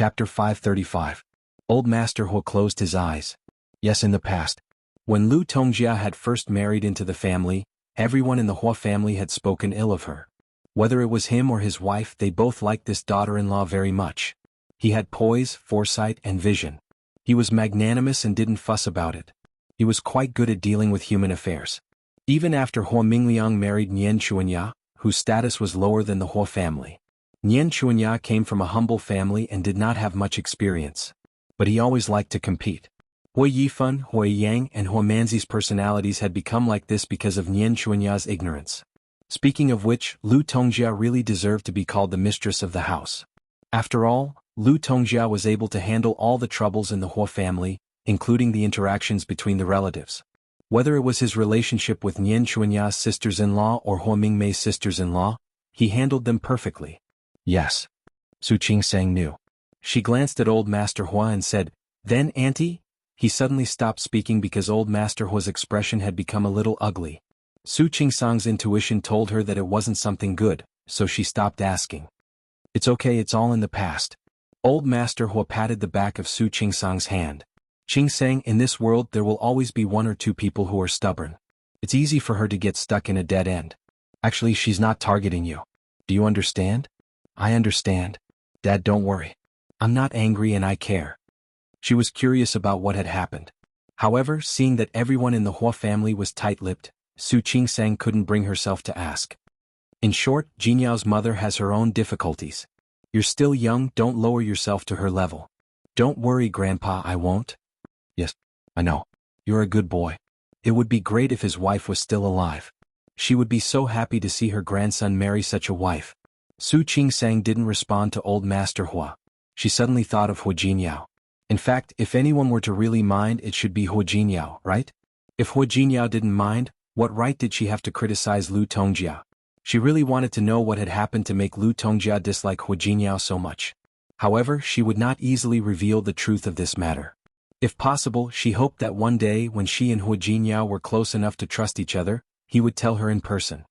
Chapter 535. Old Master Hua closed his eyes. Yes, in the past. When Lu Tongjia had first married into the family, everyone in the Hua family had spoken ill of her. Whether it was him or his wife, they both liked this daughter-in-law very much. He had poise, foresight, and vision. He was magnanimous and didn't fuss about it. He was quite good at dealing with human affairs. Even after Hua Mingliang married Nian Chuanya, whose status was lower than the Hua family. Nian Chuanya came from a humble family and did not have much experience. But he always liked to compete. Hua Yifan, Hua Yang, and Hua Manzi's personalities had become like this because of Nian Chuanya's ignorance. Speaking of which, Lu Tongjia really deserved to be called the mistress of the house. After all, Lu Tongjia was able to handle all the troubles in the Hua family, including the interactions between the relatives. Whether it was his relationship with Nian Chuanya's sisters-in-law or Hua Mingmei's sisters-in-law, he handled them perfectly. Yes. Su Qingsang knew. She glanced at Old Master Hua and said, "Then, Auntie?" He suddenly stopped speaking because Old Master Hua's expression had become a little ugly. Su Qingsang's intuition told her that it wasn't something good, so she stopped asking. "It's okay, it's all in the past." Old Master Hua patted the back of Su Qingsang's hand. "Qingsang, in this world there will always be one or two people who are stubborn. It's easy for her to get stuck in a dead end. Actually, she's not targeting you. Do you understand?" "I understand. Dad, don't worry. I'm not angry and I care." She was curious about what had happened. However, seeing that everyone in the Hua family was tight-lipped, Su Qingsang couldn't bring herself to ask. In short, Jinyao's mother has her own difficulties. You're still young, don't lower yourself to her level. Don't worry, Grandpa, I won't. Yes, I know. You're a good boy. It would be great if his wife was still alive. She would be so happy to see her grandson marry such a wife. Su Qingsang didn't respond to Old Master Hua. She suddenly thought of Hua Jinyao. In fact, if anyone were to really mind, it should be Hua Jinyao, right? If Hua Jinyao didn't mind, what right did she have to criticize Lu Tongjia? She really wanted to know what had happened to make Lu Tongjia dislike Hua Jinyao so much. However, she would not easily reveal the truth of this matter. If possible, she hoped that one day when she and Hua Jinyao were close enough to trust each other, he would tell her in person.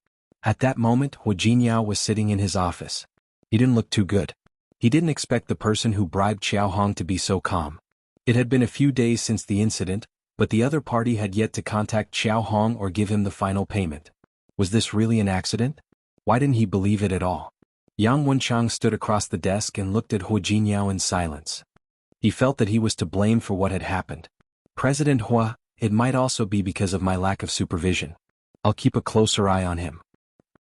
At that moment, Hua Jinyao was sitting in his office. He didn't look too good. He didn't expect the person who bribed Xiao Hong to be so calm. It had been a few days since the incident, but the other party had yet to contact Xiao Hong or give him the final payment. Was this really an accident? Why didn't he believe it at all? Yang Wenchang stood across the desk and looked at Hua Jinyao in silence. He felt that he was to blame for what had happened. "President Hua, it might also be because of my lack of supervision. I'll keep a closer eye on him."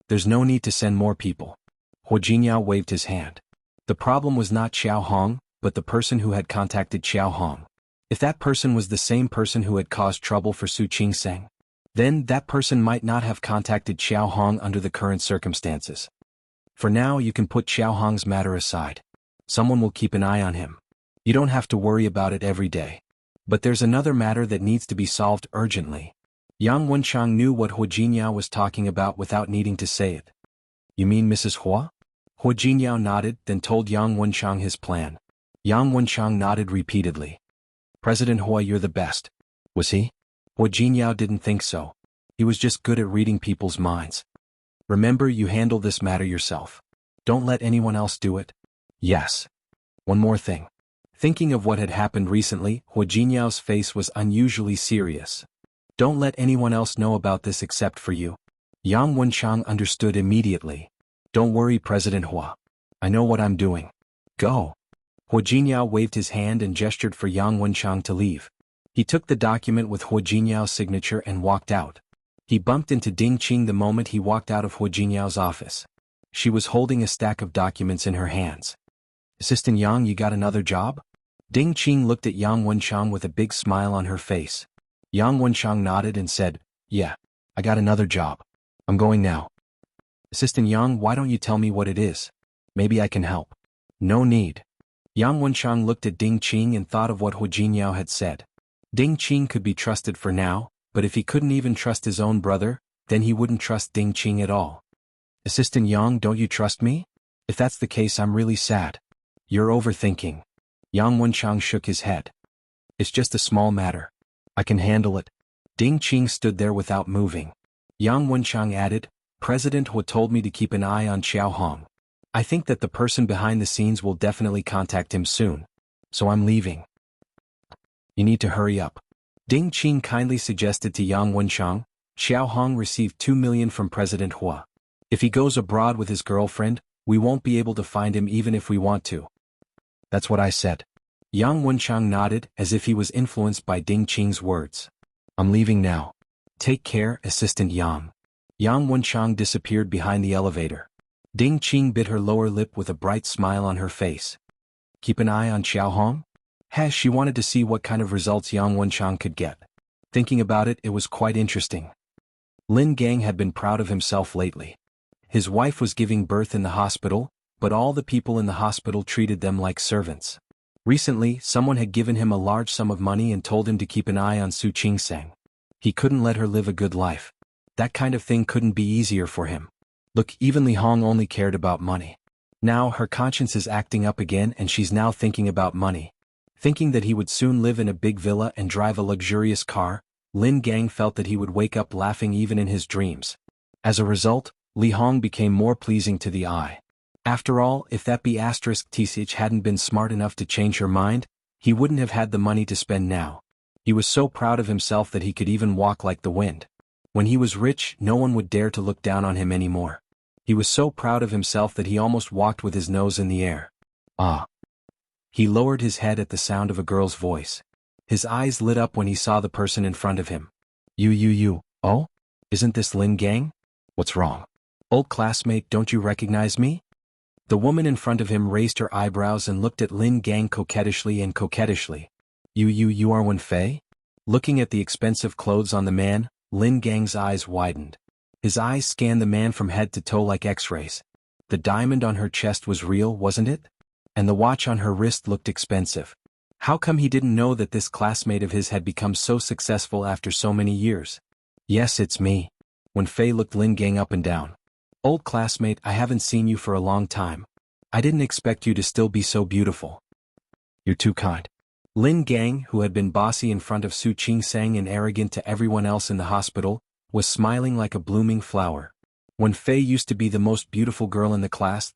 "There's no need to send more people." Hua Jinyao waved his hand. The problem was not Xiao Hong, but the person who had contacted Xiao Hong. If that person was the same person who had caused trouble for Su Qingsang, then that person might not have contacted Xiao Hong under the current circumstances. For now, you can put Xiao Hong's matter aside. Someone will keep an eye on him. You don't have to worry about it every day. But there's another matter that needs to be solved urgently. Yang Wenchang knew what Hua Jinyao was talking about without needing to say it. "You mean Mrs. Hua?" Hua Jinyao nodded, then told Yang Wenchang his plan. Yang Wenchang nodded repeatedly. "President Hua, you're the best." Was he? Hua Jinyao didn't think so. He was just good at reading people's minds. "Remember, you handle this matter yourself. Don't let anyone else do it." "Yes." "One more thing." Thinking of what had happened recently, Hua Jinyao's face was unusually serious. "Don't let anyone else know about this except for you." Yang Wenchang understood immediately. "Don't worry, President Hua. I know what I'm doing. Go." Hua Jinyao waved his hand and gestured for Yang Wenchang to leave. He took the document with Hua Jinyao's signature and walked out. He bumped into Ding Qing the moment he walked out of Hua Jinyao's office. She was holding a stack of documents in her hands. "Assistant Yang, you got another job?" Ding Qing looked at Yang Wenchang with a big smile on her face. Yang Wenchang nodded and said, "Yeah, I got another job. I'm going now." "Assistant Yang, why don't you tell me what it is? Maybe I can help." "No need." Yang Wenchang looked at Ding Qing and thought of what Hua Jinyao had said. Ding Qing could be trusted for now, but if he couldn't even trust his own brother, then he wouldn't trust Ding Qing at all. "Assistant Yang, don't you trust me? If that's the case, I'm really sad." "You're overthinking." Yang Wenchang shook his head. "It's just a small matter. I can handle it." Ding Qing stood there without moving. Yang Wenchang added, "President Hua told me to keep an eye on Xiao Hong. I think that the person behind the scenes will definitely contact him soon. So I'm leaving. You need to hurry up. Ding Qing kindly suggested to Yang Wenchang. Xiao Hong received 2 million from President Hua. If he goes abroad with his girlfriend, we won't be able to find him even if we want to. That's what I said. Yang Wenchang nodded as if he was influenced by Ding Qing's words. I'm leaving now. Take care, Assistant Yang. Yang Wenchang disappeared behind the elevator. Ding Qing bit her lower lip with a bright smile on her face. Keep an eye on Xiao Hong? She wanted to see what kind of results Yang Wenchang could get. Thinking about it, it was quite interesting. Lin Gang had been proud of himself lately. His wife was giving birth in the hospital, but all the people in the hospital treated them like servants. Recently, someone had given him a large sum of money and told him to keep an eye on Su Qingsang. He couldn't let her live a good life. That kind of thing couldn't be easier for him. Look, even Li Hong only cared about money. Now her conscience is acting up again and she's now thinking about money. Thinking that he would soon live in a big villa and drive a luxurious car, Lin Gang felt that he would wake up laughing even in his dreams. As a result, Li Hong became more pleasing to the eye. After all, if that Tsich hadn't been smart enough to change her mind, he wouldn't have had the money to spend now. He was so proud of himself that he could even walk like the wind. When he was rich, no one would dare to look down on him anymore. He was so proud of himself that he almost walked with his nose in the air. Ah! He lowered his head at the sound of a girl's voice. His eyes lit up when he saw the person in front of him. You, oh? Isn't this Lin Gang? What's wrong? Old classmate, don't you recognize me? The woman in front of him raised her eyebrows and looked at Lin Gang coquettishly. You are Wen Fei? Looking at the expensive clothes on the man, Lin Gang's eyes widened. His eyes scanned the man from head to toe like X-rays. The diamond on her chest was real, wasn't it? And the watch on her wrist looked expensive. How come he didn't know that this classmate of his had become so successful after so many years? Yes, it's me. Wen Fei looked Lin Gang up and down. Old classmate, I haven't seen you for a long time. I didn't expect you to still be so beautiful. You're too kind. Lin Gang, who had been bossy in front of Su Qingsang and arrogant to everyone else in the hospital, was smiling like a blooming flower. Wen Fei used to be the most beautiful girl in the class,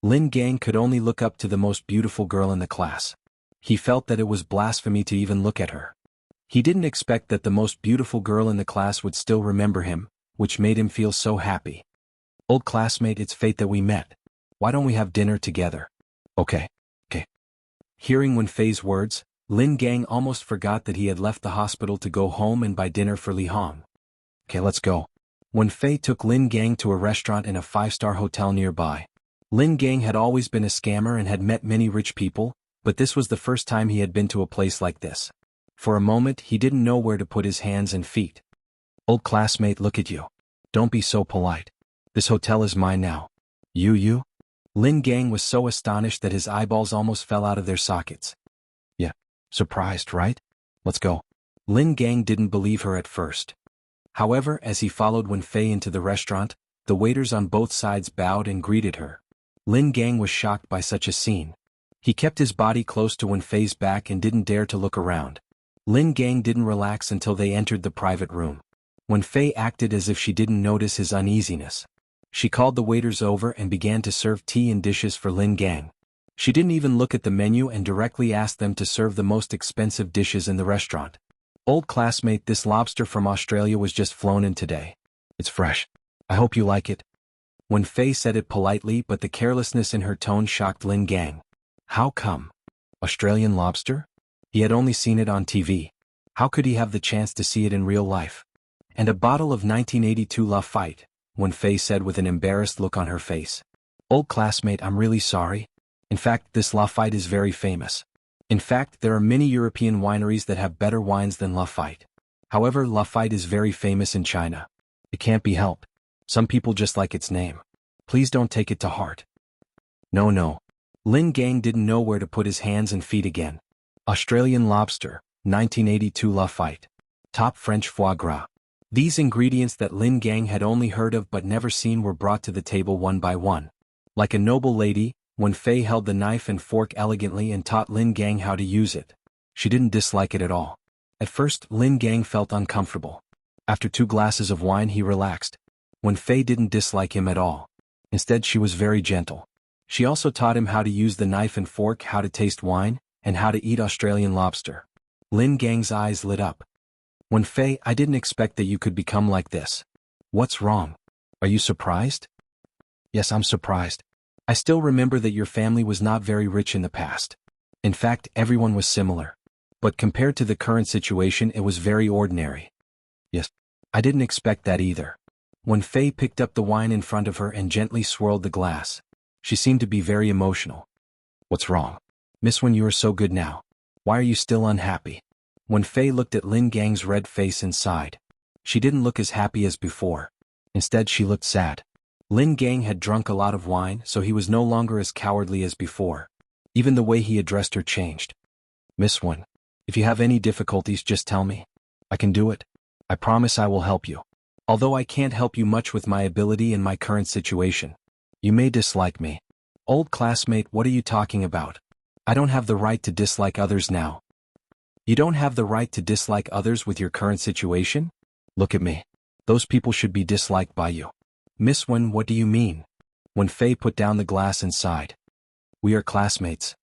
Lin Gang could only look up to the most beautiful girl in the class. He felt that it was blasphemy to even look at her. He didn't expect that the most beautiful girl in the class would still remember him, which made him feel so happy. Old classmate, it's fate that we met. Why don't we have dinner together? Okay. Hearing Wen Fei's words, Lin Gang almost forgot that he had left the hospital to go home and buy dinner for Li Hong. Okay, let's go. Wen Fei took Lin Gang to a restaurant in a 5-star hotel nearby. Lin Gang had always been a scammer and had met many rich people, but this was the first time he had been to a place like this. For a moment, he didn't know where to put his hands and feet. Old classmate, look at you. Don't be so polite. This hotel is mine now. You? Lin Gang was so astonished that his eyeballs almost fell out of their sockets. Yeah, surprised, right? Let's go. Lin Gang didn't believe her at first. However, as he followed Wen Fei into the restaurant, the waiters on both sides bowed and greeted her. Lin Gang was shocked by such a scene. He kept his body close to Wen Fei's back and didn't dare to look around. Lin Gang didn't relax until they entered the private room. Wen Fei acted as if she didn't notice his uneasiness. She called the waiters over and began to serve tea and dishes for Lin Gang. She didn't even look at the menu and directly asked them to serve the most expensive dishes in the restaurant. Old classmate, this lobster from Australia was just flown in today. It's fresh. I hope you like it. Wen Fei said it politely, but the carelessness in her tone shocked Lin Gang. How come? Australian lobster? He had only seen it on TV. How could he have the chance to see it in real life? And a bottle of 1982 Lafite, Wen Fei said with an embarrassed look on her face. Old classmate, I'm really sorry. In fact, this Lafite is very famous. In fact, there are many European wineries that have better wines than Lafite. However, Lafite is very famous in China. It can't be helped. Some people just like its name. Please don't take it to heart. No. Lin Gang didn't know where to put his hands and feet again. Australian lobster, 1982 Lafite. Top French foie gras. These ingredients that Lin Gang had only heard of but never seen were brought to the table one by one. Like a noble lady, Wen Fei held the knife and fork elegantly and taught Lin Gang how to use it. She didn't dislike it at all. At first, Lin Gang felt uncomfortable. After 2 glasses of wine he relaxed. Wen Fei didn't dislike him at all. Instead, she was very gentle. She also taught him how to use the knife and fork, how to taste wine, and how to eat Australian lobster. Lin Gang's eyes lit up. Wen Fei, I didn't expect that you could become like this. What's wrong? Are you surprised? Yes, I'm surprised. I still remember that your family was not very rich in the past. In fact, everyone was similar. But compared to the current situation, it was very ordinary. Yes, I didn't expect that either. Wen Fei picked up the wine in front of her and gently swirled the glass. She seemed to be very emotional. What's wrong? Miss Wen, you are so good now. Why are you still unhappy? Wen Fei looked at Lin Gang's red face and sighed. She didn't look as happy as before. Instead, she looked sad. Lin Gang had drunk a lot of wine, so he was no longer as cowardly as before. Even the way he addressed her changed. Miss Wen, if you have any difficulties, just tell me. I can do it. I promise I will help you. Although I can't help you much with my ability in my current situation. You may dislike me. Old classmate, what are you talking about? I don't have the right to dislike others now. You don't have the right to dislike others with your current situation? Look at me. Those people should be disliked by you. Miss Wen, what do you mean? Wen Fei put down the glass and sighed. We are classmates.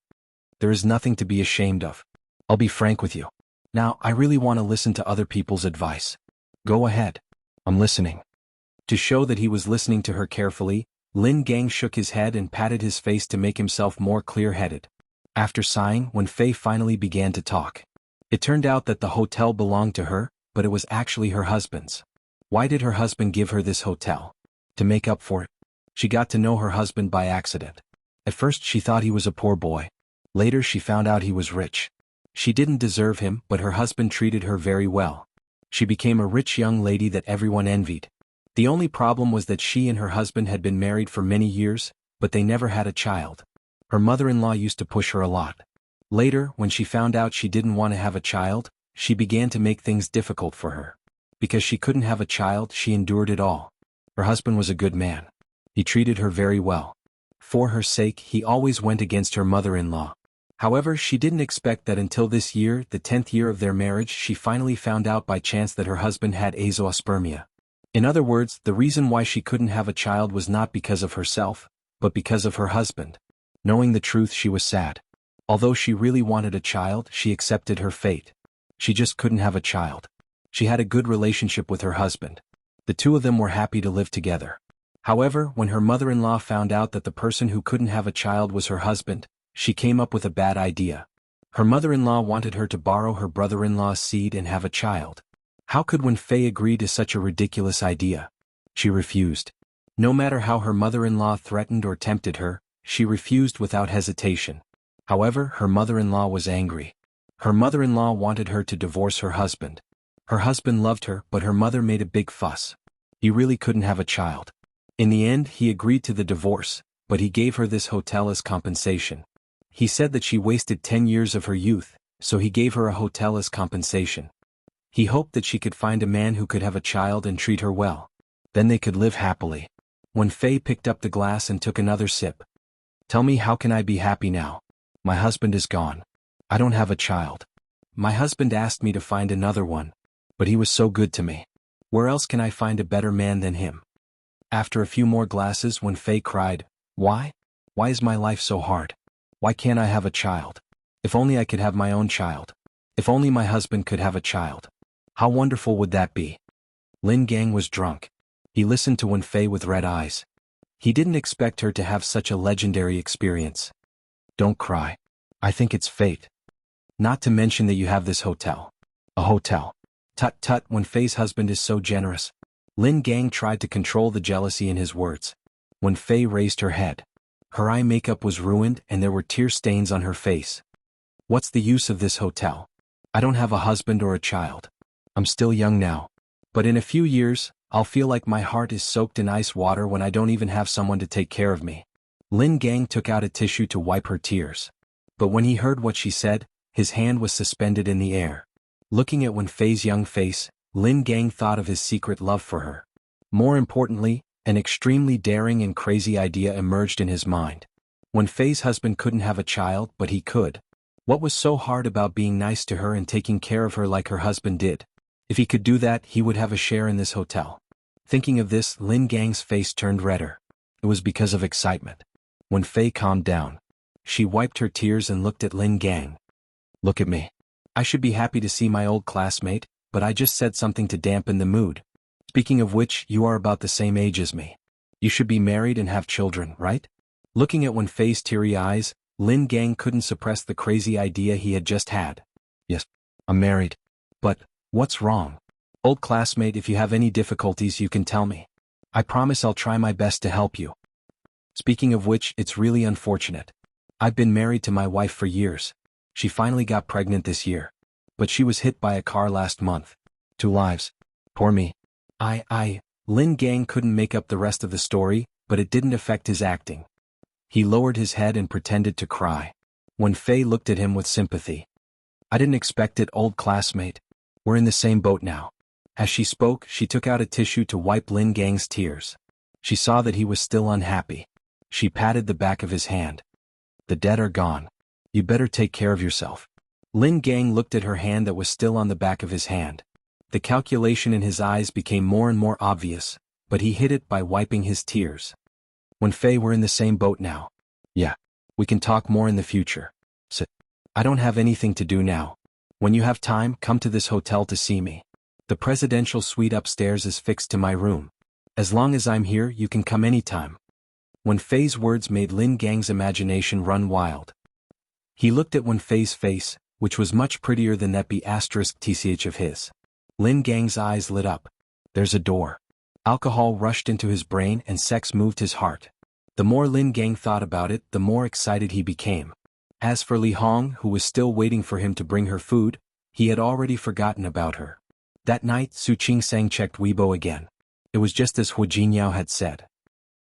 There is nothing to be ashamed of. I'll be frank with you. Now, I really want to listen to other people's advice. Go ahead. I'm listening. To show that he was listening to her carefully, Lin Gang shook his head and patted his face to make himself more clear-headed. After sighing, Wen Fei finally began to talk. It turned out that the hotel belonged to her, but it was actually her husband's. Why did her husband give her this hotel? To make up for it. She got to know her husband by accident. At first she thought he was a poor boy. Later she found out he was rich. She didn't deserve him, but her husband treated her very well. She became a rich young lady that everyone envied. The only problem was that she and her husband had been married for many years, but they never had a child. Her mother-in-law used to push her a lot. Later, when she found out she didn't want to have a child, she began to make things difficult for her. Because she couldn't have a child, she endured it all. Her husband was a good man. He treated her very well. For her sake, he always went against her mother-in-law. However, she didn't expect that until this year, the 10th year of their marriage, she finally found out by chance that her husband had azoospermia. In other words, the reason why she couldn't have a child was not because of herself, but because of her husband. Knowing the truth, she was sad. Although she really wanted a child, she accepted her fate. She just couldn't have a child. She had a good relationship with her husband. The two of them were happy to live together. However, when her mother-in-law found out that the person who couldn't have a child was her husband, she came up with a bad idea. Her mother-in-law wanted her to borrow her brother-in-law's seed and have a child. How could Wen Fei agree to such a ridiculous idea? She refused. No matter how her mother-in-law threatened or tempted her, she refused without hesitation. However, her mother-in-law was angry. Her mother-in-law wanted her to divorce her husband. Her husband loved her, but her mother made a big fuss. He really couldn't have a child. In the end, he agreed to the divorce, but he gave her this hotel as compensation. He said that she wasted 10 years of her youth, so he gave her a hotel as compensation. He hoped that she could find a man who could have a child and treat her well. Then they could live happily. Wen Fei picked up the glass and took another sip. Tell me, how can I be happy now? My husband is gone. I don't have a child. My husband asked me to find another one, but he was so good to me. Where else can I find a better man than him? After a few more glasses, Wen Fei cried, Why? Why is my life so hard? Why can't I have a child? If only I could have my own child. If only my husband could have a child. How wonderful would that be? Lin Gang was drunk. He listened to Wen Fei with red eyes. He didn't expect her to have such a legendary experience. Don't cry. I think it's fate. Not to mention that you have this hotel. A hotel. Tut tut, Wen Fei's husband is so generous. Lin Gang tried to control the jealousy in his words. Wen Fei raised her head. Her eye makeup was ruined and there were tear stains on her face. What's the use of this hotel? I don't have a husband or a child. I'm still young now. But in a few years, I'll feel like my heart is soaked in ice water when I don't even have someone to take care of me. Lin Gang took out a tissue to wipe her tears. But when he heard what she said, his hand was suspended in the air. Looking at Wen Fei's young face, Lin Gang thought of his secret love for her. More importantly, an extremely daring and crazy idea emerged in his mind. Wen Fei's husband couldn't have a child, but he could. What was so hard about being nice to her and taking care of her like her husband did? If he could do that, he would have a share in this hotel. Thinking of this, Lin Gang's face turned redder. It was because of excitement. When Fei calmed down, she wiped her tears and looked at Lin Gang. Look at me. I should be happy to see my old classmate, but I just said something to dampen the mood. Speaking of which, you are about the same age as me. You should be married and have children, right? Looking at Wen Fei's teary eyes, Lin Gang couldn't suppress the crazy idea he had just had. Yes, I'm married. But, what's wrong? Old classmate, if you have any difficulties you can tell me. I promise I'll try my best to help you. Speaking of which, it's really unfortunate. I've been married to my wife for years. She finally got pregnant this year. But she was hit by a car last month. 2 lives. Poor me. Lin Gang couldn't make up the rest of the story, but it didn't affect his acting. He lowered his head and pretended to cry. Wen Fei looked at him with sympathy. I didn't expect it, old classmate. We're in the same boat now. As she spoke, she took out a tissue to wipe Lin Gang's tears. She saw that he was still unhappy. She patted the back of his hand. The dead are gone. You better take care of yourself. Lin Gang looked at her hand that was still on the back of his hand. The calculation in his eyes became more and more obvious, but he hid it by wiping his tears. Wen Fei, we're in the same boat now. Yeah. We can talk more in the future. So, I don't have anything to do now. When you have time, come to this hotel to see me. The presidential suite upstairs is fixed to my room. As long as I'm here, you can come anytime. Wen Fei's words made Lin Gang's imagination run wild. He looked at Wen Fei's face, which was much prettier than that B***th of his. Lin Gang's eyes lit up. There's a door. Alcohol rushed into his brain and sex moved his heart. The more Lin Gang thought about it, the more excited he became. As for Li Hong, who was still waiting for him to bring her food, he had already forgotten about her. That night, Su Qingsang checked Weibo again. It was just as Hu Jinyao had said.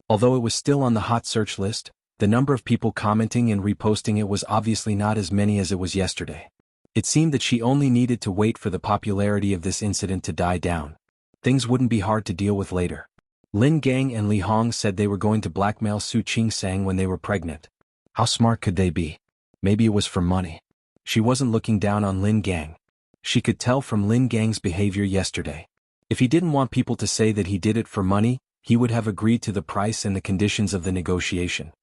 Although it was still on the hot search list, the number of people commenting and reposting it was obviously not as many as it was yesterday. It seemed that she only needed to wait for the popularity of this incident to die down. Things wouldn't be hard to deal with later. Lin Gang and Li Hong said they were going to blackmail Su Qingsang when they were pregnant. How smart could they be? Maybe it was for money. She wasn't looking down on Lin Gang. She could tell from Lin Gang's behavior yesterday. If he didn't want people to say that he did it for money, he would have agreed to the price and the conditions of the negotiation.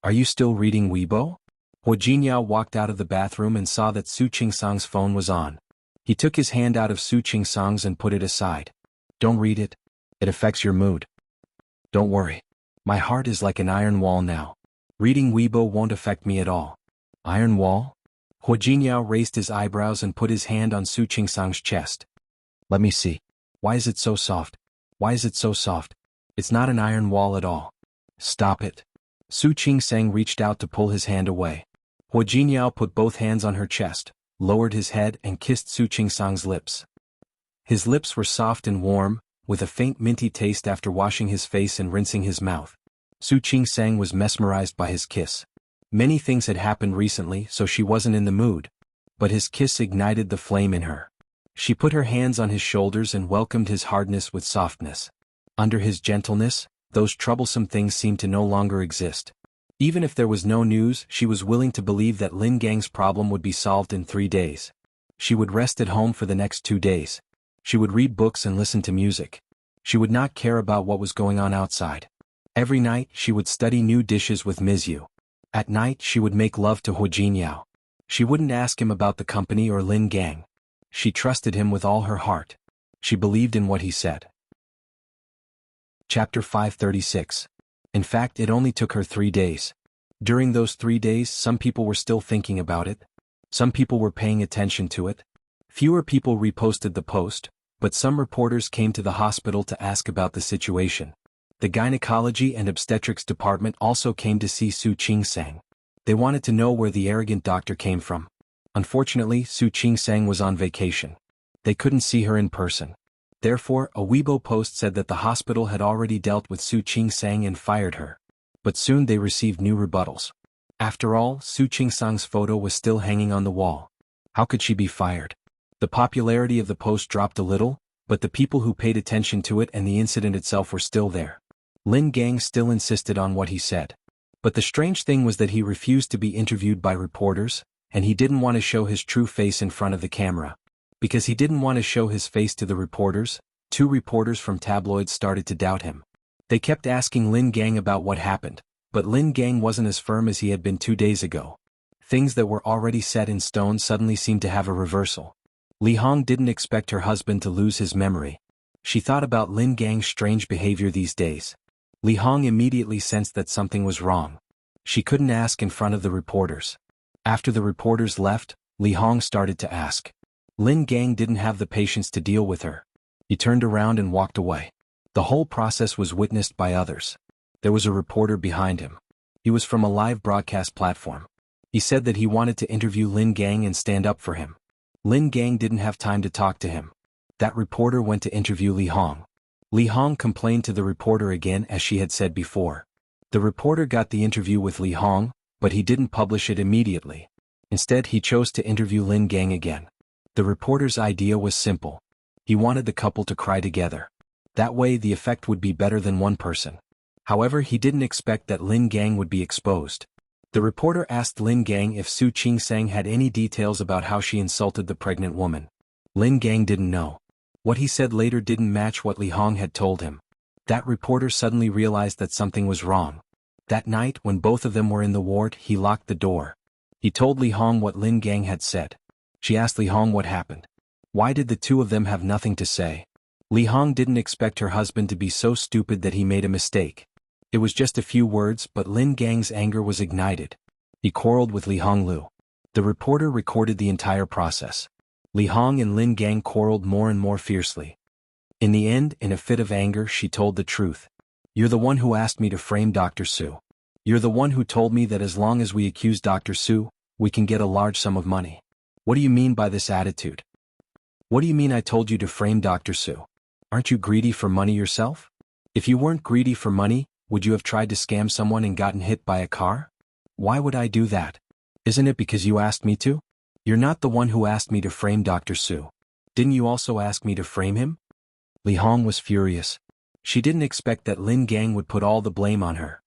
Are you still reading Weibo? Hu Jinyao walked out of the bathroom and saw that Su Qingsang's phone was on. He took his hand out of Su Qingsang's and put it aside. Don't read it. It affects your mood. Don't worry. My heart is like an iron wall now. Reading Weibo won't affect me at all. Iron wall? Hu Jinyao raised his eyebrows and put his hand on Su Qingsang's chest. Let me see. Why is it so soft? Why is it so soft? It's not an iron wall at all. Stop it. Su Qingsang reached out to pull his hand away. Hu Jinyao put both hands on her chest, lowered his head and kissed Su Qingsang's lips. His lips were soft and warm, with a faint minty taste after washing his face and rinsing his mouth. Su Qingsang was mesmerized by his kiss. Many things had happened recently, so she wasn't in the mood. But his kiss ignited the flame in her. She put her hands on his shoulders and welcomed his hardness with softness. Under his gentleness, those troublesome things seemed to no longer exist. Even if there was no news, she was willing to believe that Lin Gang's problem would be solved in 3 days. She would rest at home for the next 2 days. She would read books and listen to music. She would not care about what was going on outside. Every night, she would study new dishes with Ms. Yu. At night, she would make love to Hu Jinyao. She wouldn't ask him about the company or Lin Gang. She trusted him with all her heart. She believed in what he said. Chapter 536. In fact, it only took her 3 days. During those 3 days, some people were still thinking about it. Some people were paying attention to it. Fewer people reposted the post, but some reporters came to the hospital to ask about the situation. The gynecology and obstetrics department also came to see Su Qingsang. They wanted to know where the arrogant doctor came from. Unfortunately, Su Qingsang was on vacation. They couldn't see her in person. Therefore, a Weibo post said that the hospital had already dealt with Su Qingsang and fired her. But soon they received new rebuttals. After all, Su Qingsang's photo was still hanging on the wall. How could she be fired? The popularity of the post dropped a little, but the people who paid attention to it and the incident itself were still there. Lin Gang still insisted on what he said. But the strange thing was that he refused to be interviewed by reporters, and he didn't want to show his true face in front of the camera. Because he didn't want to show his face to the reporters, 2 reporters from tabloids started to doubt him. They kept asking Lin Gang about what happened, but Lin Gang wasn't as firm as he had been 2 days ago. Things that were already set in stone suddenly seemed to have a reversal. Li Hong didn't expect her husband to lose his memory. She thought about Lin Gang's strange behavior these days. Li Hong immediately sensed that something was wrong. She couldn't ask in front of the reporters. After the reporters left, Li Hong started to ask. Lin Gang didn't have the patience to deal with her. He turned around and walked away. The whole process was witnessed by others. There was a reporter behind him. He was from a live broadcast platform. He said that he wanted to interview Lin Gang and stand up for him. Lin Gang didn't have time to talk to him. That reporter went to interview Li Hong. Li Hong complained to the reporter again as she had said before. The reporter got the interview with Li Hong, but he didn't publish it immediately. Instead he chose to interview Lin Gang again. The reporter's idea was simple. He wanted the couple to cry together. That way the effect would be better than one person. However, he didn't expect that Lin Gang would be exposed. The reporter asked Lin Gang if Su Qingsang had any details about how she insulted the pregnant woman. Lin Gang didn't know. What he said later didn't match what Li Hong had told him. That reporter suddenly realized that something was wrong. That night, when both of them were in the ward, he locked the door. He told Li Hong what Lin Gang had said. She asked Li Hong what happened. Why did the two of them have nothing to say? Li Hong didn't expect her husband to be so stupid that he made a mistake. It was just a few words, but Lin Gang's anger was ignited. He quarreled with Li Honglu. The reporter recorded the entire process. Li Hong and Lin Gang quarreled more and more fiercely. In the end, in a fit of anger, she told the truth. You're the one who asked me to frame Dr. Su. You're the one who told me that as long as we accuse Dr. Su, we can get a large sum of money. What do you mean by this attitude? What do you mean I told you to frame Dr. Su? Aren't you greedy for money yourself? If you weren't greedy for money, would you have tried to scam someone and gotten hit by a car? Why would I do that? Isn't it because you asked me to? You're not the one who asked me to frame Dr. Su. Didn't you also ask me to frame him? Li Hong was furious. She didn't expect that Lin Gang would put all the blame on her.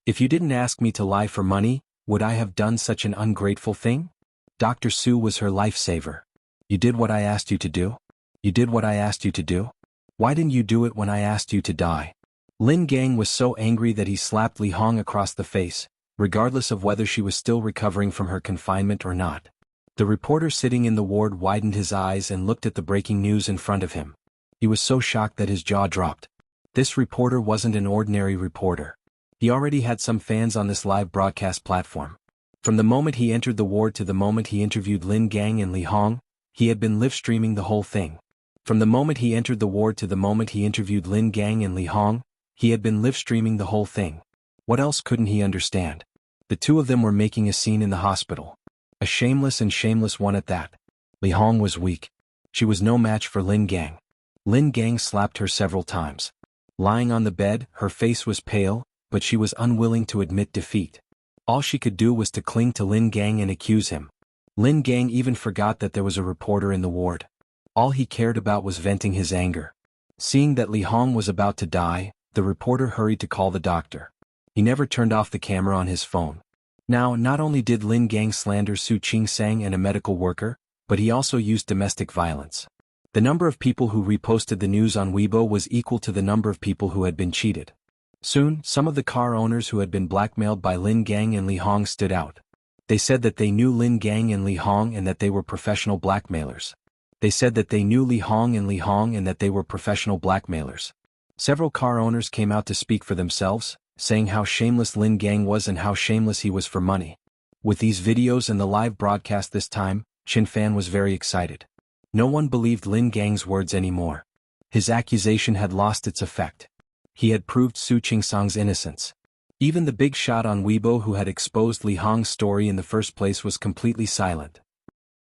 If you didn't ask me to lie for money, would I have done such an ungrateful thing? Dr. Su was her lifesaver. You did what I asked you to do? You did what I asked you to do? Why didn't you do it when I asked you to die? Lin Gang was so angry that he slapped Li Hong across the face, regardless of whether she was still recovering from her confinement or not. The reporter sitting in the ward widened his eyes and looked at the breaking news in front of him. He was so shocked that his jaw dropped. This reporter wasn't an ordinary reporter. He already had some fans on this live broadcast platform. From the moment he entered the ward to the moment he interviewed Lin Gang and Li Hong, he had been live-streaming the whole thing. From the moment he entered the ward to the moment he interviewed Lin Gang and Li Hong, he had been live-streaming the whole thing. What else couldn't he understand? The two of them were making a scene in the hospital. A shameless one at that. Li Hong was weak. She was no match for Lin Gang. Lin Gang slapped her several times. Lying on the bed, her face was pale, but she was unwilling to admit defeat. All she could do was to cling to Lin Gang and accuse him. Lin Gang even forgot that there was a reporter in the ward. All he cared about was venting his anger. Seeing that Li Hong was about to die, the reporter hurried to call the doctor. He never turned off the camera on his phone. Now, not only did Lin Gang slander Su Qingsang and a medical worker, but he also used domestic violence. The number of people who reposted the news on Weibo was equal to the number of people who had been cheated. Soon, some of the car owners who had been blackmailed by Lin Gang and Li Hong stood out. They said that they knew Lin Gang and Li Hong and that they were professional blackmailers. They said that they knew Li Hong and that they were professional blackmailers. Several car owners came out to speak for themselves, saying how shameless Lin Gang was and how shameless he was for money. With these videos and the live broadcast this time, Chin Fan was very excited. No one believed Lin Gang's words anymore. His accusation had lost its effect. He had proved Su Qingsang's innocence. Even the big shot on Weibo who had exposed Li Hong's story in the first place was completely silent.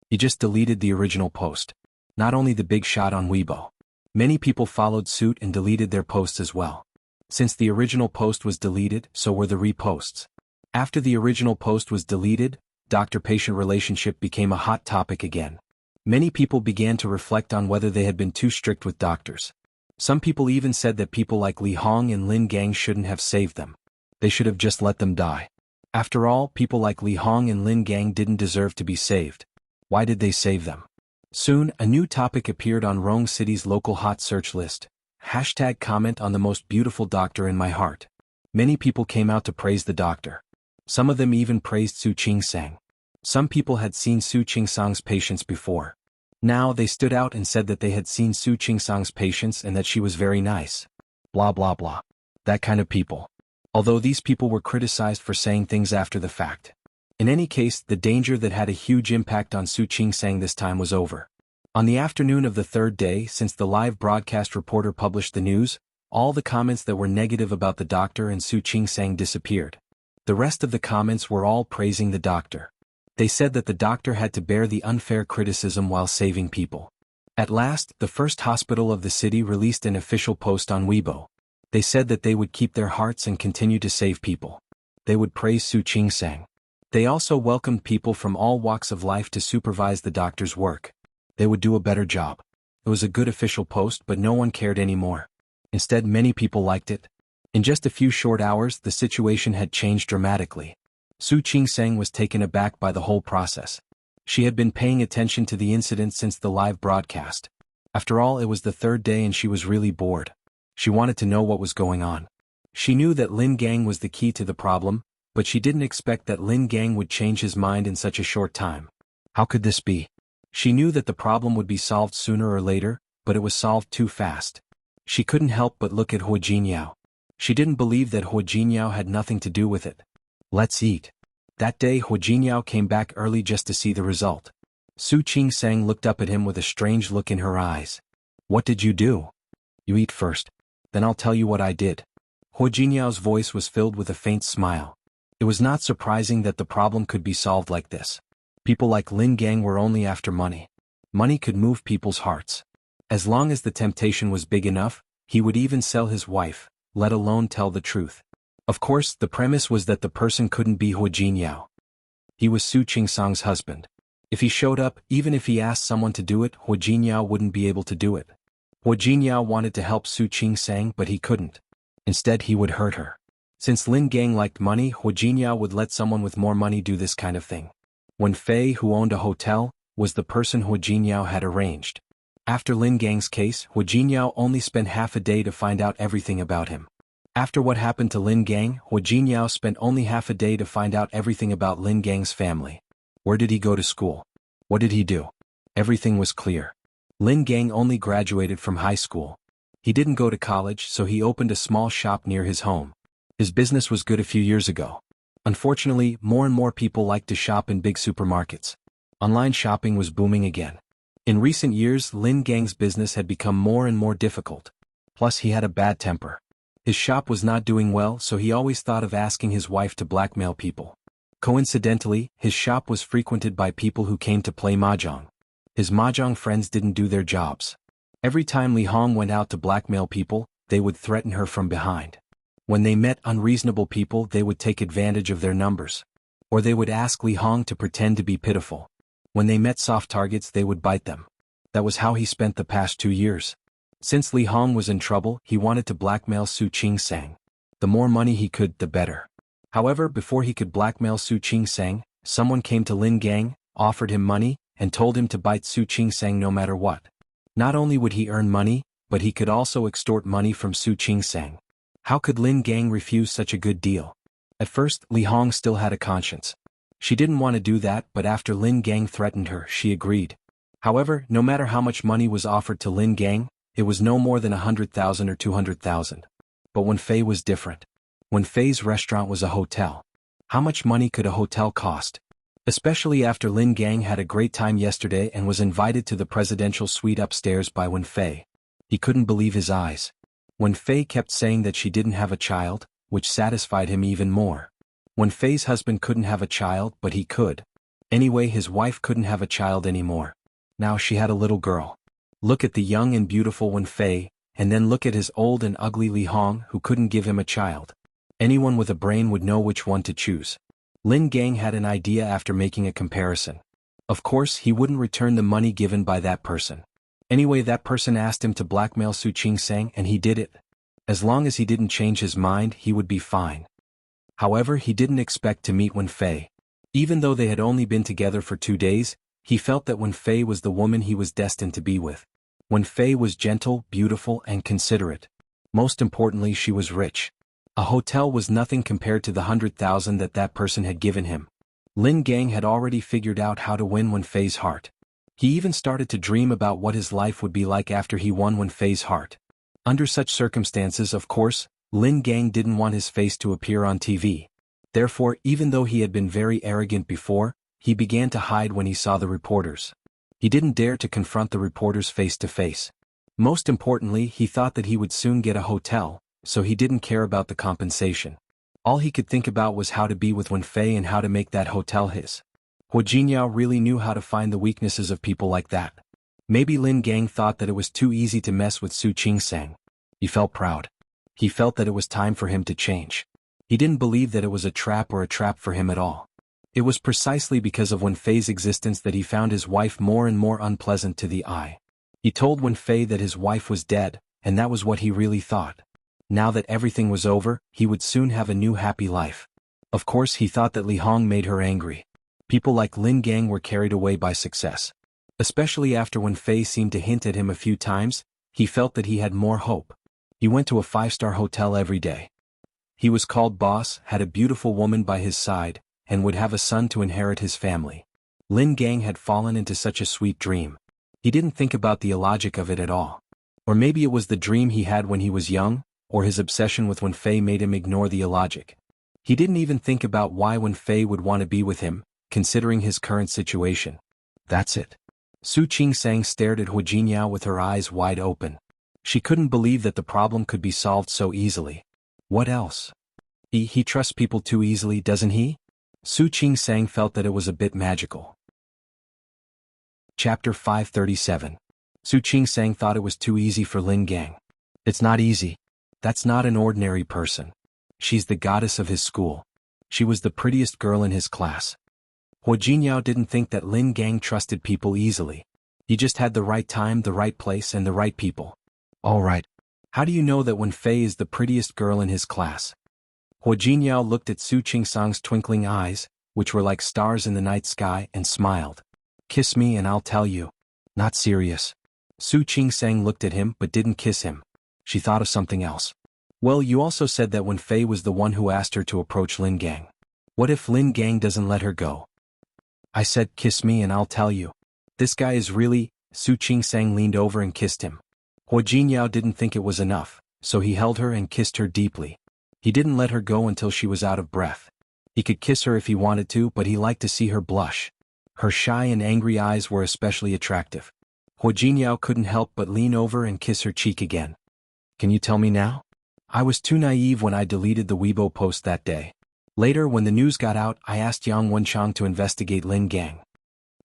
He just deleted the original post. Not only the big shot on Weibo. Many people followed suit and deleted their posts as well. Since the original post was deleted, so were the reposts. After the original post was deleted, doctor-patient relationship became a hot topic again. Many people began to reflect on whether they had been too strict with doctors. Some people even said that people like Li Hong and Lin Gang shouldn't have saved them. They should have just let them die. After all, people like Li Hong and Lin Gang didn't deserve to be saved. Why did they save them? Soon, a new topic appeared on Rong City's local hot search list: Hashtag comment on the most beautiful doctor in my heart. Many people came out to praise the doctor. Some of them even praised Su Qing-sang. Some people had seen Su Qing-sang's patients before. Now they stood out and said that they had seen Su Qing-sang's patients and that she was very nice. Blah blah blah. That kind of people. Although these people were criticized for saying things after the fact. In any case, the danger that had a huge impact on Su Qing-sang this time was over. On the afternoon of the third day since the live broadcast reporter published the news, all the comments that were negative about the doctor and Su Qing-sang disappeared. The rest of the comments were all praising the doctor. They said that the doctor had to bear the unfair criticism while saving people. At last, the first hospital of the city released an official post on Weibo. They said that they would keep their hearts and continue to save people. They would praise Su Qing-sang. They also welcomed people from all walks of life to supervise the doctor's work. They would do a better job. It was a good official post, but no one cared anymore. Instead, many people liked it. In just a few short hours, the situation had changed dramatically. Su Qing-sang was taken aback by the whole process. She had been paying attention to the incident since the live broadcast. After all, it was the third day and she was really bored. She wanted to know what was going on. She knew that Lin Gang was the key to the problem, but she didn't expect that Lin Gang would change his mind in such a short time. How could this be? She knew that the problem would be solved sooner or later, but it was solved too fast. She couldn't help but look at Hua Jinyao. She didn't believe that Hua Jinyao had nothing to do with it. Let's eat. That day Hua Jinyao came back early just to see the result. Su Qing-sang looked up at him with a strange look in her eyes. What did you do? You eat first. Then I'll tell you what I did. Hua Jinyao's voice was filled with a faint smile. It was not surprising that the problem could be solved like this. People like Lin Gang were only after money. Money could move people's hearts. As long as the temptation was big enough, he would even sell his wife, let alone tell the truth. Of course, the premise was that the person couldn't be Hua Jinyao. He was Su Qing-sang's husband. If he showed up, even if he asked someone to do it, Hua Jinyao wouldn't be able to do it. Hua Jinyao wanted to help Su Qing-sang, but he couldn't. Instead, he would hurt her. Since Lin Gang liked money, Hua Jinyao would let someone with more money do this kind of thing. Wen Fei, who owned a hotel, was the person Hua Jinyao had arranged. After Lin Gang's case, Hua Jinyao only spent half a day to find out everything about him. After what happened to Lin Gang, Hua Jinyao spent only half a day to find out everything about Lin Gang's family. Where did he go to school? What did he do? Everything was clear. Lin Gang only graduated from high school. He didn't go to college, so he opened a small shop near his home. His business was good a few years ago. Unfortunately, more and more people liked to shop in big supermarkets. Online shopping was booming again. In recent years, Lin Gang's business had become more and more difficult. Plus, he had a bad temper. His shop was not doing well, so he always thought of asking his wife to blackmail people. Coincidentally, his shop was frequented by people who came to play mahjong. His mahjong friends didn't do their jobs. Every time Li Hong went out to blackmail people, they would threaten her from behind. When they met unreasonable people, they would take advantage of their numbers. Or they would ask Li Hong to pretend to be pitiful. When they met soft targets, they would bite them. That was how he spent the past 2 years. Since Li Hong was in trouble, he wanted to blackmail Su Qing-sang. The more money he could, the better. However, before he could blackmail Su Qing-sang, someone came to Lin Gang, offered him money, and told him to bite Su Qing-sang no matter what. Not only would he earn money, but he could also extort money from Su Qing-sang. How could Lin Gang refuse such a good deal? At first, Li Hong still had a conscience. She didn't want to do that, but after Lin Gang threatened her, she agreed. However, no matter how much money was offered to Lin Gang, it was no more than 100,000 or 200,000. But Wen Fei was different. Wen Fei's restaurant was a hotel. How much money could a hotel cost? Especially after Lin Gang had a great time yesterday and was invited to the presidential suite upstairs by Wen Fei. He couldn't believe his eyes. Wen Fei kept saying that she didn't have a child, which satisfied him even more. Wen Fei's husband couldn't have a child, but he could. Anyway, his wife couldn't have a child anymore. Now she had a little girl. Look at the young and beautiful Wen Fei, and then look at his old and ugly Li Hong, who couldn't give him a child. Anyone with a brain would know which one to choose. Lin Gang had an idea after making a comparison. Of course, he wouldn't return the money given by that person. Anyway, that person asked him to blackmail Su Qing-sang and he did it. As long as he didn't change his mind, he would be fine. However, he didn't expect to meet Wen Fei. Even though they had only been together for 2 days, he felt that Wen Fei was the woman he was destined to be with. Wenfei was gentle, beautiful, and considerate. Most importantly, she was rich. A hotel was nothing compared to the 100,000 that person had given him. Lin Gang had already figured out how to win Wenfei's heart. He even started to dream about what his life would be like after he won Wenfei's heart. Under such circumstances, of course, Lin Gang didn't want his face to appear on TV. Therefore, even though he had been very arrogant before, he began to hide when he saw the reporters. He didn't dare to confront the reporters face to face. Most importantly, he thought that he would soon get a hotel, so he didn't care about the compensation. All he could think about was how to be with Wenfei and how to make that hotel his. Hua Jinyao really knew how to find the weaknesses of people like that. Maybe Lin Gang thought that it was too easy to mess with Su Qingsang. He felt proud. He felt that it was time for him to change. He didn't believe that it was a trap for him at all. It was precisely because of Wenfei's existence that he found his wife more and more unpleasant to the eye. He told Wenfei that his wife was dead, and that was what he really thought. Now that everything was over, he would soon have a new happy life. Of course, he thought that Li Hong made her angry. People like Lin Gang were carried away by success. Especially after Wenfei seemed to hint at him a few times, he felt that he had more hope. He went to a 5-star hotel every day. He was called boss, had a beautiful woman by his side, and would have a son to inherit his family. Lin Gang had fallen into such a sweet dream. He didn't think about the illogic of it at all. Or maybe it was the dream he had when he was young, or his obsession with Wenfei made him ignore the illogic. He didn't even think about why Wenfei would want to be with him, considering his current situation. That's it. Su Qingsang stared at Hua Jinyao with her eyes wide open. She couldn't believe that the problem could be solved so easily. What else? He trusts people too easily, doesn't he? Su Qingsang felt that it was a bit magical. Chapter 537. Su Qingsang thought it was too easy for Lin Gang. It's not easy. That's not an ordinary person. She's the goddess of his school. She was the prettiest girl in his class. Hua Jinyao didn't think that Lin Gang trusted people easily. He just had the right time, the right place, and the right people. All right. How do you know that Wenfei is the prettiest girl in his class? Hua Jinyao looked at Su Qingsang's twinkling eyes, which were like stars in the night sky, and smiled. Kiss me and I'll tell you. Not serious. Su Qingsang looked at him but didn't kiss him. She thought of something else. Well, you also said that Wenfei was the one who asked her to approach Lin Gang. What if Lin Gang doesn't let her go? I said kiss me and I'll tell you. This guy is really... Su Qingsang leaned over and kissed him. Hua Jinyao didn't think it was enough, so he held her and kissed her deeply. He didn't let her go until she was out of breath. He could kiss her if he wanted to, but he liked to see her blush. Her shy and angry eyes were especially attractive. Hua Jinyao couldn't help but lean over and kiss her cheek again. Can you tell me now? I was too naive when I deleted the Weibo post that day. Later, when the news got out, I asked Yang Wenchang to investigate Lin Gang.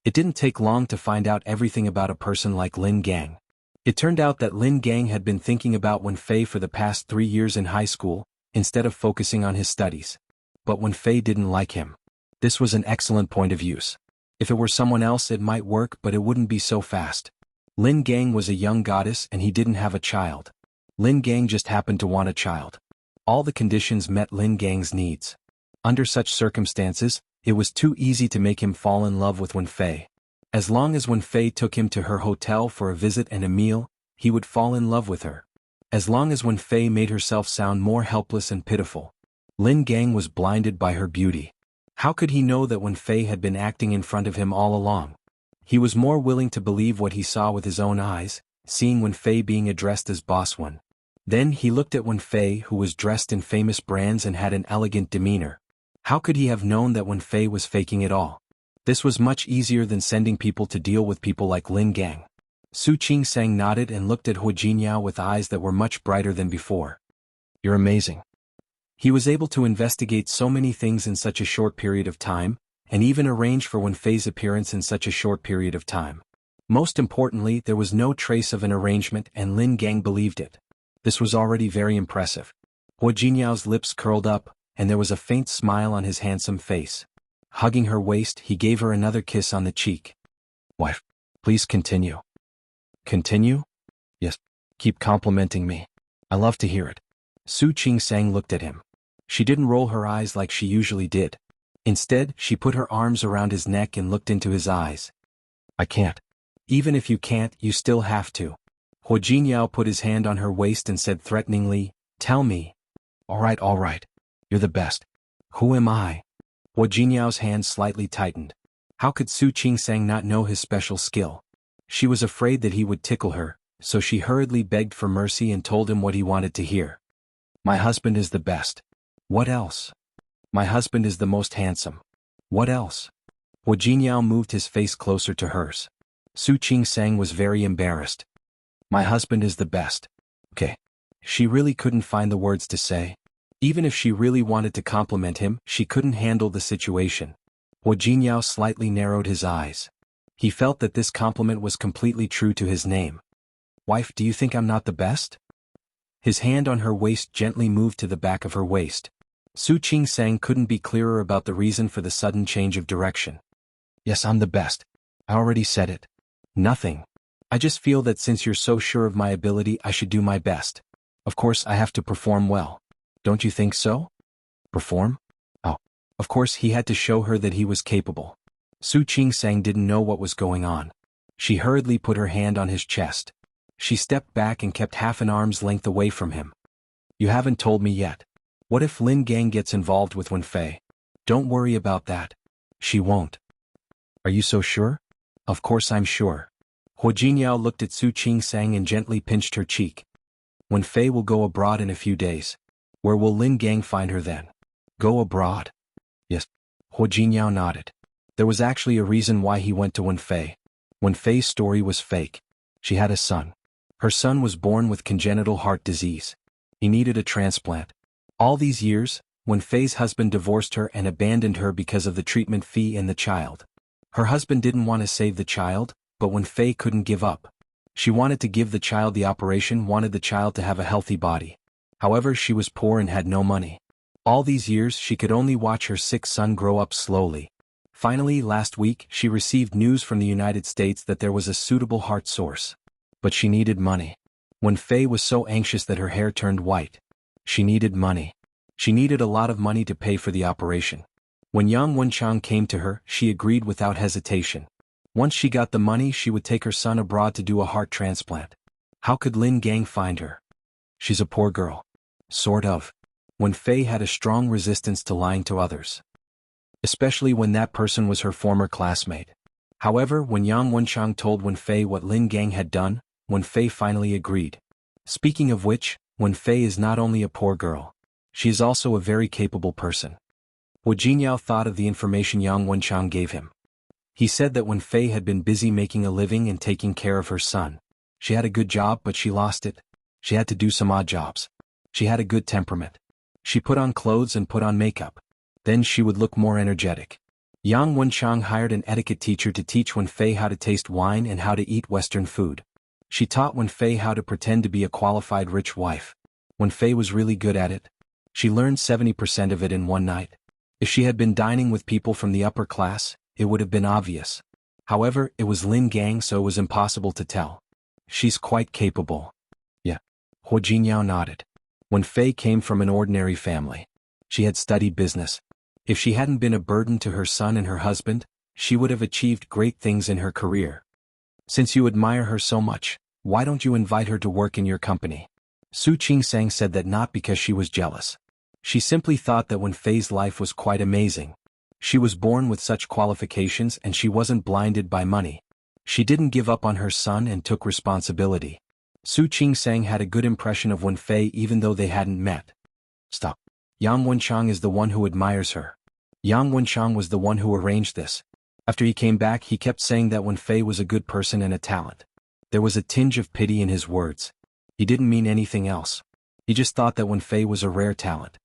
It didn't take long to find out everything about a person like Lin Gang. It turned out that Lin Gang had been thinking about Wenfei for the past 3 years in high school, instead of focusing on his studies. But Wenfei didn't like him. This was an excellent point of use. If it were someone else it might work, but it wouldn't be so fast. Lin Gang was a young goddess and he didn't have a child. Lin Gang just happened to want a child. All the conditions met Lin Gang's needs. Under such circumstances, it was too easy to make him fall in love with Wenfei. As long as Wenfei took him to her hotel for a visit and a meal, he would fall in love with her. As long as Wenfei made herself sound more helpless and pitiful. Lin Gang was blinded by her beauty. How could he know that Wenfei had been acting in front of him all along? He was more willing to believe what he saw with his own eyes, seeing Wenfei being addressed as Boss Wen. Then he looked at Wenfei, who was dressed in famous brands and had an elegant demeanor. How could he have known that Wenfei was faking it all? This was much easier than sending people to deal with people like Lin Gang. Su Qingsang nodded and looked at Hua Jinyao with eyes that were much brighter than before. You're amazing. He was able to investigate so many things in such a short period of time, and even arrange for Wenfei's appearance in such a short period of time. Most importantly, there was no trace of an arrangement and Lin Gang believed it. This was already very impressive. Hua Jinyao's lips curled up, and there was a faint smile on his handsome face. Hugging her waist, he gave her another kiss on the cheek. Wife, please continue. Continue? Yes, keep complimenting me. I love to hear it. Su Qingsang looked at him. She didn't roll her eyes like she usually did. Instead, she put her arms around his neck and looked into his eyes. I can't. Even if you can't, you still have to. Hua Jinyao put his hand on her waist and said threateningly, "Tell me." All right. You're the best." "Who am I?" Hua Jinyao's hand slightly tightened. How could Su Qingsang not know his special skill? She was afraid that he would tickle her, so she hurriedly begged for mercy and told him what he wanted to hear. "My husband is the best." "What else?" "My husband is the most handsome." "What else?" Hua Jinyao moved his face closer to hers. Su Qingsang was very embarrassed. "My husband is the best." Okay. She really couldn't find the words to say. Even if she really wanted to compliment him, she couldn't handle the situation. Hua Jinyao slightly narrowed his eyes. He felt that this compliment was completely true to his name. "Wife, do you think I'm not the best?" His hand on her waist gently moved to the back of her waist. Su Qingsang couldn't be clearer about the reason for the sudden change of direction. "Yes, I'm the best. I already said it." "Nothing. I just feel that since you're so sure of my ability, I should do my best. Of course, I have to perform well. Don't you think so?" "Perform?" Oh. Of course, he had to show her that he was capable. Su Qingsang didn't know what was going on. She hurriedly put her hand on his chest. She stepped back and kept half an arm's length away from him. "You haven't told me yet. What if Lin Gang gets involved with Wenfei?" "Don't worry about that. She won't." "Are you so sure?" "Of course I'm sure." Hua Jinyao looked at Su Qingsang and gently pinched her cheek. "Wenfei will go abroad in a few days. Where will Lin Gang find her then?" "Go abroad?" "Yes." Hua Jinyao nodded. There was actually a reason why he went to Wenfei. Wenfei's story was fake. She had a son. Her son was born with congenital heart disease. He needed a transplant. All these years, Wenfei's husband divorced her and abandoned her because of the treatment fee and the child. Her husband didn't want to save the child, but Wenfei couldn't give up. She wanted to give the child the operation, wanted the child to have a healthy body. However, she was poor and had no money. All these years she could only watch her sick son grow up slowly. Finally, last week, she received news from the United States that there was a suitable heart source. But she needed money. Wenfei was so anxious that her hair turned white. She needed money. She needed a lot of money to pay for the operation. When Yang Wenchang came to her, she agreed without hesitation. Once she got the money, she would take her son abroad to do a heart transplant. How could Lin Gang find her? She's a poor girl. Sort of. Wenfei had a strong resistance to lying to others, especially when that person was her former classmate. However, when Yang Wenchang told Wenfei what Lin Gang had done, Wenfei finally agreed. Speaking of which, Wenfei is not only a poor girl. She is also a very capable person. Hua Jinyao thought of the information Yang Wenchang gave him. He said that Wenfei had been busy making a living and taking care of her son. She had a good job, but she lost it. She had to do some odd jobs. She had a good temperament. She put on clothes and put on makeup. Then she would look more energetic. Yang Wenchang hired an etiquette teacher to teach Wenfei how to taste wine and how to eat Western food. She taught Wenfei how to pretend to be a qualified rich wife. Wenfei was really good at it. She learned 70% of it in one night. If she had been dining with people from the upper class, it would have been obvious. However, it was Lin Gang, so it was impossible to tell. She's quite capable. Yeah. Hua Jinyao nodded. Wenfei came from an ordinary family. She had studied business. If she hadn't been a burden to her son and her husband, she would have achieved great things in her career. Since you admire her so much, why don't you invite her to work in your company? Su Qingsang said that not because she was jealous. She simply thought that Wenfei's life was quite amazing. She was born with such qualifications and she wasn't blinded by money. She didn't give up on her son and took responsibility. Su Qingsang had a good impression of Wenfei even though they hadn't met. Stop. Yang Wenchang is the one who admires her. Yang Wenchang was the one who arranged this. After he came back, he kept saying that Wenfei was a good person and a talent. There was a tinge of pity in his words. He didn't mean anything else. He just thought that Wenfei was a rare talent.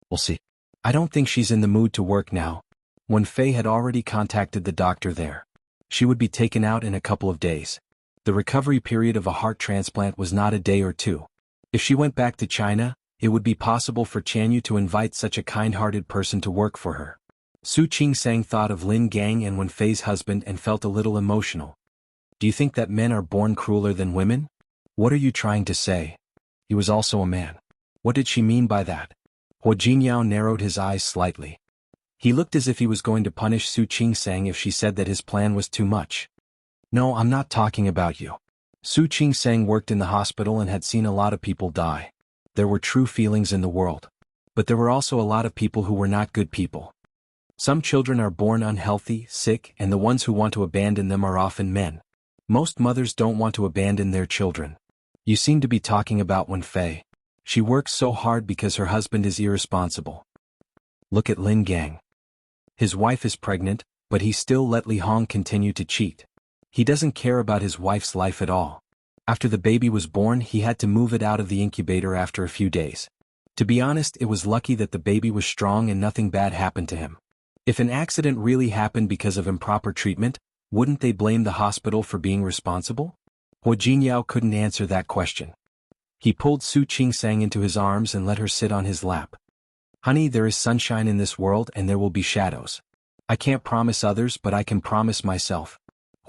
We'll see. I don't think she's in the mood to work now. Wenfei had already contacted the doctor there. She would be taken out in a couple of days. The recovery period of a heart transplant was not a day or two. If she went back to China, it would be possible for Chanyu to invite such a kind-hearted person to work for her. Su Qingsang thought of Lin Gang and Wenfei's husband and felt a little emotional. Do you think that men are born crueler than women? What are you trying to say? He was also a man. What did she mean by that? Hua Jinyao narrowed his eyes slightly. He looked as if he was going to punish Su Qingsang if she said that his plan was too much. No, I'm not talking about you. Su Qing-sang worked in the hospital and had seen a lot of people die. There were true feelings in the world. But there were also a lot of people who were not good people. Some children are born unhealthy, sick, and the ones who want to abandon them are often men. Most mothers don't want to abandon their children. You seem to be talking about Wenfei. She works so hard because her husband is irresponsible. Look at Lin Gang. His wife is pregnant, but he still let Li Hong continue to cheat. He doesn't care about his wife's life at all. After the baby was born, he had to move it out of the incubator after a few days. To be honest, it was lucky that the baby was strong and nothing bad happened to him. If an accident really happened because of improper treatment, wouldn't they blame the hospital for being responsible? Hua Jinyao couldn't answer that question. He pulled Su Qing-sang into his arms and let her sit on his lap. Honey, there is sunshine in this world and there will be shadows. I can't promise others, but I can promise myself.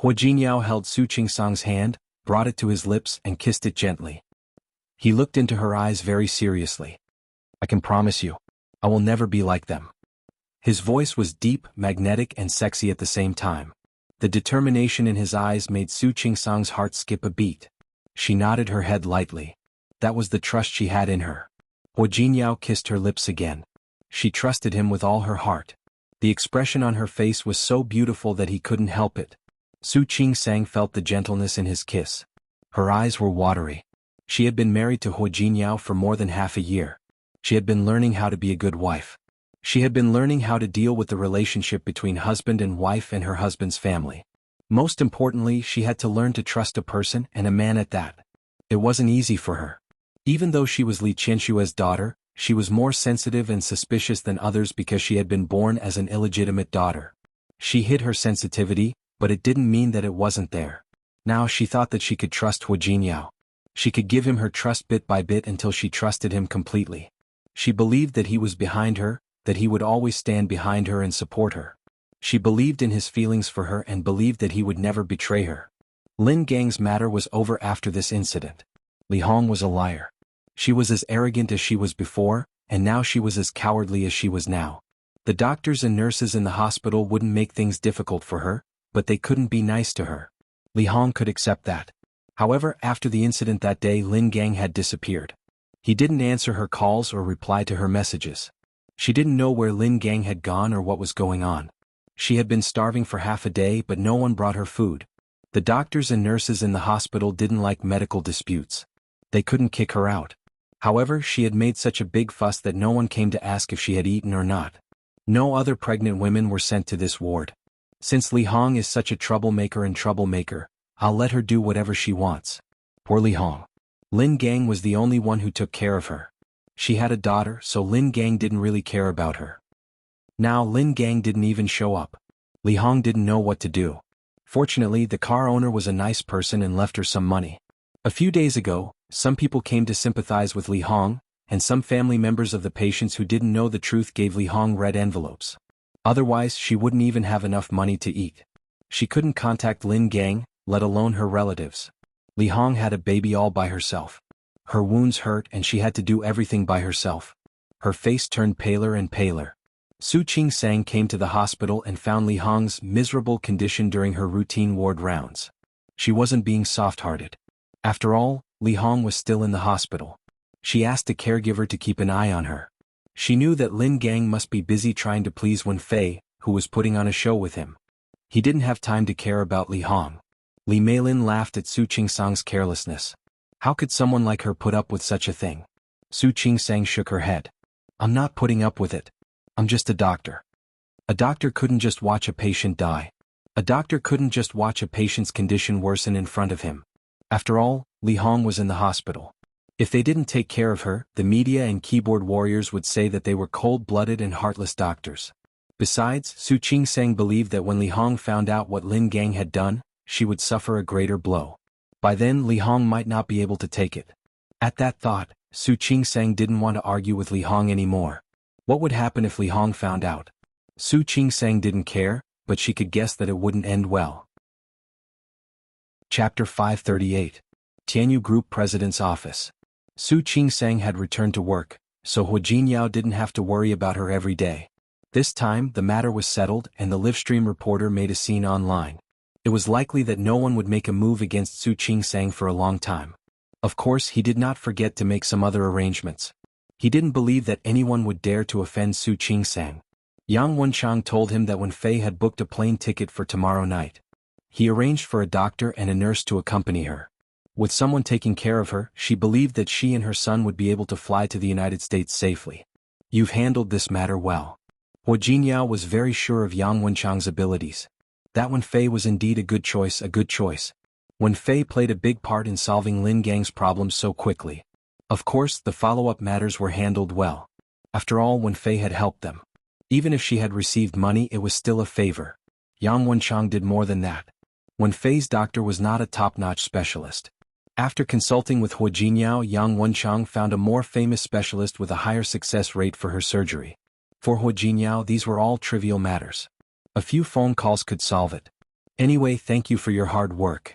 Hua Jinyao held Su Qing-sang's hand, brought it to his lips and kissed it gently. He looked into her eyes very seriously. I can promise you, I will never be like them. His voice was deep, magnetic and sexy at the same time. The determination in his eyes made Su Qing-sang's heart skip a beat. She nodded her head lightly. That was the trust she had in her. Hua Jinyao kissed her lips again. She trusted him with all her heart. The expression on her face was so beautiful that he couldn't help it. Su Qing-sang felt the gentleness in his kiss. Her eyes were watery. She had been married to Hua Jinyao for more than half a year. She had been learning how to be a good wife. She had been learning how to deal with the relationship between husband and wife and her husband's family. Most importantly, she had to learn to trust a person and a man at that. It wasn't easy for her. Even though she was Li Qianshua's daughter, she was more sensitive and suspicious than others because she had been born as an illegitimate daughter. She hid her sensitivity, but it didn't mean that it wasn't there. Now she thought that she could trust Hua Jinyao. She could give him her trust bit by bit until she trusted him completely. She believed that he was behind her, that he would always stand behind her and support her. She believed in his feelings for her and believed that he would never betray her. Lin Gang's matter was over after this incident. Li Hong was a liar. She was as arrogant as she was before, and now she was as cowardly as she was now. The doctors and nurses in the hospital wouldn't make things difficult for her, but they couldn't be nice to her. Li Hong could accept that. However, after the incident that day, Lin Gang had disappeared. He didn't answer her calls or reply to her messages. She didn't know where Lin Gang had gone or what was going on. She had been starving for half a day, but no one brought her food. The doctors and nurses in the hospital didn't like medical disputes. They couldn't kick her out. However, she had made such a big fuss that no one came to ask if she had eaten or not. No other pregnant women were sent to this ward. Since Li Hong is such a troublemaker, I'll let her do whatever she wants. Poor Li Hong. Lin Gang was the only one who took care of her. She had a daughter, so Lin Gang didn't really care about her. Now Lin Gang didn't even show up. Li Hong didn't know what to do. Fortunately, the car owner was a nice person and left her some money. A few days ago, some people came to sympathize with Li Hong, and some family members of the patients who didn't know the truth gave Li Hong red envelopes. Otherwise, she wouldn't even have enough money to eat. She couldn't contact Lin Gang, let alone her relatives. Li Hong had a baby all by herself. Her wounds hurt and she had to do everything by herself. Her face turned paler and paler. Su Qing-sang came to the hospital and found Li Hong's miserable condition during her routine ward rounds. She wasn't being soft-hearted. After all, Li Hong was still in the hospital. She asked a caregiver to keep an eye on her. She knew that Lin Gang must be busy trying to please Wenfei, who was putting on a show with him. He didn't have time to care about Li Hong. Li Meilin laughed at Su Qing-sang's carelessness. How could someone like her put up with such a thing? Su Qing-sang shook her head. I'm not putting up with it. I'm just a doctor. A doctor couldn't just watch a patient die. A doctor couldn't just watch a patient's condition worsen in front of him. After all, Li Hong was in the hospital. If they didn't take care of her, the media and keyboard warriors would say that they were cold-blooded and heartless doctors. Besides, Su Qing-sang believed that when Li Hong found out what Lin Gang had done, she would suffer a greater blow. By then, Li Hong might not be able to take it. At that thought, Su Qing-sang didn't want to argue with Li Hong anymore. What would happen if Li Hong found out? Su Qing-sang didn't care, but she could guess that it wouldn't end well. Chapter 538. Tianyu Group President's Office. Su Qing-sang had returned to work, so Hua Jinyao didn't have to worry about her every day. This time, the matter was settled and the livestream reporter made a scene online. It was likely that no one would make a move against Su Qingsang for a long time. Of course, he did not forget to make some other arrangements. He didn't believe that anyone would dare to offend Su Qingsang. Yang Wenchang told him that when Fei had booked a plane ticket for tomorrow night, he arranged for a doctor and a nurse to accompany her. With someone taking care of her, she believed that she and her son would be able to fly to the United States safely. You've handled this matter well. Hua Jinyao was very sure of Yang Wenchang's abilities. That Wen Fei was indeed a good choice. Wen Fei played a big part in solving Lin Gang's problems so quickly. Of course, the follow-up matters were handled well. After all, Wen Fei had helped them. Even if she had received money, it was still a favor. Yang Wenchang did more than that. Wen Fei's doctor was not a top-notch specialist. After consulting with Hua Jinyao, Yang Wenchang found a more famous specialist with a higher success rate for her surgery. For Hua Jinyao, these were all trivial matters. A few phone calls could solve it. Anyway, thank you for your hard work.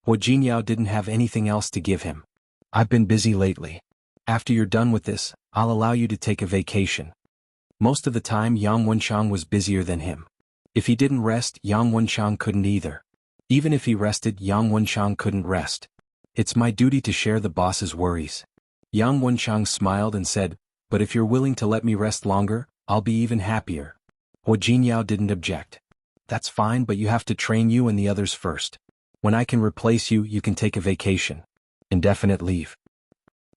Hua Jinyao didn't have anything else to give him. I've been busy lately. After you're done with this, I'll allow you to take a vacation. Most of the time, Yang Wenchang was busier than him. If he didn't rest, Yang Wenchang couldn't either. Even if he rested, Yang Wenchang couldn't rest. It's my duty to share the boss's worries. Yang Wenchang smiled and said, but if you're willing to let me rest longer, I'll be even happier. Hua Jinyao didn't object. That's fine, but you have to train you and the others first. When I can replace you, you can take a vacation. Indefinite leave.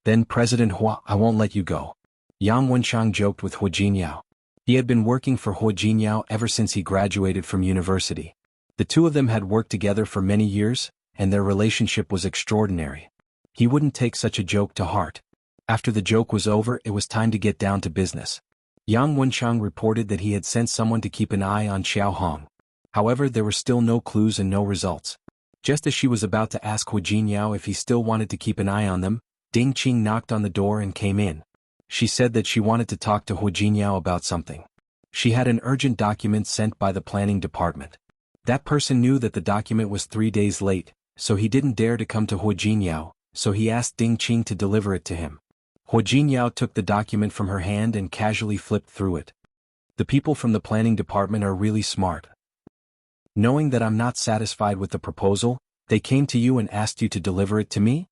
Then President Hua, I won't let you go. Yang Wenchang joked with Hua Jinyao. He had been working for Hua Jinyao ever since he graduated from university. The two of them had worked together for many years, and their relationship was extraordinary. He wouldn't take such a joke to heart. After the joke was over, it was time to get down to business. Yang Wenchang reported that he had sent someone to keep an eye on Xiao Hong. However, there were still no clues and no results. Just as she was about to ask Hua Jinyao if he still wanted to keep an eye on them, Ding Qing knocked on the door and came in. She said that she wanted to talk to Hua Jinyao about something. She had an urgent document sent by the planning department. That person knew that the document was 3 days late, so he didn't dare to come to Hua Jinyao, so he asked Ding Qing to deliver it to him. Hua Jinyao took the document from her hand and casually flipped through it. The people from the planning department are really smart. Knowing that I'm not satisfied with the proposal, they came to you and asked you to deliver it to me?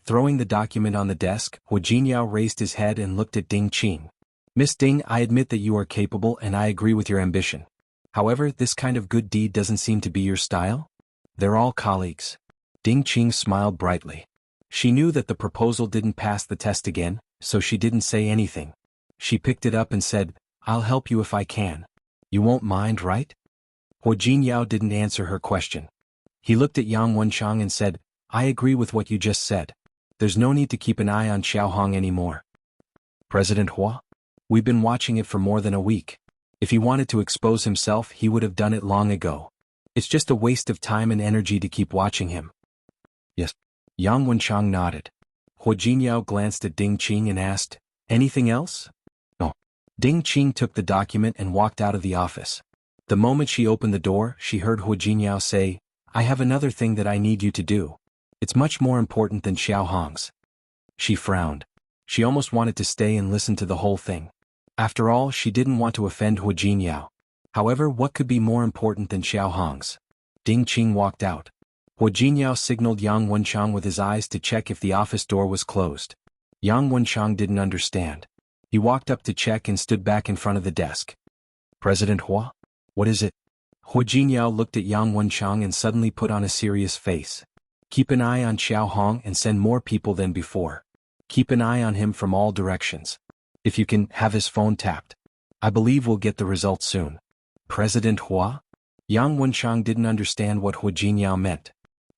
Throwing the document on the desk, Hua Jinyao raised his head and looked at Ding Qing. Miss Ding, I admit that you are capable and I agree with your ambition. However, this kind of good deed doesn't seem to be your style? They're all colleagues. Ding Qing smiled brightly. She knew that the proposal didn't pass the test again, so she didn't say anything. She picked it up and said, I'll help you if I can. You won't mind, right? Hua Jinyao didn't answer her question. He looked at Yang Wenchang and said, I agree with what you just said. There's no need to keep an eye on Xiao Hong anymore. President Hua? We've been watching it for more than a week. If he wanted to expose himself, he would have done it long ago. It's just a waste of time and energy to keep watching him. Yes. Yang Wenchang nodded. Hua Jinyao glanced at Ding Qing and asked, anything else? No. Ding Qing took the document and walked out of the office. The moment she opened the door, she heard Hua Jinyao say, I have another thing that I need you to do. It's much more important than Xiao Hong's. She frowned. She almost wanted to stay and listen to the whole thing. After all, she didn't want to offend Hua Jinyao. However, what could be more important than Xiao Hong's? Ding Qing walked out. Hua Jinyao signaled Yang Wenchang with his eyes to check if the office door was closed. Yang Wenchang didn't understand. He walked up to check and stood back in front of the desk. President Hua? What is it? Hua Jinyao looked at Yang Wenchang and suddenly put on a serious face. Keep an eye on Xiao Hong and send more people than before. Keep an eye on him from all directions. If you can, have his phone tapped. I believe we'll get the results soon. President Hua? Yang Wenchang didn't understand what Hua Jinyao meant.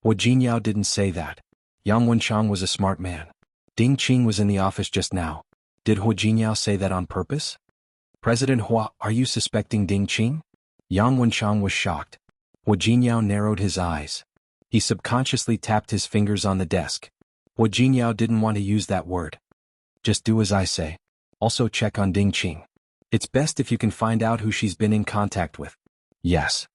Hua Jinyao didn't say that. Yang Wenchang was a smart man. Ding Qing was in the office just now. Did Hua Jinyao say that on purpose? President Hua, are you suspecting Ding Qing? Yang Wenchang was shocked. Hua Jinyao narrowed his eyes. He subconsciously tapped his fingers on the desk. Hua Jinyao didn't want to use that word. Just do as I say. Also check on Ding Qing. It's best if you can find out who she's been in contact with. Yes.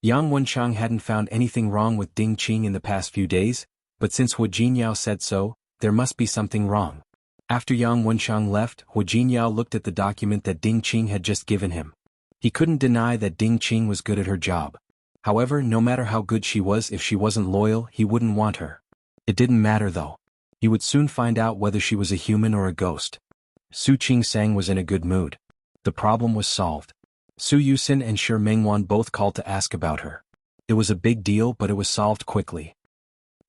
Yang Wenchang hadn't found anything wrong with Ding Qing in the past few days, but since Hua Jinyao said so, there must be something wrong. After Yang Wenchang left, Hua Jinyao looked at the document that Ding Qing had just given him. He couldn't deny that Ding Qing was good at her job. However, no matter how good she was, if she wasn't loyal, he wouldn't want her. It didn't matter though. He would soon find out whether she was a human or a ghost. Su Qingsang was in a good mood. The problem was solved. Su Yusin and Shi Mengwan both called to ask about her. It was a big deal, but it was solved quickly.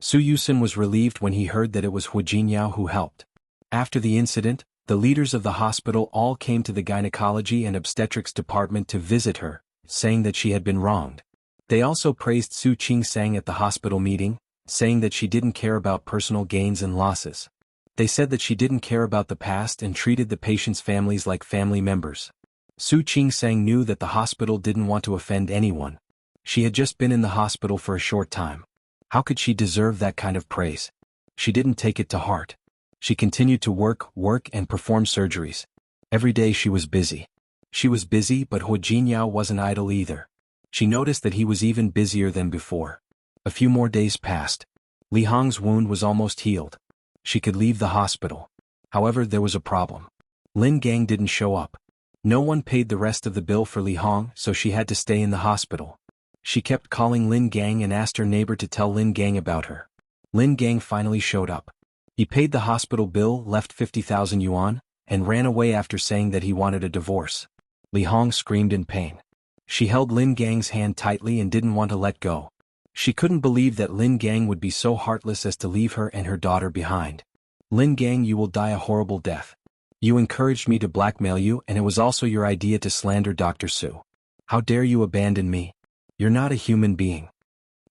Su Yusin was relieved when he heard that it was Hu Jinyao who helped. After the incident, the leaders of the hospital all came to the gynecology and obstetrics department to visit her, saying that she had been wronged. They also praised Su Qingsang at the hospital meeting, saying that she didn't care about personal gains and losses. They said that she didn't care about the past and treated the patients' families like family members. Su Qingsang knew that the hospital didn't want to offend anyone. She had just been in the hospital for a short time. How could she deserve that kind of praise? She didn't take it to heart. She continued to work and perform surgeries. Every day she was busy. She was busy, but Hu Jinyao wasn't idle either. She noticed that he was even busier than before. A few more days passed. Li Hong's wound was almost healed. She could leave the hospital. However, there was a problem. Lin Gang didn't show up. No one paid the rest of the bill for Li Hong, so she had to stay in the hospital. She kept calling Lin Gang and asked her neighbor to tell Lin Gang about her. Lin Gang finally showed up. He paid the hospital bill, left 50,000 yuan, and ran away after saying that he wanted a divorce. Li Hong screamed in pain. She held Lin Gang's hand tightly and didn't want to let go. She couldn't believe that Lin Gang would be so heartless as to leave her and her daughter behind. Lin Gang, you will die a horrible death. You encouraged me to blackmail you, and it was also your idea to slander Dr. Su. How dare you abandon me? You're not a human being.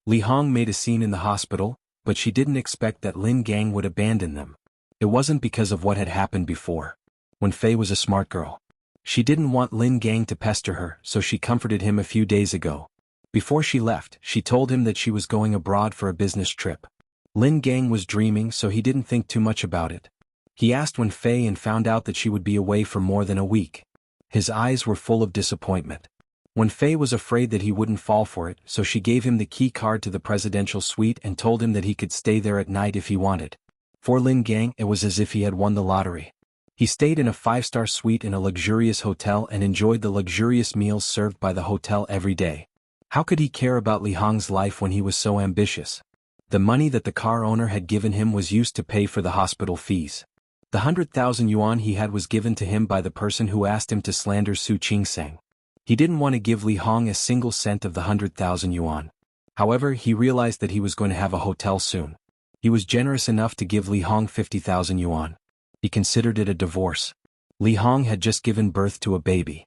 Li Hong made a scene in the hospital, but she didn't expect that Lin Gang would abandon them. It wasn't because of what had happened before. When Fei was a smart girl. She didn't want Lin Gang to pester her, so she comforted him a few days ago. Before she left, she told him that she was going abroad for a business trip. Lin Gang was dreaming, so he didn't think too much about it. He asked when Fei and found out that she would be away for more than a week. His eyes were full of disappointment. When Fei was afraid that he wouldn't fall for it, so she gave him the key card to the presidential suite and told him that he could stay there at night if he wanted. For Lin Gang, it was as if he had won the lottery. He stayed in a 5-star suite in a luxurious hotel and enjoyed the luxurious meals served by the hotel every day. How could he care about Li Hong's life when he was so ambitious? The money that the car owner had given him was used to pay for the hospital fees. The 100,000 yuan he had was given to him by the person who asked him to slander Su Qingsang. He didn't want to give Li Hong a single cent of the 100,000 yuan. However, he realized that he was going to have a hotel soon. He was generous enough to give Li Hong 50,000 yuan. He considered it a divorce. Li Hong had just given birth to a baby.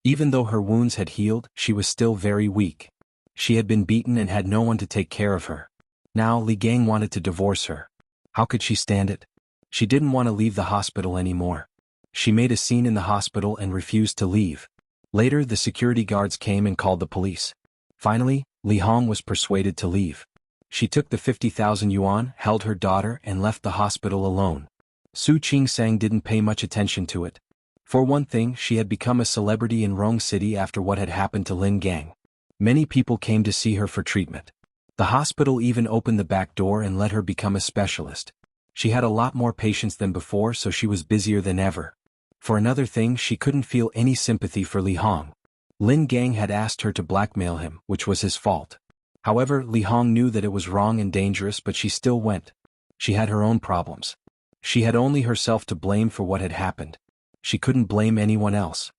Even though her wounds had healed, she was still very weak. She had been beaten and had no one to take care of her. Now Li Gang wanted to divorce her. How could she stand it? She didn't want to leave the hospital anymore. She made a scene in the hospital and refused to leave. Later, the security guards came and called the police. Finally, Li Hong was persuaded to leave. She took the 50,000 yuan, held her daughter, and left the hospital alone. Su Qingsang didn't pay much attention to it. For one thing, she had become a celebrity in Rong City after what had happened to Lin Gang. Many people came to see her for treatment. The hospital even opened the back door and let her become a specialist. She had a lot more patients than before, so she was busier than ever. For another thing, she couldn't feel any sympathy for Li Hong. Lin Gang had asked her to blackmail him, which was his fault. However, Li Hong knew that it was wrong and dangerous, but she still went. She had her own problems. She had only herself to blame for what had happened. She couldn't blame anyone else.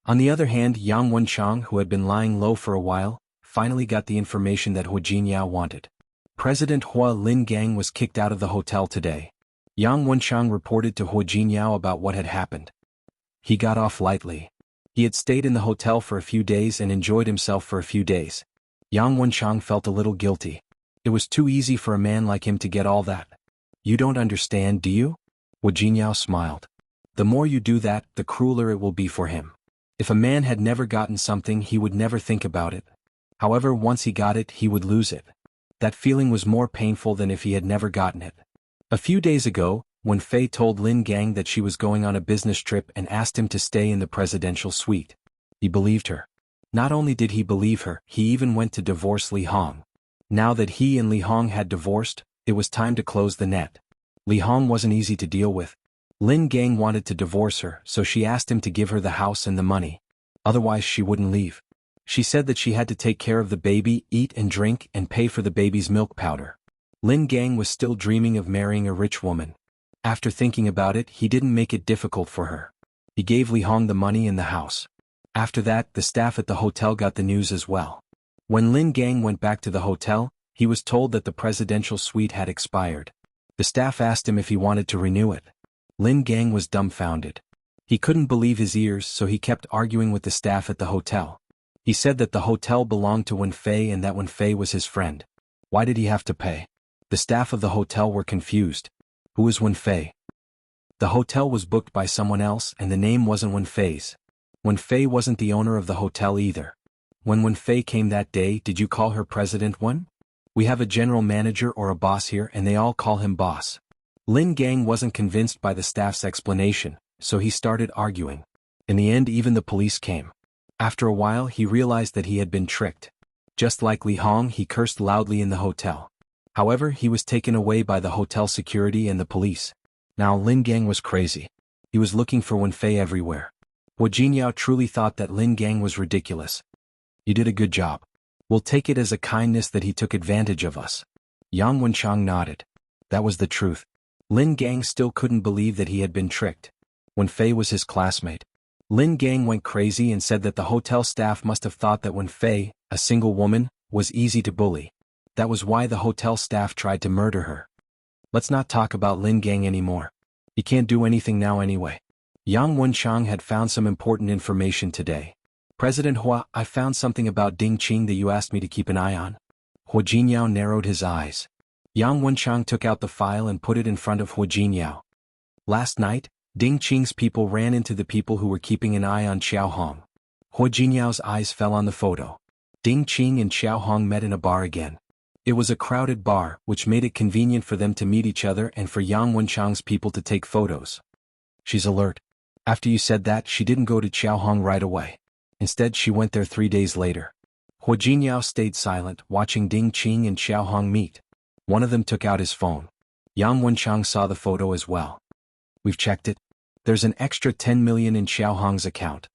On the other hand, Yang Wenchang, who had been lying low for a while, finally got the information that Hu Jinyao wanted. President Hua Lin Gang was kicked out of the hotel today. Yang Wenchang reported to Hu Jinyao about what had happened. He got off lightly. He had stayed in the hotel for a few days and enjoyed himself for a few days. Yang Wenchang felt a little guilty. It was too easy for a man like him to get all that. You don't understand, do you? Hu Jinyao smiled. The more you do that, the crueler it will be for him. If a man had never gotten something, he would never think about it. However, once he got it, he would lose it. That feeling was more painful than if he had never gotten it. A few days ago, when Fei told Lin Gang that she was going on a business trip and asked him to stay in the presidential suite, he believed her. Not only did he believe her, he even went to divorce Li Hong. Now that he and Li Hong had divorced, it was time to close the net. Li Hong wasn't easy to deal with. Lin Gang wanted to divorce her, so she asked him to give her the house and the money. Otherwise she wouldn't leave. She said that she had to take care of the baby, eat and drink, and pay for the baby's milk powder. Lin Gang was still dreaming of marrying a rich woman. After thinking about it, he didn't make it difficult for her. He gave Li Hong the money and the house. After that, the staff at the hotel got the news as well. When Lin Gang went back to the hotel, he was told that the presidential suite had expired. The staff asked him if he wanted to renew it. Lin Gang was dumbfounded. He couldn't believe his ears, so he kept arguing with the staff at the hotel. He said that the hotel belonged to Wen Fei and that Wen Fei was his friend. Why did he have to pay? The staff of the hotel were confused. Who is Wen Fei? The hotel was booked by someone else and the name wasn't Wen Fei's. Wen Fei wasn't the owner of the hotel either. When Wen Fei came that day, did you call her President Wen? We have a general manager or a boss here and they all call him boss. Lin Gang wasn't convinced by the staff's explanation, so he started arguing. In the end, even the police came. After a while, he realized that he had been tricked. Just like Li Hong, he cursed loudly in the hotel. However, he was taken away by the hotel security and the police. Now Lin Gang was crazy. He was looking for Wen Fei everywhere. Hua Jinyao truly thought that Lin Gang was ridiculous. You did a good job. We'll take it as a kindness that he took advantage of us. Yang Wenchang nodded. That was the truth. Lin Gang still couldn't believe that he had been tricked. Wen Fei was his classmate. Lin Gang went crazy and said that the hotel staff must have thought that Wen Fei, a single woman, was easy to bully. That was why the hotel staff tried to murder her. Let's not talk about Lin Gang anymore. He can't do anything now anyway. Yang Wenchang had found some important information today. President Hua, I found something about Ding Qing that you asked me to keep an eye on. Hua Jinyao narrowed his eyes. Yang Wenchang took out the file and put it in front of Hua Jinyao. Last night, Ding Qing's people ran into the people who were keeping an eye on Xiao Hong. Hua Jinyao's eyes fell on the photo. Ding Qing and Xiao Hong met in a bar again. It was a crowded bar, which made it convenient for them to meet each other and for Yang Wenchang's people to take photos. She's alert. After you said that, she didn't go to Xiao Hong right away. Instead, she went there 3 days later. Hua Jinyao stayed silent, watching Ding Qing and Xiao Hong meet. One of them took out his phone. Yang Wenchang saw the photo as well. We've checked it. There's an extra 10 million in Xiao Hong's account.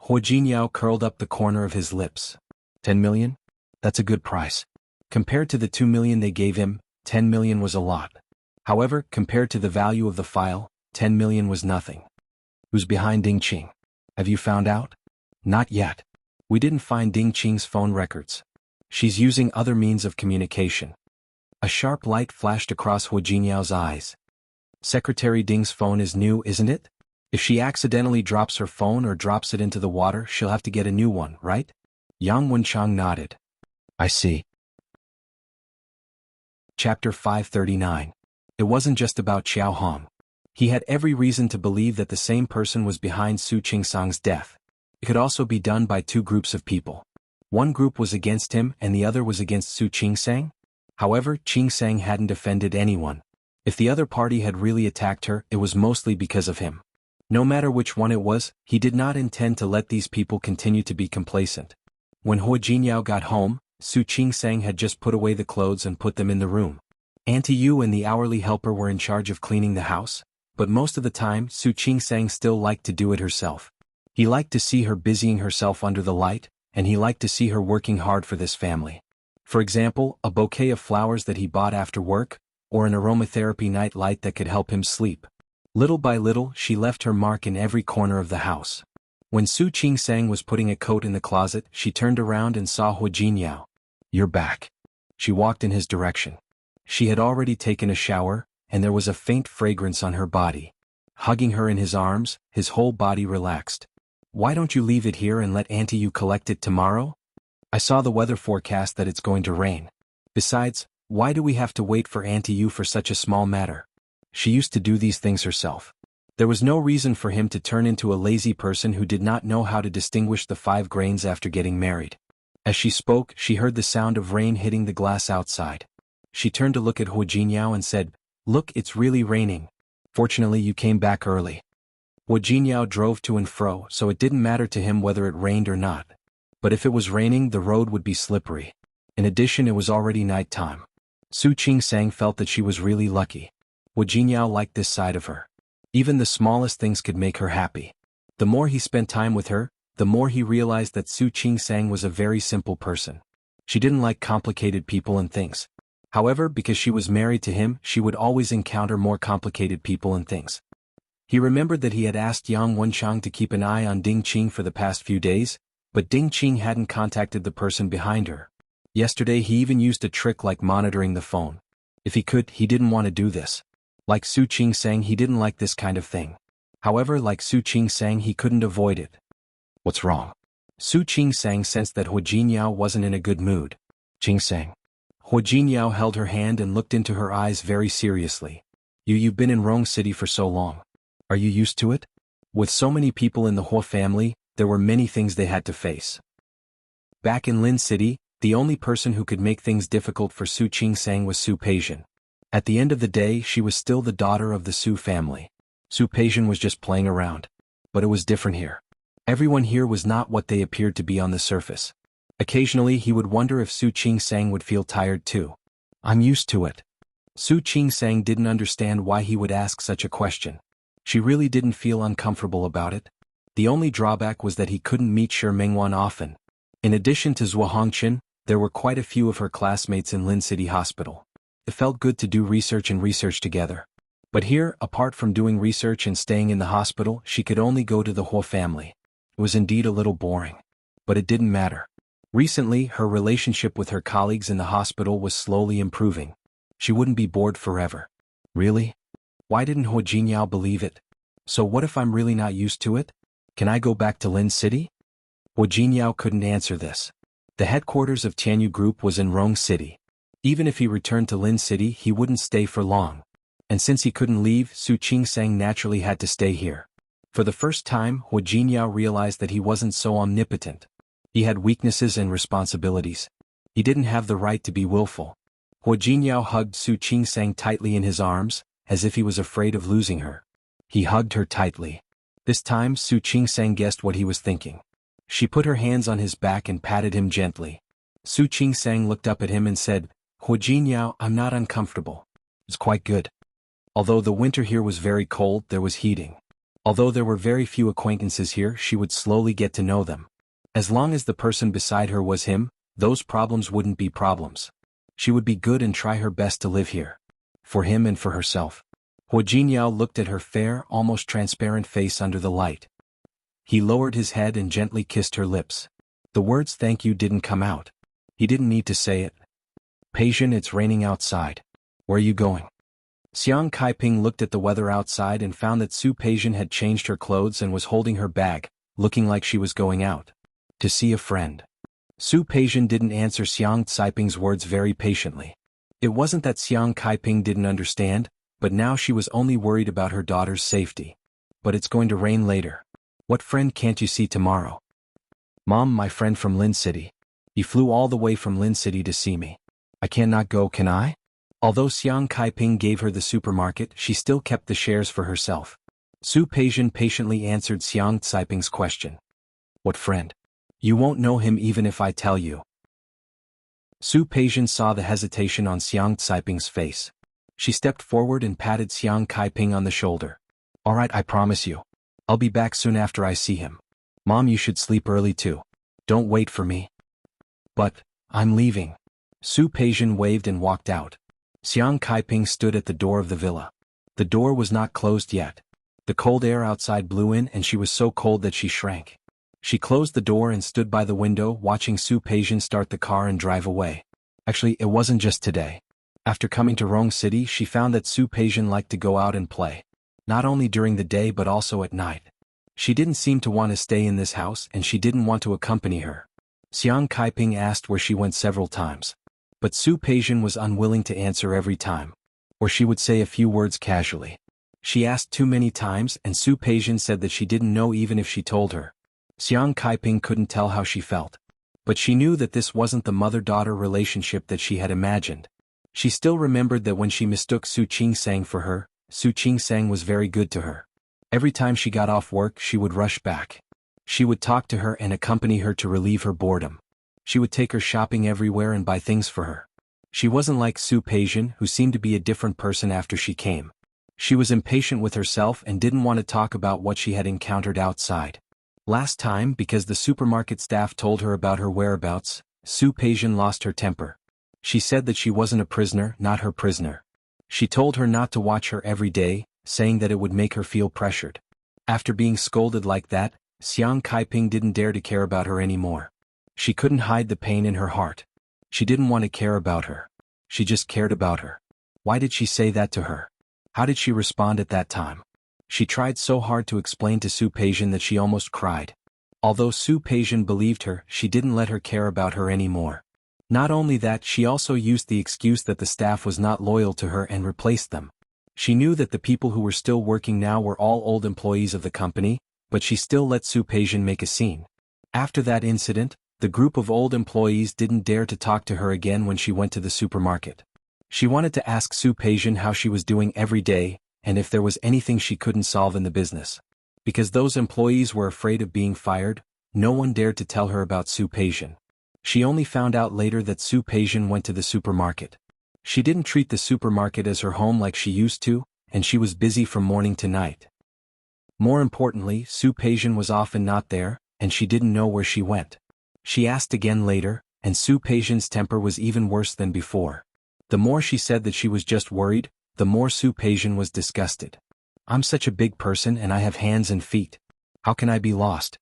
Hua Jinyao curled up the corner of his lips. 10 million? That's a good price. Compared to the 2 million they gave him, 10 million was a lot. However, compared to the value of the file, 10 million was nothing. Who's behind Ding Qing? Have you found out? Not yet. We didn't find Ding Qing's phone records. She's using other means of communication. A sharp light flashed across Hua Jinyao's eyes. Secretary Ding's phone is new, isn't it? If she accidentally drops her phone or drops it into the water, she'll have to get a new one, right? Yang Wenchang nodded. I see. Chapter 539. It wasn't just about Xiao Hong. He had every reason to believe that the same person was behind Su Qingsang's death. It could also be done by two groups of people. One group was against him and the other was against Su Qingsang. However, Qingsang hadn't offended anyone. If the other party had really attacked her, it was mostly because of him. No matter which one it was, he did not intend to let these people continue to be complacent. When Hua Jinyao got home, Su Qingsang had just put away the clothes and put them in the room. Auntie Yu and the hourly helper were in charge of cleaning the house, but most of the time Su Qingsang still liked to do it herself. He liked to see her busying herself under the light, and he liked to see her working hard for this family. For example, a bouquet of flowers that he bought after work, or an aromatherapy night light that could help him sleep. Little by little, she left her mark in every corner of the house. When Su Qingsang was putting a coat in the closet, she turned around and saw Hua Jinyao. You're back. She walked in his direction. She had already taken a shower, and there was a faint fragrance on her body. Hugging her in his arms, his whole body relaxed. Why don't you leave it here and let Auntie Yu collect it tomorrow? I saw the weather forecast that it's going to rain. Besides, why do we have to wait for Auntie Yu for such a small matter? She used to do these things herself. There was no reason for him to turn into a lazy person who did not know how to distinguish the 5 grains after getting married. As she spoke, she heard the sound of rain hitting the glass outside. She turned to look at Hua Jinyao and said, Look, it's really raining. Fortunately, you came back early. Hua Jinyao drove to and fro, so it didn't matter to him whether it rained or not. But if it was raining, the road would be slippery. In addition, it was already night time. Su Qingsang felt that she was really lucky. Hua Jinyao liked this side of her. Even the smallest things could make her happy. The more he spent time with her, the more he realized that Su Qingsang was a very simple person. She didn't like complicated people and things. However, because she was married to him, she would always encounter more complicated people and things. He remembered that he had asked Yang Wenchang to keep an eye on Ding Qing for the past few days, but Ding Qing hadn't contacted the person behind her. Yesterday he even used a trick like monitoring the phone. If he could, he didn't want to do this. Like Su Qingsang, he didn't like this kind of thing. However, like Su Qingsang, he couldn't avoid it. What's wrong? Su Qingsang sensed that Hua Jinyao wasn't in a good mood. Qingsang. Hua Jinyao held her hand and looked into her eyes very seriously. You've been in Rong City for so long. Are you used to it? With so many people in the Hua family, there were many things they had to face. Back in Lin City, the only person who could make things difficult for Su Qingsang was Su Peijian. At the end of the day, she was still the daughter of the Su family. Su Peijian was just playing around. But it was different here. Everyone here was not what they appeared to be on the surface. Occasionally he would wonder if Su Qingsang would feel tired too. I'm used to it. Su Qingsang didn't understand why he would ask such a question. She really didn't feel uncomfortable about it. The only drawback was that he couldn't meet Shi Mingwan often. In addition to Zhua Hongqin, there were quite a few of her classmates in Lin City Hospital. It felt good to do research together. But here, apart from doing research and staying in the hospital, she could only go to the Hua family. It was indeed a little boring. But it didn't matter. Recently, her relationship with her colleagues in the hospital was slowly improving. She wouldn't be bored forever. Really? Why didn't Hua Jinyao believe it? So what if I'm really not used to it? Can I go back to Lin City? Hua Jinyao couldn't answer this. The headquarters of Tianyu Group was in Rong City. Even if he returned to Lin City, he wouldn't stay for long. And since he couldn't leave, Su Qingsang naturally had to stay here. For the first time, Hua Jinyao realized that he wasn't so omnipotent. He had weaknesses and responsibilities. He didn't have the right to be willful. Hua Jinyao hugged Su Qingsang tightly in his arms, as if he was afraid of losing her. He hugged her tightly. This time Su Qingsang guessed what he was thinking. She put her hands on his back and patted him gently. Su Qingsang looked up at him and said, Hua Jinyao, I'm not uncomfortable. It's quite good. Although the winter here was very cold, there was heating. Although there were very few acquaintances here, she would slowly get to know them. As long as the person beside her was him, those problems wouldn't be problems. She would be good and try her best to live here. For him and for herself. Hua Jinyao looked at her fair, almost transparent face under the light. He lowered his head and gently kissed her lips. The words thank you didn't come out. He didn't need to say it. Peijian, it's raining outside. Where are you going? Xiang Kaiping looked at the weather outside and found that Su Peijian had changed her clothes and was holding her bag, looking like she was going out. To see a friend. Su Peijian didn't answer Xiang Caiping's words very patiently. It wasn't that Xiang Kaiping didn't understand, but now she was only worried about her daughter's safety. But it's going to rain later. What friend can't you see tomorrow? Mom, my friend from Lin City. He flew all the way from Lin City to see me. I cannot go, can I? Although Xiang Kaiping gave her the supermarket, she still kept the shares for herself. Su Peijian patiently answered Xiang Caiping's question. What friend? You won't know him even if I tell you. Su Peijian saw the hesitation on Xiang Caiping's face. She stepped forward and patted Xiang Kaiping on the shoulder. All right, I promise you. I'll be back soon after I see him. Mom, you should sleep early too. Don't wait for me. But, I'm leaving. Su Peijian waved and walked out. Xiang Kaiping stood at the door of the villa. The door was not closed yet. The cold air outside blew in and she was so cold that she shrank. She closed the door and stood by the window watching Su Peijian start the car and drive away. Actually, it wasn't just today. After coming to Rong City, she found that Su Peijian liked to go out and play. Not only during the day but also at night. She didn't seem to want to stay in this house and she didn't want to accompany her. Xiang Kaiping asked where she went several times. But Su Peijian was unwilling to answer every time. Or she would say a few words casually. She asked too many times and Su Peijian said that she didn't know even if she told her. Xiang Kaiping couldn't tell how she felt. But she knew that this wasn't the mother-daughter relationship that she had imagined. She still remembered that when she mistook Su Qingsang for her, Su Qingsang was very good to her. Every time she got off work, she would rush back. She would talk to her and accompany her to relieve her boredom. She would take her shopping everywhere and buy things for her. She wasn't like Su Peijian, who seemed to be a different person after she came. She was impatient with herself and didn't want to talk about what she had encountered outside. Last time, because the supermarket staff told her about her whereabouts, Su Peijian lost her temper. She said that she wasn't a prisoner, not her prisoner. She told her not to watch her every day, saying that it would make her feel pressured. After being scolded like that, Xiang Kaiping didn't dare to care about her anymore. She couldn't hide the pain in her heart. She didn't want to care about her. She just cared about her. Why did she say that to her? How did she respond at that time? She tried so hard to explain to Su Peijian that she almost cried. Although Su Peijian believed her, she didn't let her care about her anymore. Not only that, she also used the excuse that the staff was not loyal to her and replaced them. She knew that the people who were still working now were all old employees of the company, but she still let Su Peijian make a scene. After that incident, the group of old employees didn't dare to talk to her again when she went to the supermarket. She wanted to ask Su Peijian how she was doing every day, and if there was anything she couldn't solve in the business. Because those employees were afraid of being fired, no one dared to tell her about Su Peijian. She only found out later that Su Peijian went to the supermarket. She didn't treat the supermarket as her home like she used to, and she was busy from morning to night. More importantly, Su Peijian was often not there, and she didn't know where she went. She asked again later, and Su Peijian's temper was even worse than before. The more she said that she was just worried, the more Su Peijian was disgusted. I'm such a big person and I have hands and feet. How can I be lost?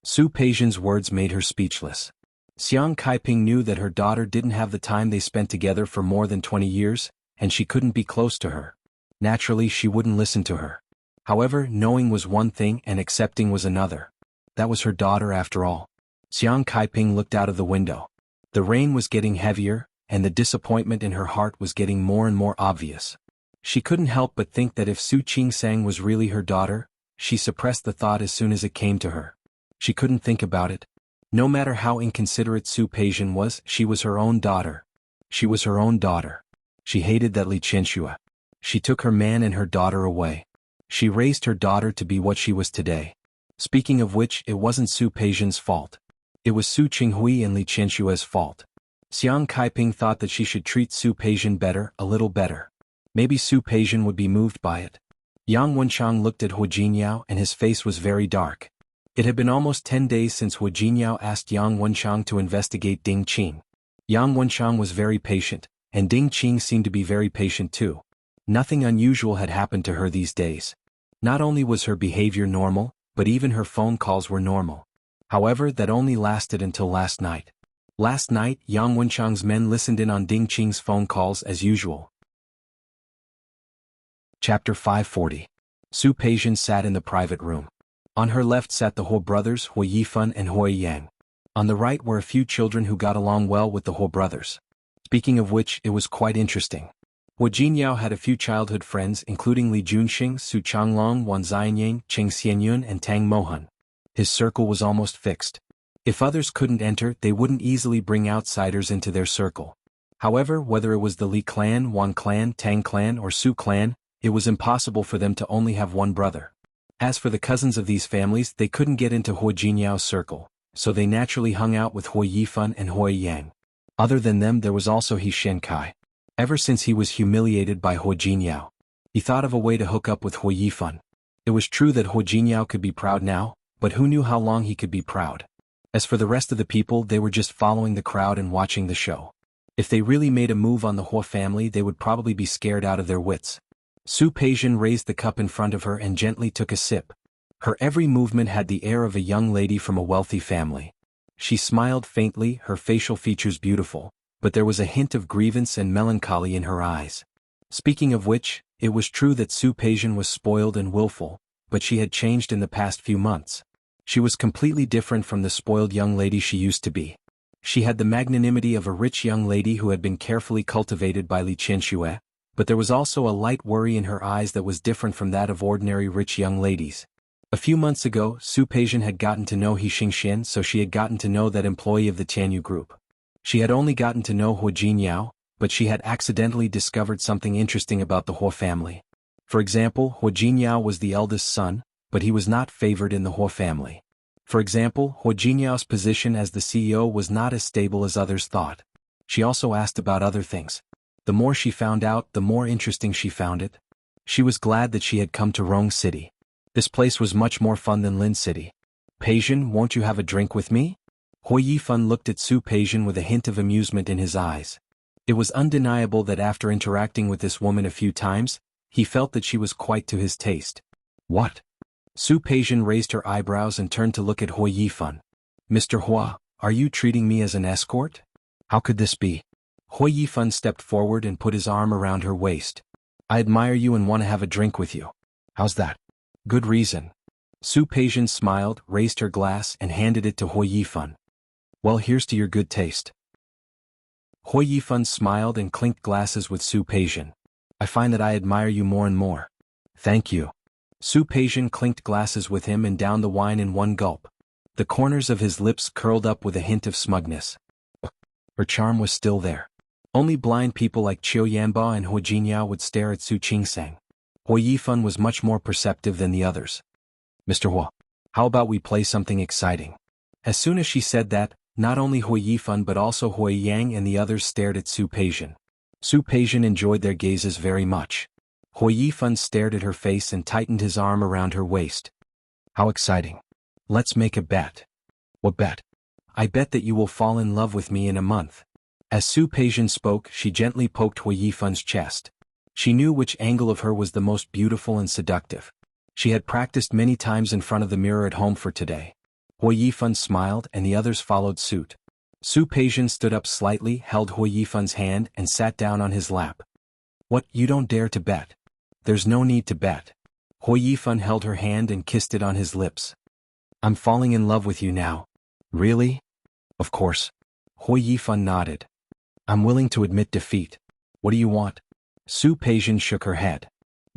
Su Peijian's words made her speechless. Xiang Kaiping knew that her daughter didn't have the time they spent together for more than 20 years, and she couldn't be close to her. Naturally, she wouldn't listen to her. However, knowing was one thing and accepting was another. That was her daughter after all. Xiang Kaiping looked out of the window. The rain was getting heavier, and the disappointment in her heart was getting more and more obvious. She couldn't help but think that if Su Qingsang was really her daughter, she suppressed the thought as soon as it came to her. She couldn't think about it. No matter how inconsiderate Su Peijian was, she was her own daughter. She was her own daughter. She hated that Li Qianxue. She took her man and her daughter away. She raised her daughter to be what she was today. Speaking of which, it wasn't Su Peijian's fault. It was Su Qinghui and Li Qianxue's fault. Xiang Kaiping thought that she should treat Su Peijian better, a little better. Maybe Su Peijian would be moved by it. Yang Wenchang looked at Hu Jinyao and his face was very dark. It had been almost 10 days since Hu Jinyao asked Yang Wenchang to investigate Ding Qing. Yang Wenchang was very patient, and Ding Qing seemed to be very patient too. Nothing unusual had happened to her these days. Not only was her behavior normal, but even her phone calls were normal. However, that only lasted until last night. Last night, Yang Wenchang's men listened in on Ding Qing's phone calls as usual. Chapter 540. Su Peijian sat in the private room. On her left sat the Huo brothers, Huo Yifan and Huo Yang. On the right were a few children who got along well with the Huo brothers. Speaking of which, it was quite interesting. Huo Jinyao had a few childhood friends including Li Junxing, Su Changlong, Wan Xianyang, Cheng Xianyun and Tang Mohan. His circle was almost fixed. If others couldn't enter, they wouldn't easily bring outsiders into their circle. However, whether it was the Li clan, Wan clan, Tang clan or Su clan, it was impossible for them to only have one brother. As for the cousins of these families, they couldn't get into Huo Jinyao's circle, so they naturally hung out with Huo Yifan and Huo Yang. Other than them, there was also He Shenkai. Ever since he was humiliated by Huo Jinyao, he thought of a way to hook up with Huo Yifan. It was true that Huo Jinyao could be proud now, but who knew how long he could be proud? As for the rest of the people, they were just following the crowd and watching the show. If they really made a move on the Huo family, they would probably be scared out of their wits. Su Peijian raised the cup in front of her and gently took a sip. Her every movement had the air of a young lady from a wealthy family. She smiled faintly, her facial features beautiful, but there was a hint of grievance and melancholy in her eyes. Speaking of which, it was true that Su Peijian was spoiled and willful, but she had changed in the past few months. She was completely different from the spoiled young lady she used to be. She had the magnanimity of a rich young lady who had been carefully cultivated by Li Qianxue, but there was also a light worry in her eyes that was different from that of ordinary rich young ladies. A few months ago, Su Peijian had gotten to know He Xingxian, so she had gotten to know that employee of the Tianyu group. She had only gotten to know Huo Jinyao, but she had accidentally discovered something interesting about the Huo family. For example, Huo Jinyao was the eldest son, but he was not favored in the Huo family. For example, Huo Jinyao's position as the CEO was not as stable as others thought. She also asked about other things. The more she found out, the more interesting she found it. She was glad that she had come to Rong City. This place was much more fun than Lin City. Peijian, won't you have a drink with me? Hui Yifan looked at Su Peijian with a hint of amusement in his eyes. It was undeniable that after interacting with this woman a few times, he felt that she was quite to his taste. What? Su Peijian raised her eyebrows and turned to look at Hui Yifan. Mr. Hua, are you treating me as an escort? How could this be? Hui Yifan stepped forward and put his arm around her waist. I admire you and want to have a drink with you. How's that? Good reason. Su Peijian smiled, raised her glass and handed it to Hui Yifan. Well, here's to your good taste. Hui Yifan smiled and clinked glasses with Su Peijian. I find that I admire you more and more. Thank you. Su Peijian clinked glasses with him and downed the wine in one gulp. The corners of his lips curled up with a hint of smugness. Her charm was still there. Only blind people like Qiu Yanba and Hu Jinyao would stare at Su Qingsang. Hui Yifan was much more perceptive than the others. Mr. Hua, how about we play something exciting? As soon as she said that, not only Hui Yifan but also Hui Yang and the others stared at Su Peijian. Su Peijian enjoyed their gazes very much. Hui Yifan stared at her face and tightened his arm around her waist. How exciting. Let's make a bet. What bet? I bet that you will fall in love with me in a month. As Su Peijian spoke, she gently poked Hui Yifan's chest. She knew which angle of her was the most beautiful and seductive. She had practiced many times in front of the mirror at home for today. Hui Yifan smiled and the others followed suit. Su Peijian stood up slightly, held Hui Yifan's hand and sat down on his lap. What, you don't dare to bet? There's no need to bet. Hui Yifan held her hand and kissed it on his lips. I'm falling in love with you now. Really? Of course. Hui Yifan nodded. I'm willing to admit defeat. What do you want? Su Peijian shook her head.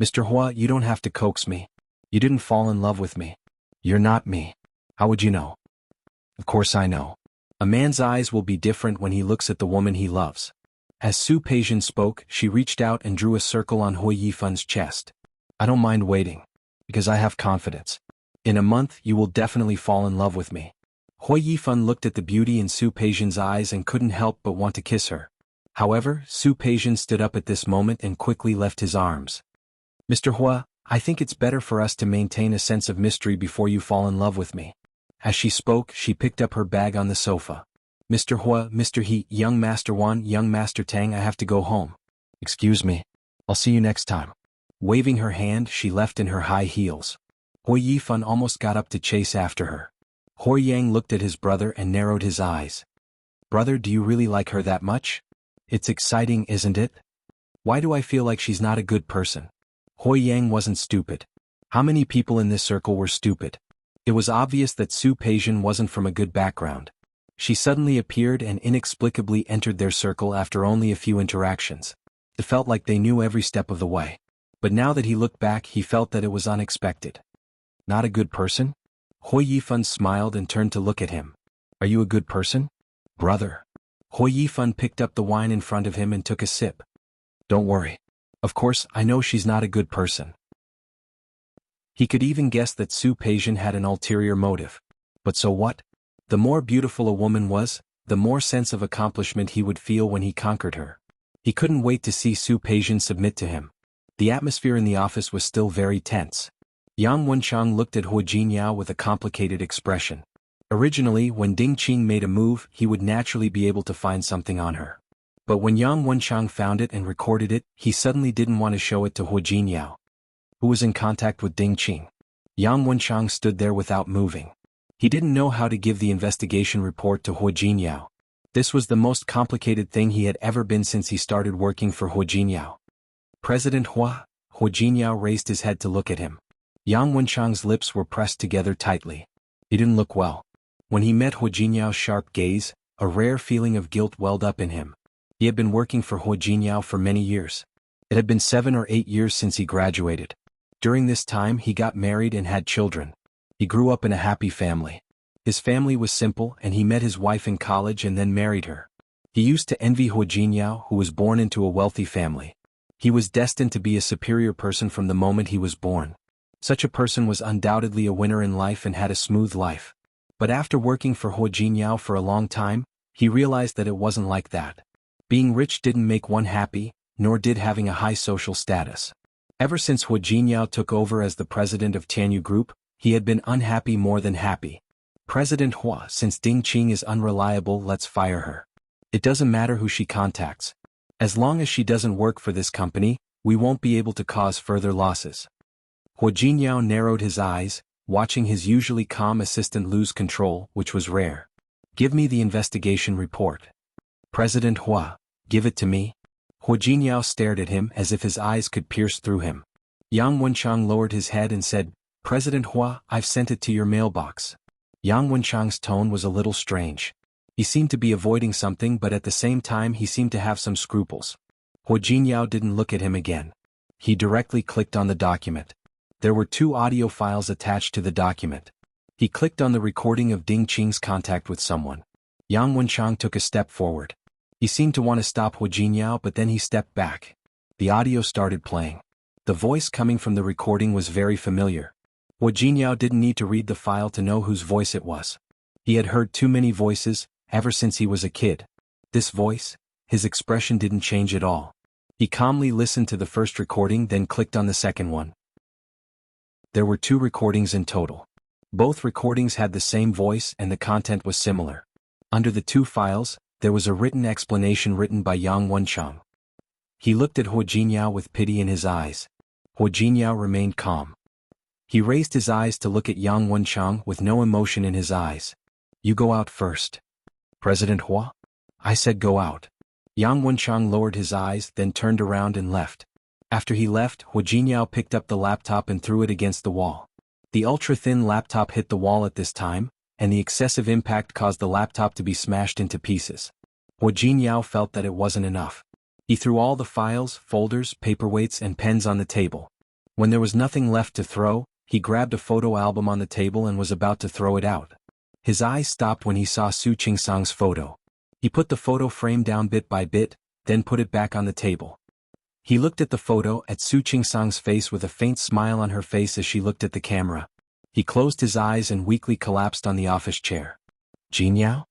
Mr. Hua, you don't have to coax me. You didn't fall in love with me. You're not me. How would you know? Of course I know. A man's eyes will be different when he looks at the woman he loves. As Su Peijian spoke, she reached out and drew a circle on Hui Yifan's chest. I don't mind waiting. Because I have confidence. In a month you will definitely fall in love with me. Hui Yifan looked at the beauty in Su Peijian's eyes and couldn't help but want to kiss her. However, Su Peijian stood up at this moment and quickly left his arms. Mr. Hua, I think it's better for us to maintain a sense of mystery before you fall in love with me. As she spoke, she picked up her bag on the sofa. Mr. Hua, Mr. He, young Master Wan, young Master Tang, I have to go home. Excuse me. I'll see you next time. Waving her hand, she left in her high heels. Hui Yifan almost got up to chase after her. Hui Yang looked at his brother and narrowed his eyes. Brother, do you really like her that much? It's exciting, isn't it? Why do I feel like she's not a good person? Hui Yang wasn't stupid. How many people in this circle were stupid? It was obvious that Su Peijian wasn't from a good background. She suddenly appeared and inexplicably entered their circle after only a few interactions. It felt like they knew every step of the way. But now that he looked back, he felt that it was unexpected. Not a good person? Hui Yifan smiled and turned to look at him. Are you a good person? Brother. Hui Yifan picked up the wine in front of him and took a sip. Don't worry. Of course, I know she's not a good person. He could even guess that Su Peijian had an ulterior motive. But so what? The more beautiful a woman was, the more sense of accomplishment he would feel when he conquered her. He couldn't wait to see Su Peijian submit to him. The atmosphere in the office was still very tense. Yang Wenchang looked at Hu Jinyao with a complicated expression. Originally, when Ding Qing made a move, he would naturally be able to find something on her. But when Yang Wenchang found it and recorded it, he suddenly didn't want to show it to Hu Jinyao, who was in contact with Ding Qing. Yang Wenchang stood there without moving. He didn't know how to give the investigation report to Hu Jinyao. This was the most complicated thing he had ever been since he started working for Hu Jinyao. President Hua, Hu Jinyao raised his head to look at him. Yang Wenchang's lips were pressed together tightly. He didn't look well. When he met Hu Jinyao's sharp gaze, a rare feeling of guilt welled up in him. He had been working for Hu Jinyao for many years. It had been 7 or 8 years since he graduated. During this time he got married and had children. He grew up in a happy family. His family was simple and he met his wife in college and then married her. He used to envy Hu Jinyao, who was born into a wealthy family. He was destined to be a superior person from the moment he was born. Such a person was undoubtedly a winner in life and had a smooth life. But after working for Hu Jinyao for a long time, he realized that it wasn't like that. Being rich didn't make one happy, nor did having a high social status. Ever since Hu Jinyao took over as the president of Tianyu Group, he had been unhappy more than happy. President Hua, since Ding Qing is unreliable, let's fire her. It doesn't matter who she contacts. As long as she doesn't work for this company, we won't be able to cause further losses. Hua Jinyao narrowed his eyes, watching his usually calm assistant lose control, which was rare. Give me the investigation report. President Hua, give it to me. Hua Jinyao stared at him as if his eyes could pierce through him. Yang Wenchang lowered his head and said, President Hua, I've sent it to your mailbox. Yang Wenchang's tone was a little strange. He seemed to be avoiding something, but at the same time he seemed to have some scruples. Hua Jinyao didn't look at him again. He directly clicked on the document. There were 2 audio files attached to the document. He clicked on the recording of Ding Qing's contact with someone. Yang Wenchang took a step forward. He seemed to want to stop Hua Jinyao, but then he stepped back. The audio started playing. The voice coming from the recording was very familiar. Hua Jinyao didn't need to read the file to know whose voice it was. He had heard too many voices, ever since he was a kid. This voice, his expression didn't change at all. He calmly listened to the first recording, then clicked on the second one. There were 2 recordings in total. Both recordings had the same voice and the content was similar. Under the 2 files, there was a written explanation written by Yang Wenchang. He looked at Hua Jinyao with pity in his eyes. Hua Jinyao remained calm. He raised his eyes to look at Yang Wenchang with no emotion in his eyes. You go out first. President Hua? I said go out. Yang Wenchang lowered his eyes, then turned around and left. After he left, Hua Jinyao picked up the laptop and threw it against the wall. The ultra-thin laptop hit the wall at this time, and the excessive impact caused the laptop to be smashed into pieces. Hua Jinyao felt that it wasn't enough. He threw all the files, folders, paperweights, and pens on the table. When there was nothing left to throw, he grabbed a photo album on the table and was about to throw it out. His eyes stopped when he saw Su Qingsang's photo. He put the photo frame down bit by bit, then put it back on the table. He looked at the photo, at Su Qingsang's face with a faint smile on her face as she looked at the camera. He closed his eyes and weakly collapsed on the office chair. Jinyao?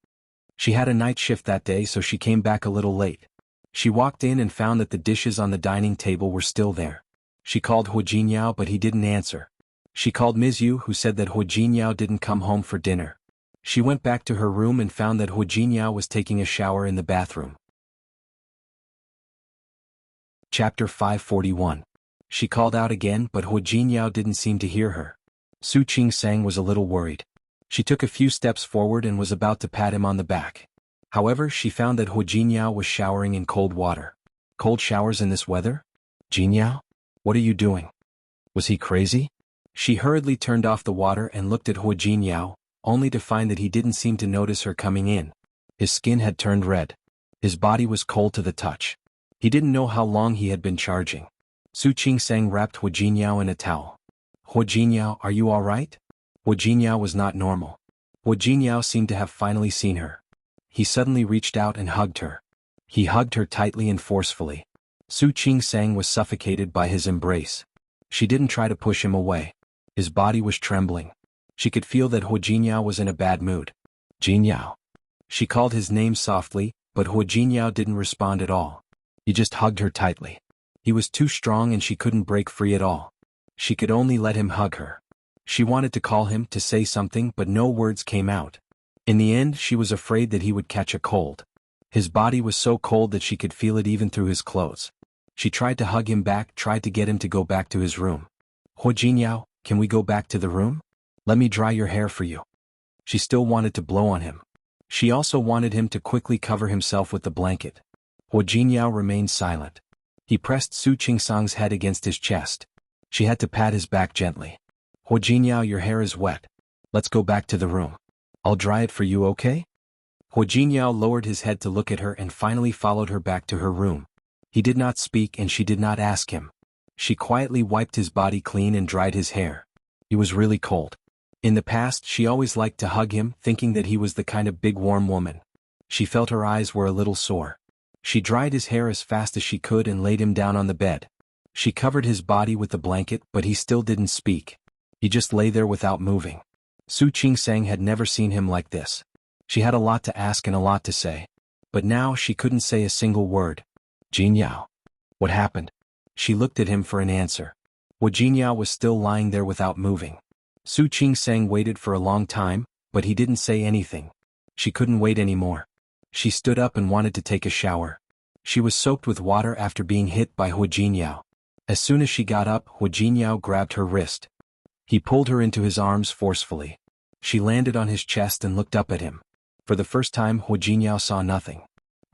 She had a night shift that day, so she came back a little late. She walked in and found that the dishes on the dining table were still there. She called Hua Jinyao, but he didn't answer. She called Ms. Yu, who said that Hua Jinyao didn't come home for dinner. She went back to her room and found that Hua Jinyao was taking a shower in the bathroom. Chapter 541. She called out again, but Hua Jinyao didn't seem to hear her. Su Qingsang was a little worried. She took a few steps forward and was about to pat him on the back. However, she found that Hua Jinyao was showering in cold water. Cold showers in this weather? Jinyao? What are you doing? Was he crazy? She hurriedly turned off the water and looked at Hua Jinyao, only to find that he didn't seem to notice her coming in. His skin had turned red. His body was cold to the touch. He didn't know how long he had been charging. Su Qingsang wrapped Hua Jinyao in a towel. Hua Jinyao, are you all right? Hua Jinyao was not normal. Hua Jinyao seemed to have finally seen her. He suddenly reached out and hugged her. He hugged her tightly and forcefully. Su Qingsang was suffocated by his embrace. She didn't try to push him away. His body was trembling. She could feel that Hua Jinyao was in a bad mood. Jinyao. She called his name softly, but Hua Jinyao didn't respond at all. He just hugged her tightly. He was too strong and she couldn't break free at all. She could only let him hug her. She wanted to call him, to say something, but no words came out. In the end, she was afraid that he would catch a cold. His body was so cold that she could feel it even through his clothes. She tried to hug him back, tried to get him to go back to his room. Hua Jinyao, can we go back to the room? Let me dry your hair for you. She still wanted to blow on him. She also wanted him to quickly cover himself with the blanket. Hua Jinyao remained silent. He pressed Su Qingsang's head against his chest. She had to pat his back gently. Hua Jinyao, your hair is wet. Let's go back to the room. I'll dry it for you, okay? Hua Jinyao lowered his head to look at her and finally followed her back to her room. He did not speak and she did not ask him. She quietly wiped his body clean and dried his hair. He was really cold. In the past, she always liked to hug him, thinking that he was the kind of big warm woman. She felt her eyes were a little sore. She dried his hair as fast as she could and laid him down on the bed. She covered his body with the blanket, but he still didn't speak. He just lay there without moving. Su Qingsang had never seen him like this. She had a lot to ask and a lot to say. But now she couldn't say a single word. Jinyao. What happened? She looked at him for an answer. Hua Jinyao was still lying there without moving. Su Qingsang waited for a long time, but he didn't say anything. She couldn't wait anymore. She stood up and wanted to take a shower. She was soaked with water after being hit by Hu Jinyao. As soon as she got up, Hu Jinyao grabbed her wrist. He pulled her into his arms forcefully. She landed on his chest and looked up at him. For the first time, Hu Jinyao saw nothing.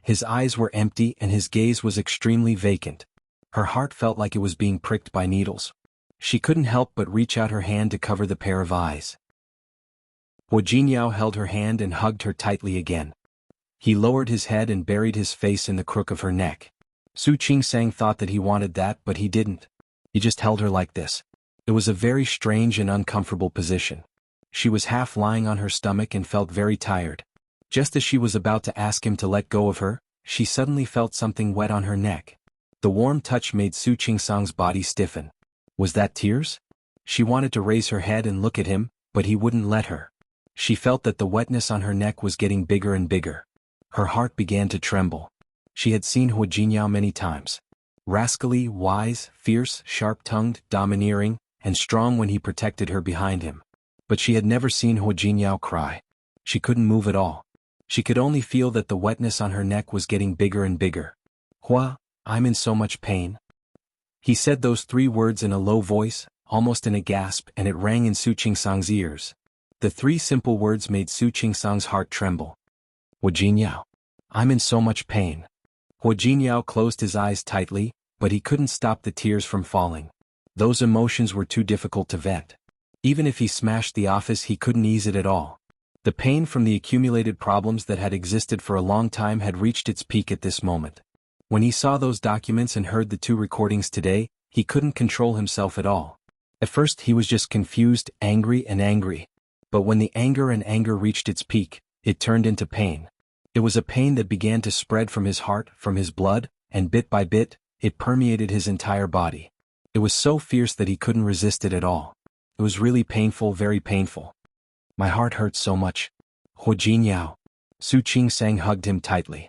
His eyes were empty and his gaze was extremely vacant. Her heart felt like it was being pricked by needles. She couldn't help but reach out her hand to cover the pair of eyes. Hu Jinyao held her hand and hugged her tightly again. He lowered his head and buried his face in the crook of her neck. Su Qingsang thought that he wanted that, but he didn't. He just held her like this. It was a very strange and uncomfortable position. She was half lying on her stomach and felt very tired. Just as she was about to ask him to let go of her, she suddenly felt something wet on her neck. The warm touch made Su Qingsang's body stiffen. Was that tears? She wanted to raise her head and look at him, but he wouldn't let her. She felt that the wetness on her neck was getting bigger and bigger. Her heart began to tremble. She had seen Hu Jinyao many times. Rascally, wise, fierce, sharp-tongued, domineering, and strong when he protected her behind him. But she had never seen Hu Jinyao cry. She couldn't move at all. She could only feel that the wetness on her neck was getting bigger and bigger. "Hua, I'm in so much pain." He said those 3 words in a low voice, almost in a gasp, and it rang in Su Qingsang's ears. The 3 simple words made Su Qingsang's heart tremble. "Hu Jinyao, I'm in so much pain." Hu Jinyao closed his eyes tightly, but he couldn't stop the tears from falling. Those emotions were too difficult to vent. Even if he smashed the office, he couldn't ease it at all. The pain from the accumulated problems that had existed for a long time had reached its peak at this moment. When he saw those documents and heard the 2 recordings today, he couldn't control himself at all. At first he was just confused, angry. But when the anger reached its peak, it turned into pain. It was a pain that began to spread from his heart, from his blood, and bit by bit, it permeated his entire body. It was so fierce that he couldn't resist it at all. It was really painful, very painful. "My heart hurts so much. Hu Jinyao." Su Qingsang hugged him tightly.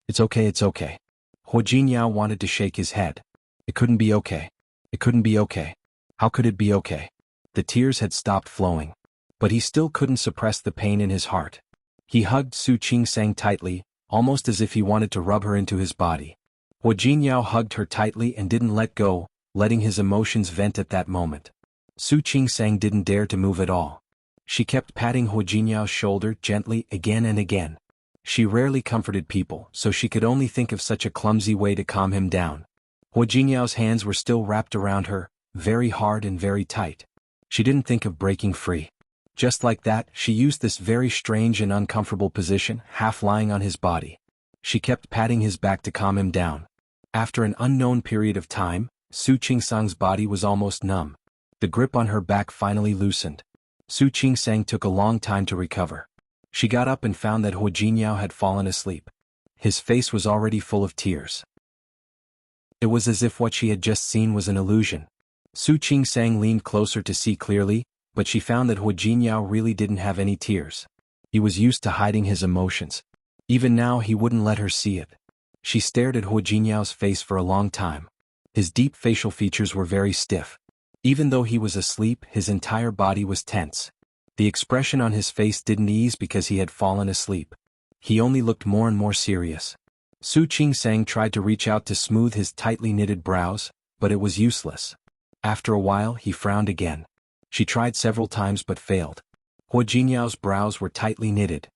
It's okay. Hu Jinyao wanted to shake his head. It couldn't be okay. It couldn't be okay. How could it be okay? The tears had stopped flowing. But he still couldn't suppress the pain in his heart. He hugged Su Qingsang tightly, almost as if he wanted to rub her into his body. Hu Jinyao hugged her tightly and didn't let go, letting his emotions vent at that moment. Su Qingsang didn't dare to move at all. She kept patting Hu Jinyao's shoulder gently again and again. She rarely comforted people, so she could only think of such a clumsy way to calm him down. Hu Jinyao's hands were still wrapped around her, very hard and very tight. She didn't think of breaking free. Just like that, she used this very strange and uncomfortable position, half lying on his body. She kept patting his back to calm him down. After an unknown period of time, Su Qingsang's body was almost numb. The grip on her back finally loosened. Su Qingsang took a long time to recover. She got up and found that Hu Jinyao had fallen asleep. His face was already full of tears. It was as if what she had just seen was an illusion. Su Qingsang leaned closer to see clearly, but she found that Hu Jinyao really didn't have any tears. He was used to hiding his emotions. Even now he wouldn't let her see it. She stared at Hu Jinyao's face for a long time. His deep facial features were very stiff. Even though he was asleep, his entire body was tense. The expression on his face didn't ease because he had fallen asleep. He only looked more and more serious. Su Qingsang tried to reach out to smooth his tightly knitted brows, but it was useless. After a while he frowned again. She tried several times but failed. Hu Jinyao's brows were tightly knitted.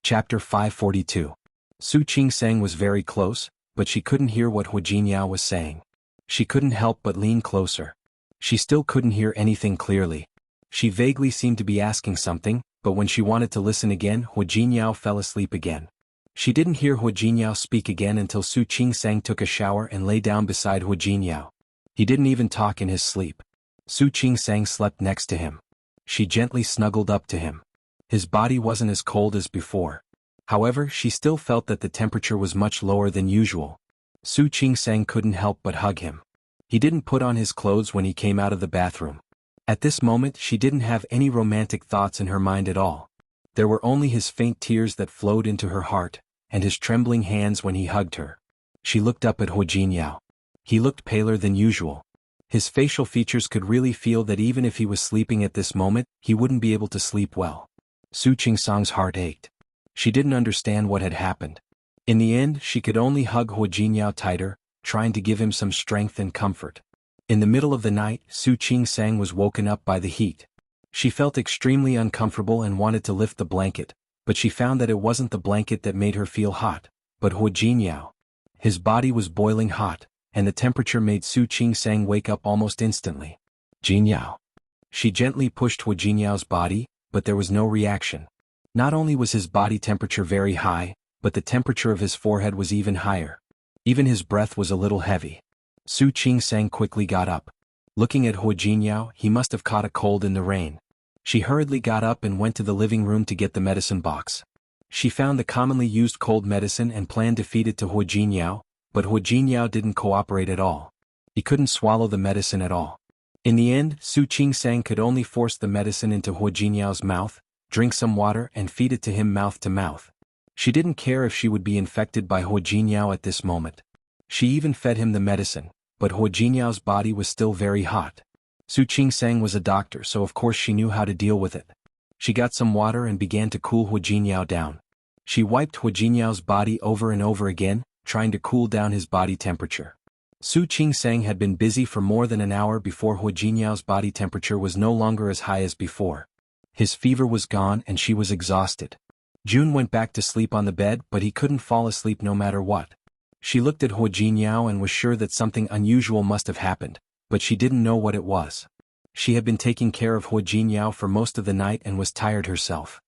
Chapter 542. Su Qingsang was very close, but she couldn't hear what Hu Jinyao was saying. She couldn't help but lean closer. She still couldn't hear anything clearly. She vaguely seemed to be asking something, but when she wanted to listen again, Hu Jinyao fell asleep again. She didn't hear Hu Jinyao speak again until Su Qingsang took a shower and lay down beside Hu Jinyao. He didn't even talk in his sleep. Su Qingsang slept next to him. She gently snuggled up to him. His body wasn't as cold as before. However, she still felt that the temperature was much lower than usual. Su Qingsang couldn't help but hug him. He didn't put on his clothes when he came out of the bathroom. At this moment she didn't have any romantic thoughts in her mind at all. There were only his faint tears that flowed into her heart, and his trembling hands when he hugged her. She looked up at Hu Jinyao. He looked paler than usual. His facial features could really feel that even if he was sleeping at this moment, he wouldn't be able to sleep well. Su Qingsang's heart ached. She didn't understand what had happened. In the end, she could only hug Hu Jingyao tighter, trying to give him some strength and comfort. In the middle of the night, Su Qingsang was woken up by the heat. She felt extremely uncomfortable and wanted to lift the blanket, but she found that it wasn't the blanket that made her feel hot, but Hu Jingyao. His body was boiling hot, and the temperature made Su Qingsang wake up almost instantly. Jingyao. She gently pushed Hu Jingyao's body, but there was no reaction. Not only was his body temperature very high, but the temperature of his forehead was even higher. Even his breath was a little heavy. Su Qingsang quickly got up. Looking at Hu Jingyao, he must have caught a cold in the rain. She hurriedly got up and went to the living room to get the medicine box. She found the commonly used cold medicine and planned to feed it to Hu Jingyao, but Hu Jingyao didn't cooperate at all. He couldn't swallow the medicine at all. In the end, Su Qingsang could only force the medicine into Hu Jingyao's mouth, drink some water and feed it to him mouth to mouth. She didn't care if she would be infected by Hu Jingyao at this moment. She even fed him the medicine, but Hu Jingyao's body was still very hot. Su Qingsang was a doctor, so of course she knew how to deal with it. She got some water and began to cool Hu Jingyao down. She wiped Hu Jingyao's body over and over again, trying to cool down his body temperature. Su Qingsang had been busy for more than an hour before Hu Jingyao's body temperature was no longer as high as before. His fever was gone and she was exhausted. June went back to sleep on the bed, but he couldn't fall asleep no matter what. She looked at Hu Jingyao and was sure that something unusual must have happened, but she didn't know what it was. She had been taking care of Hu Jingyao for most of the night and was tired herself.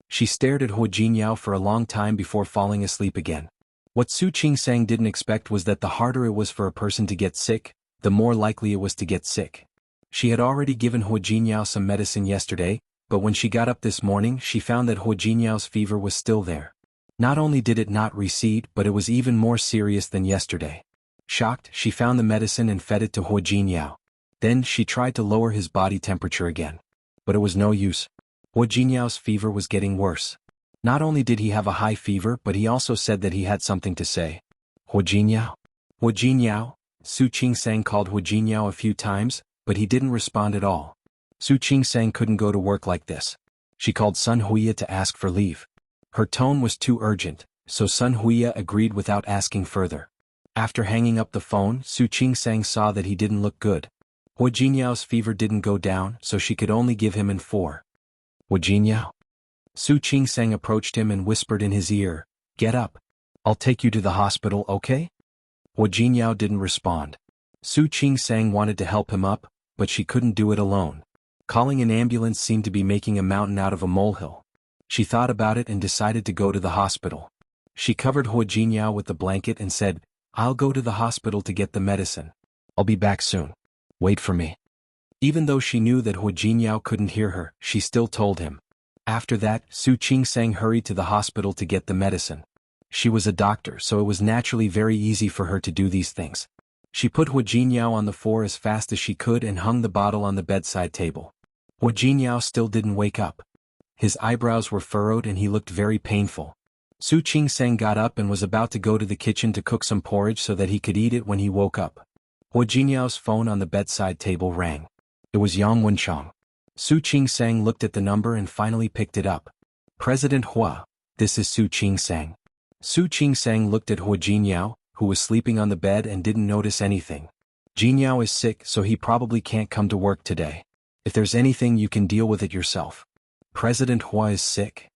She stared at Hu Jingyao for a long time before falling asleep again. What Su Qingsang didn't expect was that the harder it was for a person to get sick, the more likely it was to get sick. She had already given Hu Jingyao some medicine yesterday, but when she got up this morning she found that Hu Jingyao's fever was still there. Not only did it not recede, but it was even more serious than yesterday. Shocked, she found the medicine and fed it to Hu Jingyao. Then she tried to lower his body temperature again. But it was no use. Hu Jingyao's fever was getting worse. Not only did he have a high fever, but he also said that he had something to say. Hu Jingyao? Hu Jingyao? Su Qingsang called Hu Jingyao a few times, but he didn't respond at all. Su Qingsang couldn't go to work like this. She called Sun Huiya to ask for leave. Her tone was too urgent, so Sun Huiya agreed without asking further. After hanging up the phone, Su Qingsang saw that he didn't look good. Hu Jingyao's fever didn't go down, so she could only give him an 4. Hu Jingyao? Su Qingsang approached him and whispered in his ear, "Get up. I'll take you to the hospital, okay?" Hu Jingyao didn't respond. Su Qingsang wanted to help him up, but she couldn't do it alone. Calling an ambulance seemed to be making a mountain out of a molehill. She thought about it and decided to go to the hospital. She covered Hu Jingyao with the blanket and said, "I'll go to the hospital to get the medicine. I'll be back soon. Wait for me." Even though she knew that Hu Jingyao couldn't hear her, she still told him. After that, Su Qingsang hurried to the hospital to get the medicine. She was a doctor, so it was naturally very easy for her to do these things. She put Hu Jingyao on the floor as fast as she could and hung the bottle on the bedside table. Hu Jingyao still didn't wake up. His eyebrows were furrowed and he looked very painful. Su Qingsang got up and was about to go to the kitchen to cook some porridge so that he could eat it when he woke up. Hu Jingyao's phone on the bedside table rang. It was Yang Wenchang. Su Qingsang looked at the number and finally picked it up. "President Hua, this is Su Qingsang." Su Qingsang looked at Hu Jingyao, who was sleeping on the bed and didn't notice anything. "Jingyao is sick, so he probably can't come to work today. If there's anything you can deal with it yourself." "President Hua is sick?"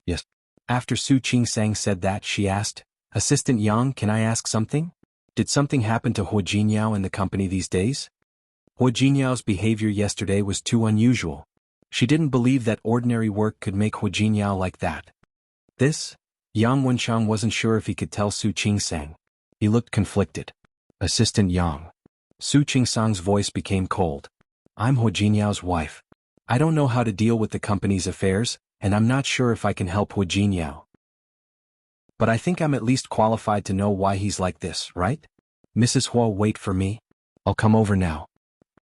"Yes." After Su Qingsang said that, she asked, "Assistant Yang, can I ask something? Did something happen to Hu Jingyao in the company these days?" Hu Jingyao's behavior yesterday was too unusual. She didn't believe that ordinary work could make Hu Jingyao like that. This? Yang Wenchang wasn't sure if he could tell Su Qingsang. He looked conflicted. "Assistant Yang." Su Qingsang's voice became cold. "I'm Hu Jingyao's wife. I don't know how to deal with the company's affairs, and I'm not sure if I can help Hu Jingyao. But I think I'm at least qualified to know why he's like this, right? Mrs. Hua, wait for me. I'll come over now."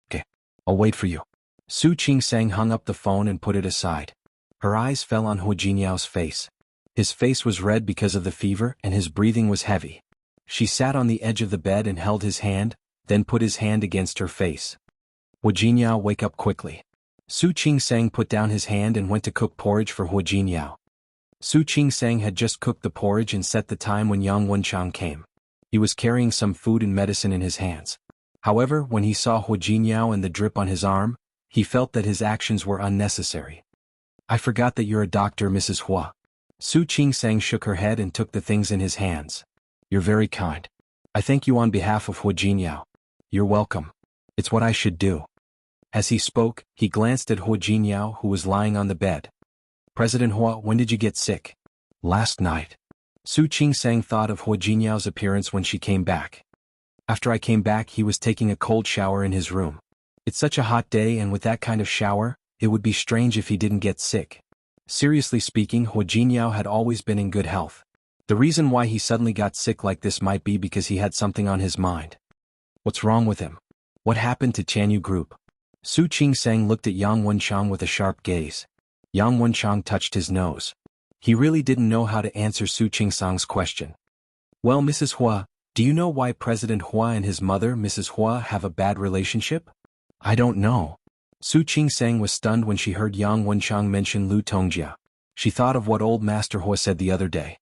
"Okay, I'll wait for you." Su Qingsang hung up the phone and put it aside. Her eyes fell on Hu Jingyao's face. His face was red because of the fever and his breathing was heavy. She sat on the edge of the bed and held his hand, then put his hand against her face. Hu Jinyao, wake up quickly. Su Qingsang put down his hand and went to cook porridge for Hu Jinyao. Su Qingsang had just cooked the porridge and set the time when Yang Wenchang came. He was carrying some food and medicine in his hands. However, when he saw Hu Jinyao and the drip on his arm, he felt that his actions were unnecessary. I forgot that you're a doctor, Mrs. Hua. Su Qingsang shook her head and took the things in his hands. You're very kind. I thank you on behalf of Hu Jinyao. You're welcome. It's what I should do. As he spoke, he glanced at Hu Jinyao, who was lying on the bed. President Hua, when did you get sick? Last night. Su Qingsang thought of Hu Jinyao's appearance when she came back. After I came back, he was taking a cold shower in his room. It's such a hot day, and with that kind of shower, it would be strange if he didn't get sick. Seriously speaking, Hu Jinyao had always been in good health. The reason why he suddenly got sick like this might be because he had something on his mind. What's wrong with him? What happened to Tianyu Group? Su Qingsang looked at Yang Wenchang with a sharp gaze. Yang Wenchang touched his nose. He really didn't know how to answer Su Qingsang's question. Well, Mrs. Hua, do you know why President Hua and his mother, Mrs. Hua, have a bad relationship? I don't know. Su Qingsang was stunned when she heard Yang Wenchang mention Lu Tongjia. She thought of what old Master Hua said the other day.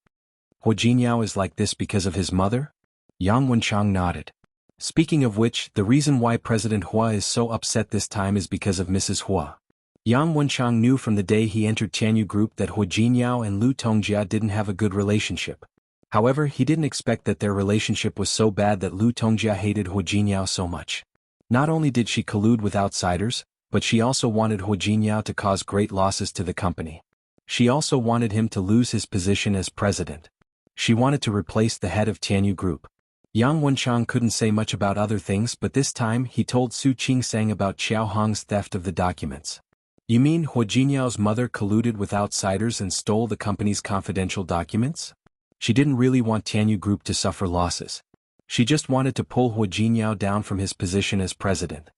Hu Jinyao is like this because of his mother? Yang Wenchang nodded. Speaking of which, the reason why President Hua is so upset this time is because of Mrs. Hua. Yang Wenchang knew from the day he entered Tianyu Group that Hu Jinyao and Lu Tongjia didn't have a good relationship. However, he didn't expect that their relationship was so bad that Lu Tongjia hated Hu Jinyao so much. Not only did she collude with outsiders, but she also wanted Hu Jinyao to cause great losses to the company. She also wanted him to lose his position as president. She wanted to replace the head of Tianyu Group. Yang Wenchang couldn't say much about other things, but this time he told Su Qingsang about Xiao Hong's theft of the documents. You mean Hu Jinyao's mother colluded with outsiders and stole the company's confidential documents? She didn't really want Tianyu Group to suffer losses. She just wanted to pull Hu Jinyao down from his position as president.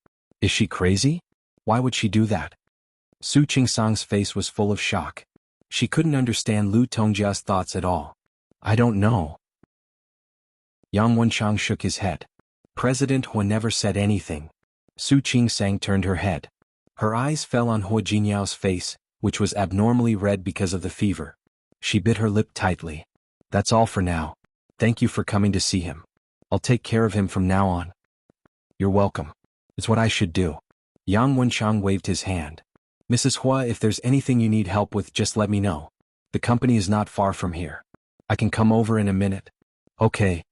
Is she crazy? Why would she do that? Su Qingsang's face was full of shock. She couldn't understand Lu Tongjia's thoughts at all. I don't know. Yang Wenchang shook his head. President Hua never said anything. Su Qingsang turned her head. Her eyes fell on Hu Jinyao's face, which was abnormally red because of the fever. She bit her lip tightly. That's all for now. Thank you for coming to see him. I'll take care of him from now on. You're welcome. It's what I should do. Yang Wenchang waved his hand. Mrs. Hua, if there's anything you need help with, just let me know. The company is not far from here. I can come over in a minute. Okay.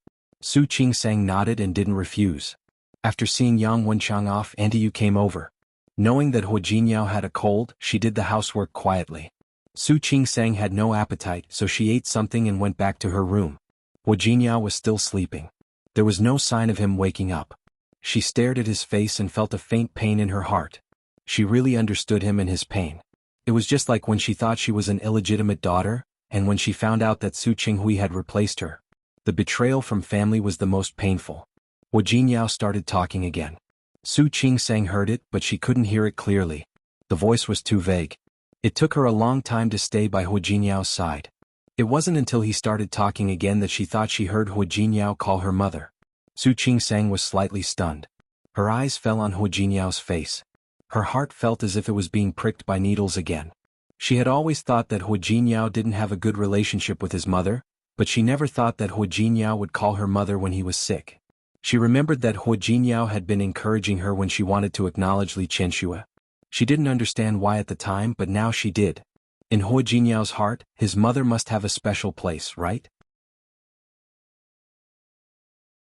Su Qingsang nodded and didn't refuse. After seeing Yang Wenchang off, Auntie Yu came over. Knowing that Hu Jinyao had a cold, she did the housework quietly. Su Qingsang had no appetite, so she ate something and went back to her room. Hu Jinyao was still sleeping. There was no sign of him waking up. She stared at his face and felt a faint pain in her heart. She really understood him and his pain. It was just like when she thought she was an illegitimate daughter, and when she found out that Su Qinghui had replaced her. The betrayal from family was the most painful. Hu Jinyao started talking again. Su Qingsang heard it, but she couldn't hear it clearly. The voice was too vague. It took her a long time to stay by Hu Jinyao's side. It wasn't until he started talking again that she thought she heard Hu Jinyao call her mother. Su Qingsang was slightly stunned. Her eyes fell on Hu Jinyao's face. Her heart felt as if it was being pricked by needles again. She had always thought that Hu Jinyao didn't have a good relationship with his mother, but she never thought that Hu Jinyao would call her mother when he was sick. She remembered that Hu Jinyao had been encouraging her when she wanted to acknowledge Li Qianxue. She didn't understand why at the time, but now she did. In Hu Jinyao's heart, his mother must have a special place, right?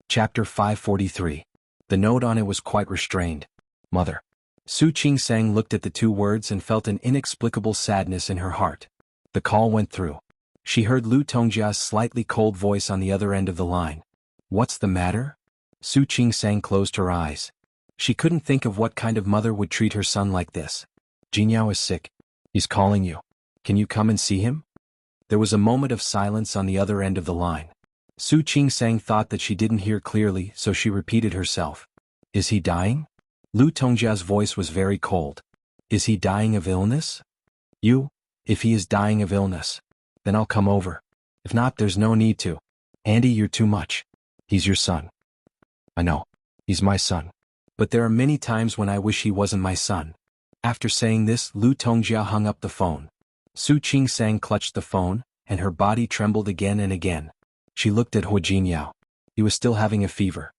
Chapter 543. The note on it was quite restrained. Mother. Su Qingsang looked at the two words and felt an inexplicable sadness in her heart. The call went through. She heard Lu Tongjia's slightly cold voice on the other end of the line. What's the matter? Su Qingsang closed her eyes. She couldn't think of what kind of mother would treat her son like this. Jinyao is sick. He's calling you. Can you come and see him? There was a moment of silence on the other end of the line. Su Qingsang thought that she didn't hear clearly, so she repeated herself. Is he dying? Lu Tongjia's voice was very cold. Is he dying of illness? If he is dying of illness, then I'll come over. If not, there's no need to. Andy, you're too much. He's your son. I know. He's my son. But there are many times when I wish he wasn't my son. After saying this, Lu Tongjia hung up the phone. Su Qingsang clutched the phone, and her body trembled again and again. She looked at Hu Jinyao. He was still having a fever.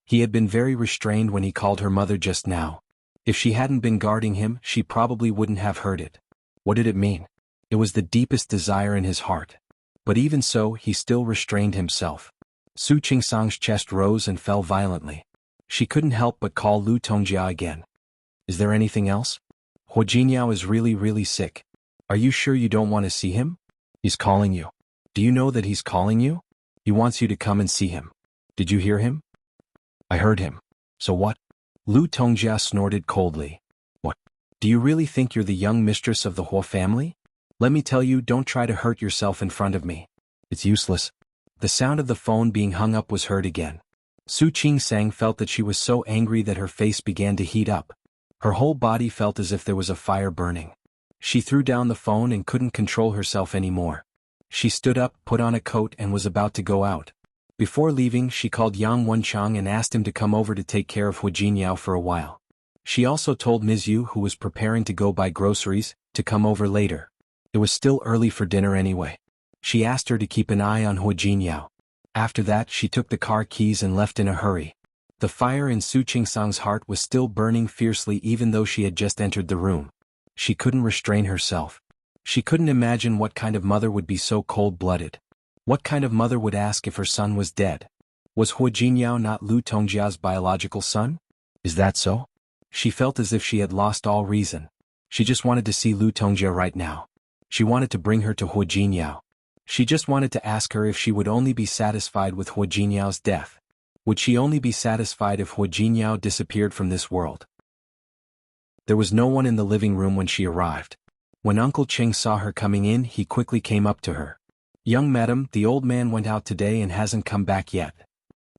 He had been very restrained when he called her mother just now. If she hadn't been guarding him, she probably wouldn't have heard it. What did it mean? It was the deepest desire in his heart. But even so, he still restrained himself. Su Qingsang's chest rose and fell violently. She couldn't help but call Lu Tongjia again. Is there anything else? Hu Jinyao is really sick. Are you sure you don't want to see him? He's calling you. Do you know that he's calling you? He wants you to come and see him. Did you hear him? I heard him. So what? Lu Tongjia snorted coldly. What? Do you really think you're the young mistress of the Hua family? Let me tell you, don't try to hurt yourself in front of me. It's useless. The sound of the phone being hung up was heard again. Su Qingsang felt that she was so angry that her face began to heat up. Her whole body felt as if there was a fire burning. She threw down the phone and couldn't control herself anymore. She stood up, put on a coat, and was about to go out. Before leaving, she called Yang Wenchang and asked him to come over to take care of Hu Jinyao for a while. She also told Ms. Yu, who was preparing to go buy groceries, to come over later. It was still early for dinner anyway. She asked her to keep an eye on Hu Jinyao. After that, she took the car keys and left in a hurry. The fire in Su Qingsang's heart was still burning fiercely even though she had just entered the room. She couldn't restrain herself. She couldn't imagine what kind of mother would be so cold-blooded. What kind of mother would ask if her son was dead? Was Hu Jinyao not Lu Tongjia's biological son? Is that so? She felt as if she had lost all reason. She just wanted to see Lu Tongjia right now. She wanted to bring her to Hu Jinyao. She just wanted to ask her if she would only be satisfied with Hu Jinyao's death. Would she only be satisfied if Hu Jinyao disappeared from this world? There was no one in the living room when she arrived. When Uncle Cheng saw her coming in, he quickly came up to her. Young madam, the old man went out today and hasn't come back yet.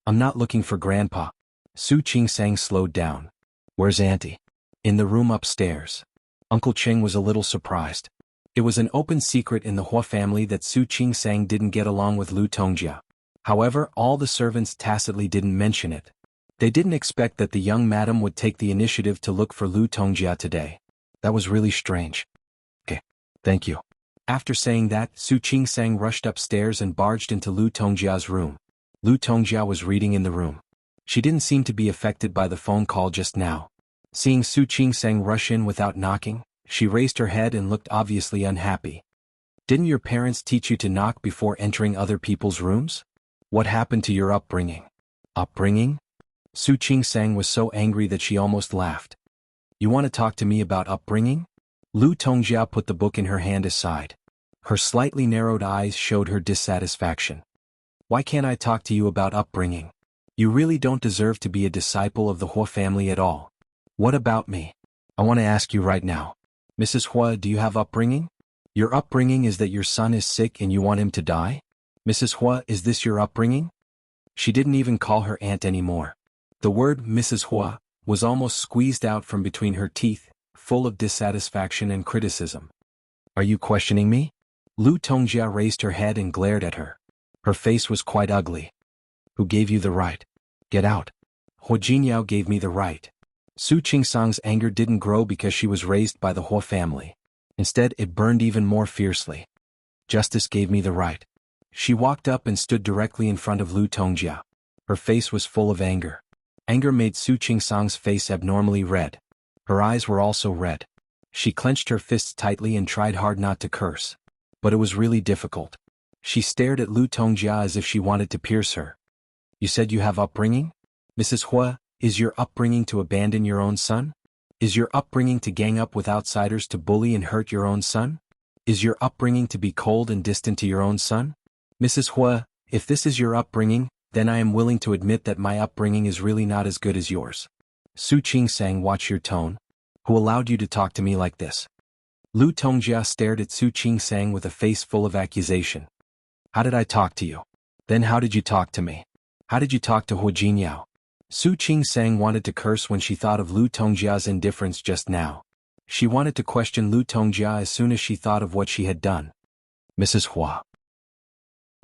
I'm not looking for Grandpa. Su Qingsang slowed down. Where's Auntie? In the room upstairs. Uncle Cheng was a little surprised. It was an open secret in the Hua family that Su Qingsang didn't get along with Lu Tongjia. However, all the servants tacitly didn't mention it. They didn't expect that the young madam would take the initiative to look for Lu Tongjia today. That was really strange. Okay, thank you. After saying that, Su Qingsang rushed upstairs and barged into Lu Tongjia's room. Lu Tongjia was reading in the room. She didn't seem to be affected by the phone call just now. Seeing Su Qingsang rush in without knocking, she raised her head and looked obviously unhappy. Didn't your parents teach you to knock before entering other people's rooms? What happened to your upbringing? Upbringing? Su Qingsang was so angry that she almost laughed. You want to talk to me about upbringing? Lu Tongjia put the book in her hand aside. Her slightly narrowed eyes showed her dissatisfaction. Why can't I talk to you about upbringing? You really don't deserve to be a disciple of the Hua family at all. What about me? I want to ask you right now. Mrs. Hua, do you have upbringing? Your upbringing is that your son is sick and you want him to die? Mrs. Hua, is this your upbringing? She didn't even call her aunt anymore. The word Mrs. Hua was almost squeezed out from between her teeth, full of dissatisfaction and criticism. Are you questioning me? Lu Tongjia raised her head and glared at her. Her face was quite ugly. Who gave you the right? Get out. Hu Jinyao gave me the right. Su Qingsang's anger didn't grow because she was raised by the Hua family. Instead, it burned even more fiercely. Justice gave me the right. She walked up and stood directly in front of Lu Tongjia. Her face was full of anger. Anger made Su Qingsang's face abnormally red. Her eyes were also red. She clenched her fists tightly and tried hard not to curse. But it was really difficult. She stared at Lu Tongjia as if she wanted to pierce her. You said you have upbringing? Mrs. Hua, is your upbringing to abandon your own son? Is your upbringing to gang up with outsiders to bully and hurt your own son? Is your upbringing to be cold and distant to your own son? Mrs. Hua, if this is your upbringing, then I am willing to admit that my upbringing is really not as good as yours. Su Qingsang, watch your tone. Who allowed you to talk to me like this? Lu Tongjia stared at Su Qingsang with a face full of accusation. How did I talk to you? Then how did you talk to me? How did you talk to Hu Jinyao? Su Qingsang wanted to curse when she thought of Lu Tongjia's indifference just now. She wanted to question Lu Tongjia as soon as she thought of what she had done. Mrs. Hua.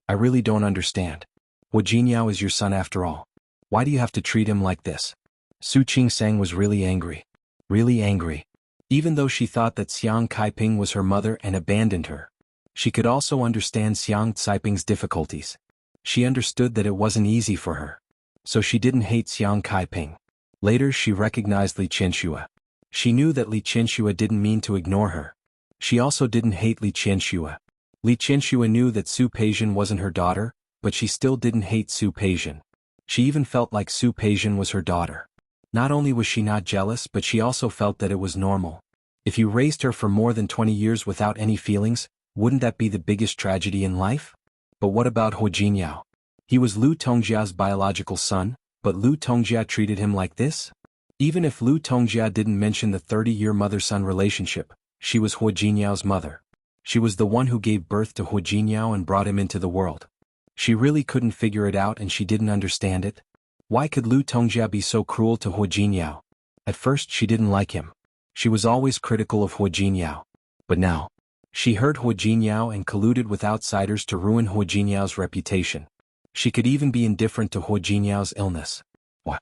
I really don't understand. Hu Jinyao is your son after all. Why do you have to treat him like this? Su Qingsang was really angry. Really angry. Even though she thought that Xiang Kaiping was her mother and abandoned her, she could also understand Xiang Caiping's difficulties. She understood that it wasn't easy for her. So she didn't hate Xiang Kaiping. Later she recognized Li Qianxue. She knew that Li Qianxue didn't mean to ignore her. She also didn't hate Li Qianxue. Li Qianxue knew that Su Peixian wasn't her daughter, but she still didn't hate Su Peixian. She even felt like Su Peixian was her daughter. Not only was she not jealous, but she also felt that it was normal. If you raised her for more than 20 years without any feelings, wouldn't that be the biggest tragedy in life? But what about Hu Jinyao? He was Lu Tongjia's biological son, but Lu Tongjia treated him like this? Even if Lu Tongjia didn't mention the 30-year mother-son relationship, she was Hu Jinyao's mother. She was the one who gave birth to Hu Jinyao and brought him into the world. She really couldn't figure it out and she didn't understand it. Why could Lu Tongjia be so cruel to Hu Jinyao? At first she didn't like him. She was always critical of Hu Jinyao. But now, she hurt Hu Jinyao and colluded with outsiders to ruin Hu Jinyao's reputation. She could even be indifferent to Hu Jinyao's illness. What?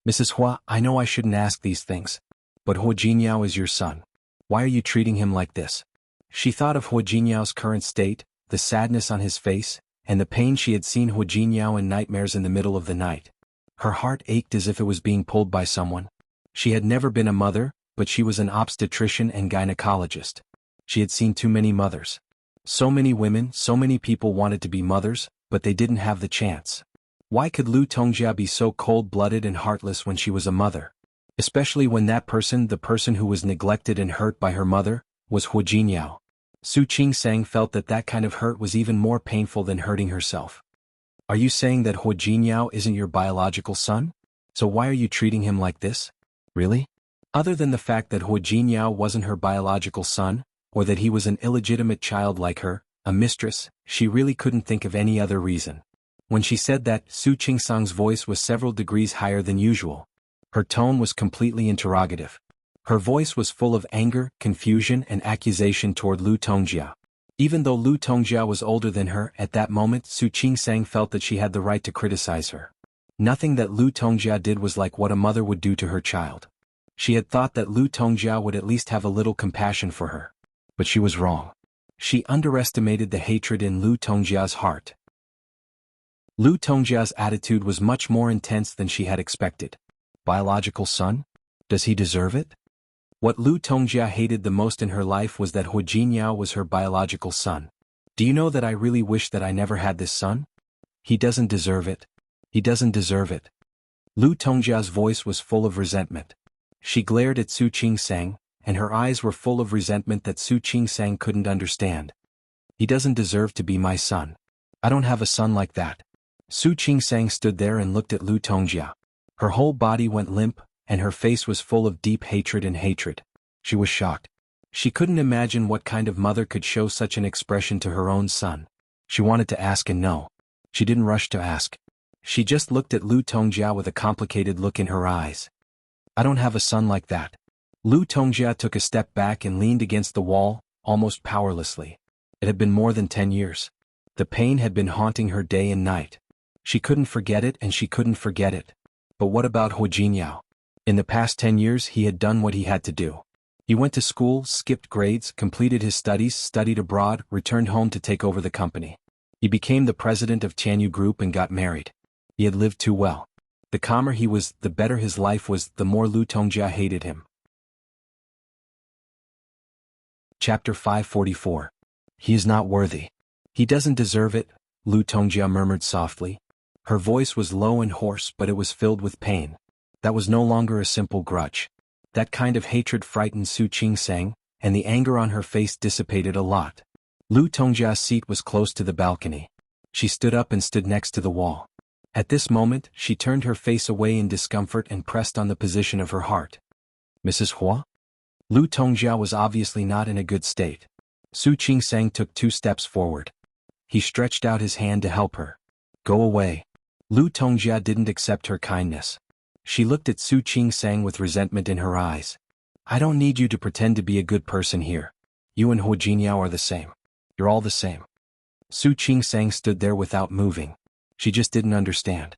Mrs. Hua, I know I shouldn't ask these things. But Hu Jinyao is your son. Why are you treating him like this? She thought of Hu Jinyao's current state, the sadness on his face, and the pain she had seen Hu Jinyao in nightmares in the middle of the night. Her heart ached as if it was being pulled by someone. She had never been a mother, but she was an obstetrician and gynecologist. She had seen too many mothers. So many women, so many people wanted to be mothers, but they didn't have the chance. Why could Lu Tongjia be so cold-blooded and heartless when she was a mother? Especially when that person, the person who was neglected and hurt by her mother, was Hu Jinyao. Su Qingsang felt that that kind of hurt was even more painful than hurting herself. Are you saying that Hu Jinyao isn't your biological son? So why are you treating him like this? Really? Other than the fact that Hu Jinyao wasn't her biological son, or that he was an illegitimate child like her, a mistress, she really couldn't think of any other reason. When she said that, Su Qingsang's voice was several degrees higher than usual. Her tone was completely interrogative. Her voice was full of anger, confusion and accusation toward Lu Tongjia. Even though Lu Tongjia was older than her, at that moment Su Qingsang felt that she had the right to criticize her. Nothing that Lu Tongjia did was like what a mother would do to her child. She had thought that Lu Tongjia would at least have a little compassion for her. But she was wrong. She underestimated the hatred in Lu Tongjia's heart. Lu Tongjia's attitude was much more intense than she had expected. Biological son? Does he deserve it? What Lu Tongjia hated the most in her life was that Hu Jinyao was her biological son. Do you know that I really wish that I never had this son? He doesn't deserve it. He doesn't deserve it. Lu Tongjia's voice was full of resentment. She glared at Su Qingsang, and her eyes were full of resentment that Su Qingsang couldn't understand. He doesn't deserve to be my son. I don't have a son like that. Su Qingsang stood there and looked at Lu Tongjia. Her whole body went limp, and her face was full of deep hatred and hatred. She was shocked. She couldn't imagine what kind of mother could show such an expression to her own son. She wanted to ask and no. She didn't rush to ask. She just looked at Lu Tongjia with a complicated look in her eyes. I don't have a son like that. Lu Tongjia took a step back and leaned against the wall, almost powerlessly. It had been more than 10 years. The pain had been haunting her day and night. She couldn't forget it and she couldn't forget it. But what about Hu Jinyao? In the past 10 years he had done what he had to do. He went to school, skipped grades, completed his studies, studied abroad, returned home to take over the company. He became the president of Tianyu Group and got married. He had lived too well. The calmer he was, the better his life was, the more Lu Tongjia hated him. Chapter 544. He is not worthy. He doesn't deserve it, Lu Tongjia murmured softly. Her voice was low and hoarse, but it was filled with pain. That was no longer a simple grudge. That kind of hatred frightened Su Qingsang, and the anger on her face dissipated a lot. Lu Tongjia's seat was close to the balcony. She stood up and stood next to the wall. At this moment, she turned her face away in discomfort and pressed on the position of her heart. Mrs. Hua? Lu Tongjia was obviously not in a good state. Su Qingsang took 2 steps forward. He stretched out his hand to help her. Go away. Lu Tongjia didn't accept her kindness. She looked at Su Qingsang with resentment in her eyes. I don't need you to pretend to be a good person here. You and Hu Jinyao are the same. You're all the same. Su Qingsang stood there without moving. She just didn't understand.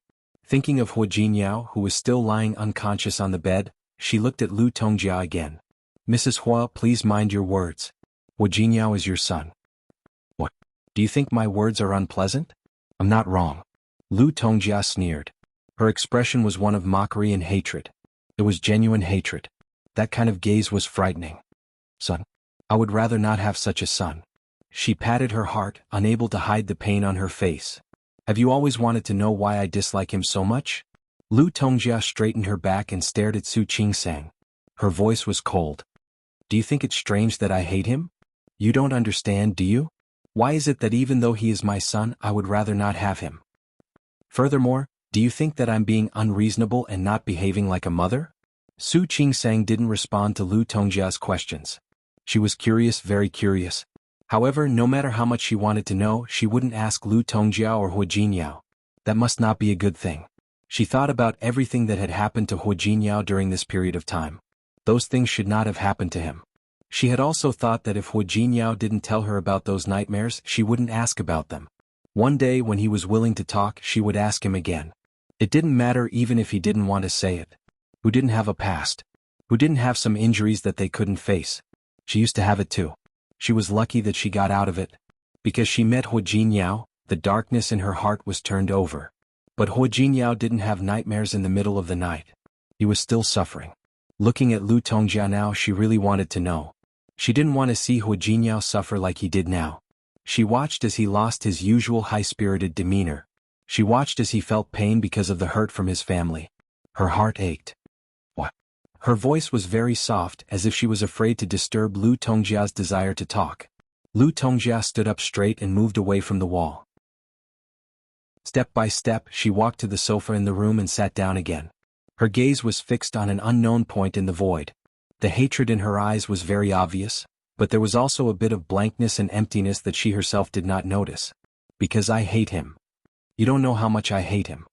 Thinking of Hua Jinyao, who was still lying unconscious on the bed, she looked at Lu Tongjia again. Mrs. Hua, please mind your words. Hua Jinyao is your son. What? Do you think my words are unpleasant? I'm not wrong. Lu Tongjia sneered. Her expression was one of mockery and hatred. It was genuine hatred. That kind of gaze was frightening. Son. I would rather not have such a son. She patted her heart, unable to hide the pain on her face. Have you always wanted to know why I dislike him so much? Lu Tongjia straightened her back and stared at Su Qingsang. Her voice was cold. Do you think it's strange that I hate him? You don't understand, do you? Why is it that even though he is my son, I would rather not have him? Furthermore, do you think that I'm being unreasonable and not behaving like a mother? Su Qingsang didn't respond to Lu Tongjia's questions. She was curious, very curious. However, no matter how much she wanted to know, she wouldn't ask Lu Tongjia or Hua Jinyao. That must not be a good thing. She thought about everything that had happened to Hua Jinyao during this period of time. Those things should not have happened to him. She had also thought that if Hua Jinyao didn't tell her about those nightmares, she wouldn't ask about them. One day when he was willing to talk, she would ask him again. It didn't matter even if he didn't want to say it. Who didn't have a past? Who didn't have some injuries that they couldn't face? She used to have it too. She was lucky that she got out of it. Because she met Hua Jinyao, the darkness in her heart was turned over. But Hua Jinyao didn't have nightmares in the middle of the night. He was still suffering. Looking at Lu Tongjia now, she really wanted to know. She didn't want to see Hua Jinyao suffer like he did now. She watched as he lost his usual high-spirited demeanor. She watched as he felt pain because of the hurt from his family. Her heart ached. What? Her voice was very soft, as if she was afraid to disturb Lu Tongjia's desire to talk. Lu Tongjia stood up straight and moved away from the wall. Step by step, she walked to the sofa in the room and sat down again. Her gaze was fixed on an unknown point in the void. The hatred in her eyes was very obvious, but there was also a bit of blankness and emptiness that she herself did not notice. Because I hate him. You don't know how much I hate him.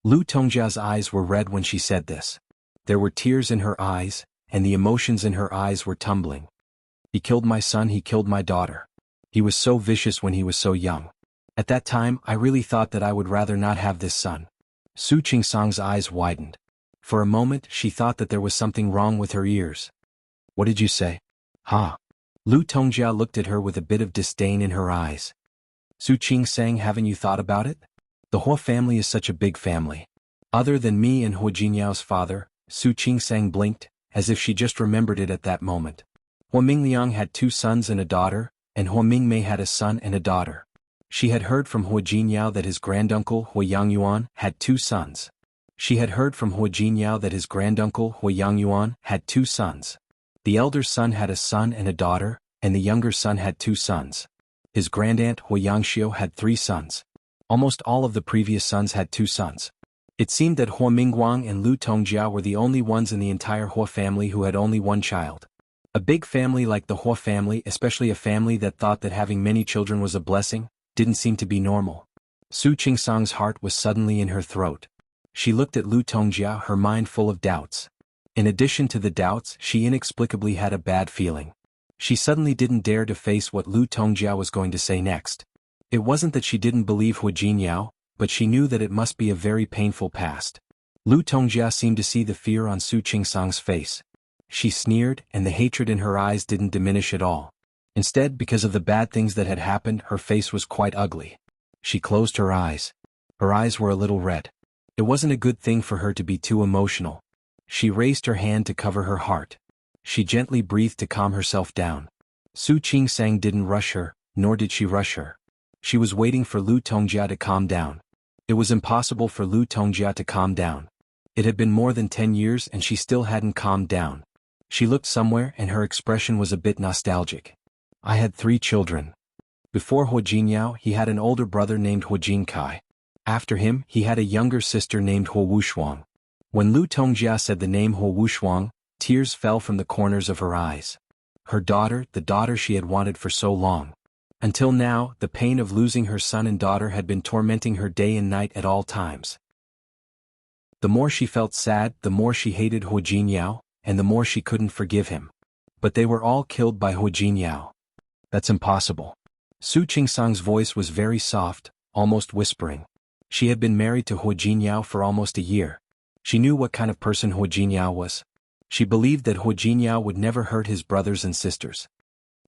Lu Tongjia's eyes were red when she said this. There were tears in her eyes, and the emotions in her eyes were tumbling. He killed my son, he killed my daughter. He was so vicious when he was so young. At that time, I really thought that I would rather not have this son. Su Qingsang's eyes widened. For a moment, she thought that there was something wrong with her ears. What did you say? Ha! Lu Tongjia looked at her with a bit of disdain in her eyes. Su Qingsang, haven't you thought about it? The Hua family is such a big family. Other than me and Hua Jinyao's father, Su Qingsang blinked, as if she just remembered it at that moment. Hua Mingliang had 2 sons and a daughter, and Hua Mingmei had a son and a daughter. She had heard from Hua Jinyao that his granduncle Hua Yangyuan had 2 sons. She had heard from Hua Jinyao that his granduncle Hua Yangyuan had 2 sons. The elder son had a son and a daughter, and the younger son had 2 sons. His grandaunt Hua Yangxiu had 3 sons. Almost all of the previous sons had 2 sons. It seemed that Hua Mingguang and Lu Tongjia were the only ones in the entire Hua family who had only 1 child. A big family like the Hua family, especially a family that thought that having many children was a blessing, didn't seem to be normal. Su Qingsang's heart was suddenly in her throat. She looked at Lu Tongjia, her mind full of doubts. In addition to the doubts, she inexplicably had a bad feeling. She suddenly didn't dare to face what Lu Tongjia was going to say next. It wasn't that she didn't believe Hua Jinyao, but she knew that it must be a very painful past. Lu Tongjia seemed to see the fear on Su Qingsang's face. She sneered, and the hatred in her eyes didn't diminish at all. Instead, because of the bad things that had happened, her face was quite ugly. She closed her eyes. Her eyes were a little red. It wasn't a good thing for her to be too emotional. She raised her hand to cover her heart. She gently breathed to calm herself down. Su Qingsang didn't rush her, nor did she rush her. She was waiting for Lu Tongjia to calm down. It was impossible for Lu Tongjia to calm down. It had been more than 10 years and she still hadn't calmed down. She looked somewhere and her expression was a bit nostalgic. I had 3 children. Before Hua Jinyao, he had an older brother named Hua Jinkai. After him, he had a younger sister named Hua Wushuang. When Lu Tongjia said the name Hua Wushuang, tears fell from the corners of her eyes. Her daughter, the daughter she had wanted for so long. Until now, the pain of losing her son and daughter had been tormenting her day and night at all times. The more she felt sad, the more she hated Hua Jinyao, and the more she couldn't forgive him. But they were all killed by Hua Jinyao. That's impossible. Su Qingsang's voice was very soft, almost whispering. She had been married to Hua Jinyao for almost a year. She knew what kind of person Hua Jinyao was. She believed that Hua Jinyao would never hurt his brothers and sisters.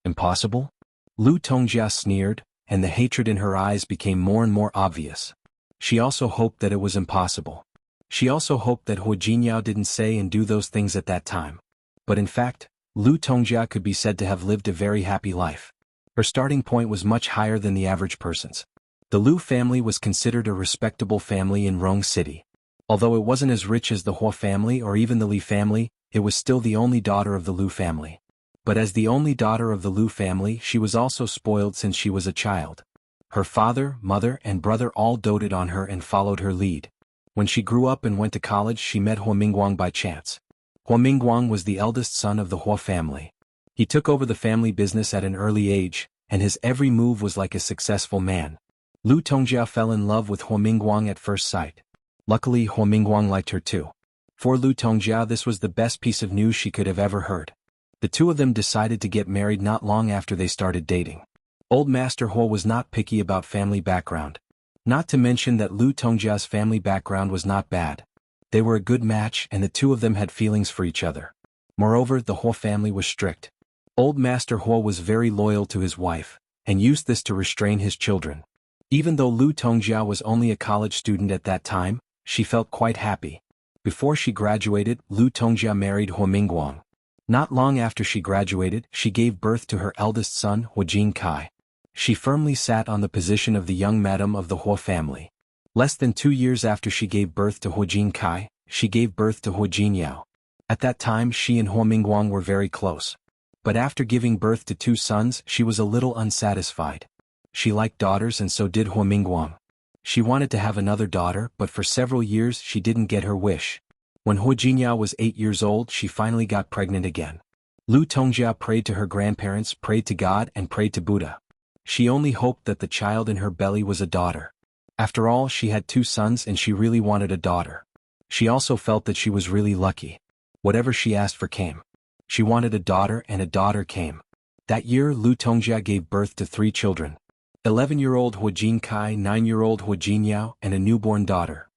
Impossible? Lu Tongjia sneered, and the hatred in her eyes became more and more obvious. She also hoped that it was impossible. She also hoped that Hua Jinyao didn't say and do those things at that time. But in fact, Lu Tongjia could be said to have lived a very happy life. Her starting point was much higher than the average person's. The Lu family was considered a respectable family in Rong City. Although it wasn't as rich as the Hua family or even the Li family, it was still the only daughter of the Lu family. But as the only daughter of the Lu family, she was also spoiled since she was a child. Her father, mother, and brother all doted on her and followed her lead. When she grew up and went to college, she met Hua Mingguang by chance. Hua Mingguang was the eldest son of the Hua family. He took over the family business at an early age, and his every move was like a successful man. Lu Tongjia fell in love with Hua Mingguang at first sight. Luckily, Hua Mingguang liked her too. For Lu Tongjia, this was the best piece of news she could have ever heard. The two of them decided to get married not long after they started dating. Old Master Hua was not picky about family background. Not to mention that Lu Tongjia's family background was not bad. They were a good match and the two of them had feelings for each other. Moreover, the Hua family was strict. Old Master Hua was very loyal to his wife, and used this to restrain his children. Even though Lu Tongjia was only a college student at that time, she felt quite happy. Before she graduated, Lu Tongjia married Hua Mingguang. Not long after she graduated, she gave birth to her eldest son, Hua Jinkai. She firmly sat on the position of the young madam of the Hua family. Less than 2 years after she gave birth to Hua Jinkai, she gave birth to Hua Jinyao. At that time she and Hua Mingguang were very close. But after giving birth to 2 sons, she was a little unsatisfied. She liked daughters and so did Hua Mingguang. She wanted to have another daughter, but for several years she didn't get her wish. When Hua Jinyao was 8 years old, she finally got pregnant again. Lu Tongjia prayed to her grandparents, prayed to God, and prayed to Buddha. She only hoped that the child in her belly was a daughter. After all, she had 2 sons and she really wanted a daughter. She also felt that she was really lucky. Whatever she asked for came. She wanted a daughter and a daughter came. That year, Lu Tongjia gave birth to 3 children. 11-year-old Hua Jinkai, 9-year-old Hua Jinyao, and a newborn daughter.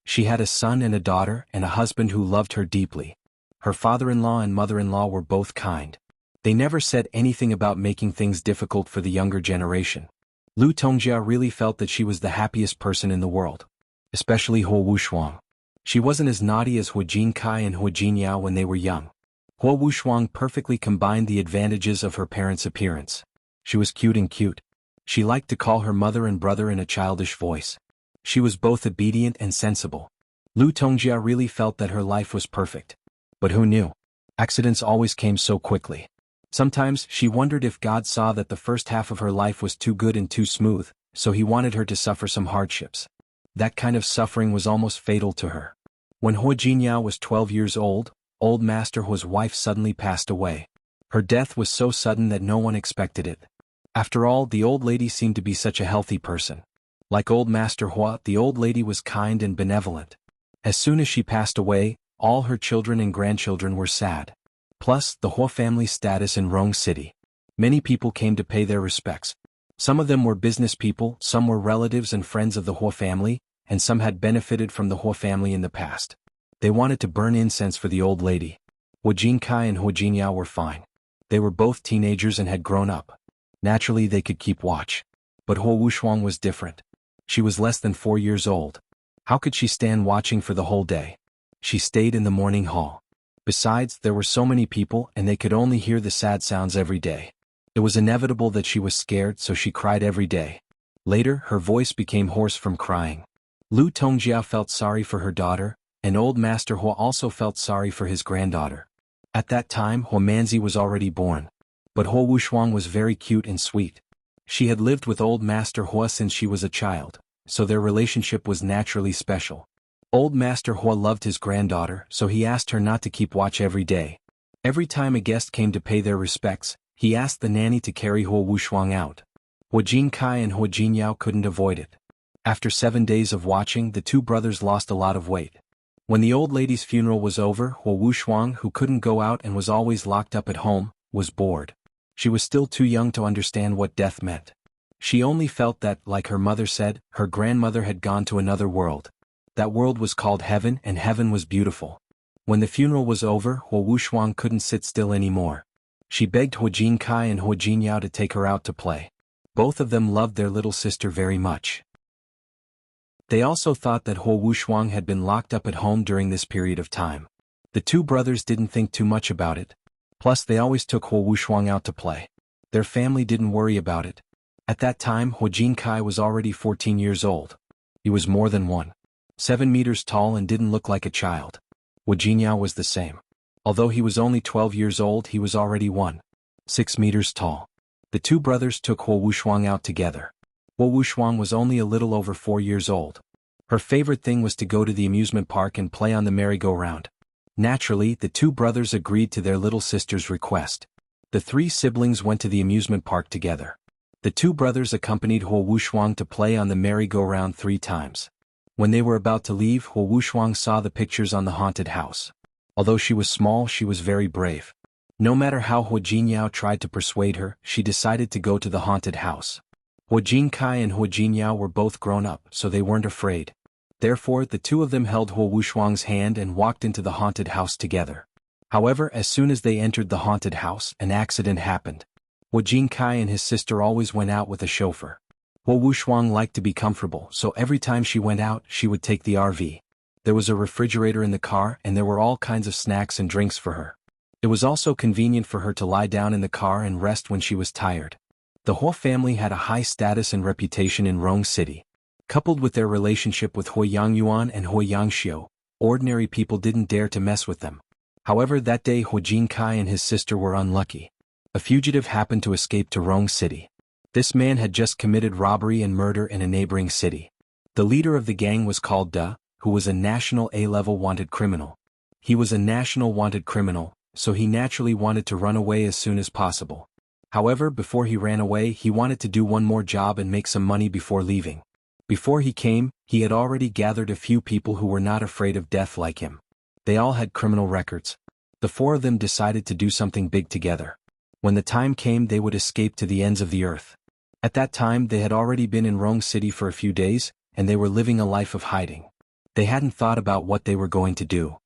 She had a son and a daughter and a husband who loved her deeply. Her father-in-law and mother-in-law were both kind. They never said anything about making things difficult for the younger generation. Lu Tongjia really felt that she was the happiest person in the world. Especially Hua Wushuang. She wasn't as naughty as Hua Jinkai and Hua Jinyao when they were young. Hua Wushuang perfectly combined the advantages of her parents' appearance. She was cute and cute. She liked to call her mother and brother in a childish voice. She was both obedient and sensible. Lu Tongjia really felt that her life was perfect. But who knew? Accidents always came so quickly. Sometimes she wondered if God saw that the first half of her life was too good and too smooth, so he wanted her to suffer some hardships. That kind of suffering was almost fatal to her. When Hua Jinyao was 12 years old, old Master Hua's wife suddenly passed away. Her death was so sudden that no one expected it. After all, the old lady seemed to be such a healthy person. Like old Master Hua, the old lady was kind and benevolent. As soon as she passed away, all her children and grandchildren were sad. Plus, the Hua family status in Rong City. Many people came to pay their respects. Some of them were business people, some were relatives and friends of the Hua family, and some had benefited from the Hua family in the past. They wanted to burn incense for the old lady. Hua Jinkai and Hua Jinyao were fine. They were both teenagers and had grown up. Naturally, they could keep watch. But Hua Wushuang was different. She was less than 4 years old. How could she stand watching for the whole day? She stayed in the morning hall. Besides, there were so many people and they could only hear the sad sounds every day. It was inevitable that she was scared, so she cried every day. Later, her voice became hoarse from crying. Lu Tongjia felt sorry for her daughter, and old Master Hua also felt sorry for his granddaughter. At that time, Hua Manzi was already born. But Hua Wushuang was very cute and sweet. She had lived with old Master Hua since she was a child, so their relationship was naturally special. Old Master Hua loved his granddaughter, so he asked her not to keep watch every day. Every time a guest came to pay their respects, he asked the nanny to carry Hua Wushuang out. Hua Jinkai and Hua Jinyao couldn't avoid it. After 7 days of watching, the 2 brothers lost a lot of weight. When the old lady's funeral was over, Hua Wushuang, who couldn't go out and was always locked up at home, was bored. She was still too young to understand what death meant. She only felt that, like her mother said, her grandmother had gone to another world. That world was called heaven, and heaven was beautiful. When the funeral was over, Huo Wushuang couldn't sit still anymore. She begged Huo Jinkai and Huo Jinyao to take her out to play. Both of them loved their little sister very much. They also thought that Huo Wushuang had been locked up at home during this period of time. The two brothers didn't think too much about it. Plus they always took Huo Wushuang out to play. Their family didn't worry about it. At that time Huo Jinkai was already 14 years old. He was more than 1.7 meters tall and didn't look like a child. Huo Jinyao was the same. Although he was only 12 years old, he was already 1.6 meters tall. The two brothers took Huo Wushuang out together. Huo Wushuang was only a little over 4 years old. Her favorite thing was to go to the amusement park and play on the merry-go-round. Naturally, the two brothers agreed to their little sister's request. The three siblings went to the amusement park together. The two brothers accompanied Huo Wushuang to play on the merry-go-round 3 times. When they were about to leave, Huo Wushuang saw the pictures on the haunted house. Although she was small, she was very brave. No matter how Huo Jinyao tried to persuade her, she decided to go to the haunted house. Huo Jinkai and Huo Jinyao were both grown up, so they weren't afraid. Therefore, the two of them held Huo Wushuang's hand and walked into the haunted house together. However, as soon as they entered the haunted house, an accident happened. Huo Jinkai and his sister always went out with a chauffeur. Huo Wushuang liked to be comfortable, so every time she went out, she would take the RV. There was a refrigerator in the car and there were all kinds of snacks and drinks for her. It was also convenient for her to lie down in the car and rest when she was tired. The Huo family had a high status and reputation in Rong City. Coupled with their relationship with Huo Yangyuan and Huo Yangxiu, ordinary people didn't dare to mess with them. However, that day Huo Jinkai and his sister were unlucky. A fugitive happened to escape to Rong City. This man had just committed robbery and murder in a neighboring city. The leader of the gang was called Da, who was a national A-level wanted criminal. He was a national wanted criminal, so he naturally wanted to run away as soon as possible. However, before he ran away, he wanted to do one more job and make some money before leaving. Before he came, he had already gathered a few people who were not afraid of death like him. They all had criminal records. The 4 of them decided to do something big together. When the time came, they would escape to the ends of the earth. At that time, they had already been in Rong City for a few days, and they were living a life of hiding. They hadn't thought about what they were going to do.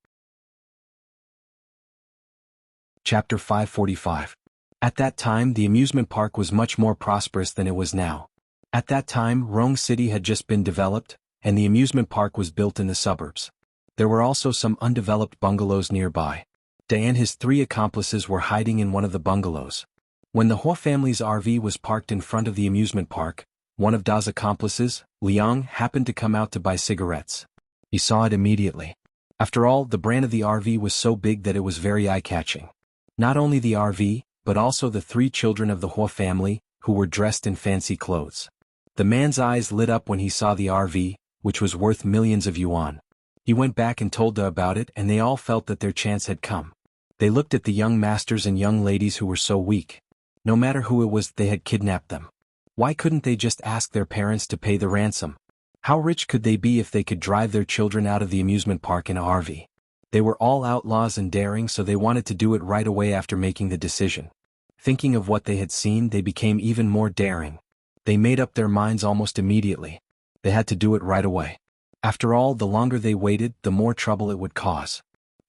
Chapter 545. At that time, the amusement park was much more prosperous than it was now. At that time, Rong City had just been developed, and the amusement park was built in the suburbs. There were also some undeveloped bungalows nearby. Da and his 3 accomplices were hiding in one of the bungalows. When the Huo family's RV was parked in front of the amusement park, one of Da's accomplices, Liang, happened to come out to buy cigarettes. He saw it immediately. After all, the brand of the RV was so big that it was very eye-catching. Not only the RV, but also the 3 children of the Huo family, who were dressed in fancy clothes. The man's eyes lit up when he saw the RV, which was worth millions of yuan. He went back and told Da about it, and they all felt that their chance had come. They looked at the young masters and young ladies who were so weak. No matter who it was, they had kidnapped them. Why couldn't they just ask their parents to pay the ransom? How rich could they be if they could drive their children out of the amusement park in a RV? They were all outlaws and daring, so they wanted to do it right away after making the decision. Thinking of what they had seen, they became even more daring. They made up their minds almost immediately. They had to do it right away. After all, the longer they waited, the more trouble it would cause.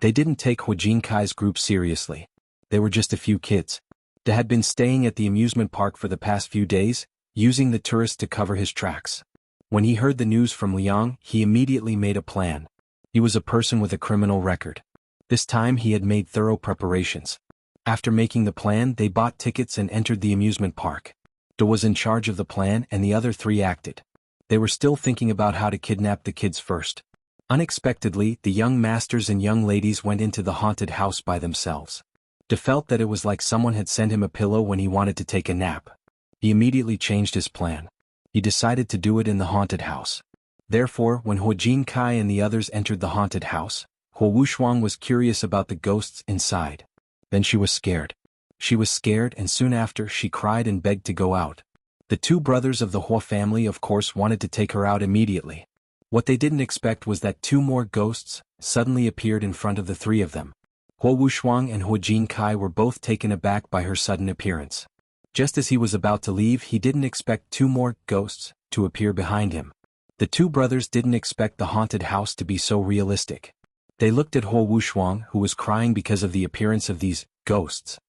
They didn't take Huo Jinkai's group seriously. They were just a few kids. They had been staying at the amusement park for the past few days, using the tourists to cover his tracks. When he heard the news from Liang, he immediately made a plan. He was a person with a criminal record. This time he had made thorough preparations. After making the plan, they bought tickets and entered the amusement park. Da was in charge of the plan and the other 3 acted. They were still thinking about how to kidnap the kids first. Unexpectedly, the young masters and young ladies went into the haunted house by themselves. Da felt that it was like someone had sent him a pillow when he wanted to take a nap. He immediately changed his plan. He decided to do it in the haunted house. Therefore, when Huo Jinkai and the others entered the haunted house, Huo Wushuang was curious about the ghosts inside. Then she was scared. She was scared, and soon after she cried and begged to go out. The 2 brothers of the Huo family of course wanted to take her out immediately. What they didn't expect was that 2 more ghosts suddenly appeared in front of the 3 of them. Huo Wushuang and Huo Jinkai were both taken aback by her sudden appearance. Just as he was about to leave, he didn't expect two more ghosts to appear behind him. The two brothers didn't expect the haunted house to be so realistic. They looked at Huo Wushuang, who was crying because of the appearance of these ghosts.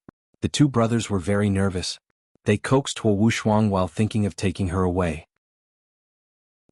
The two brothers were very nervous. They coaxed Huo Wushuang while thinking of taking her away.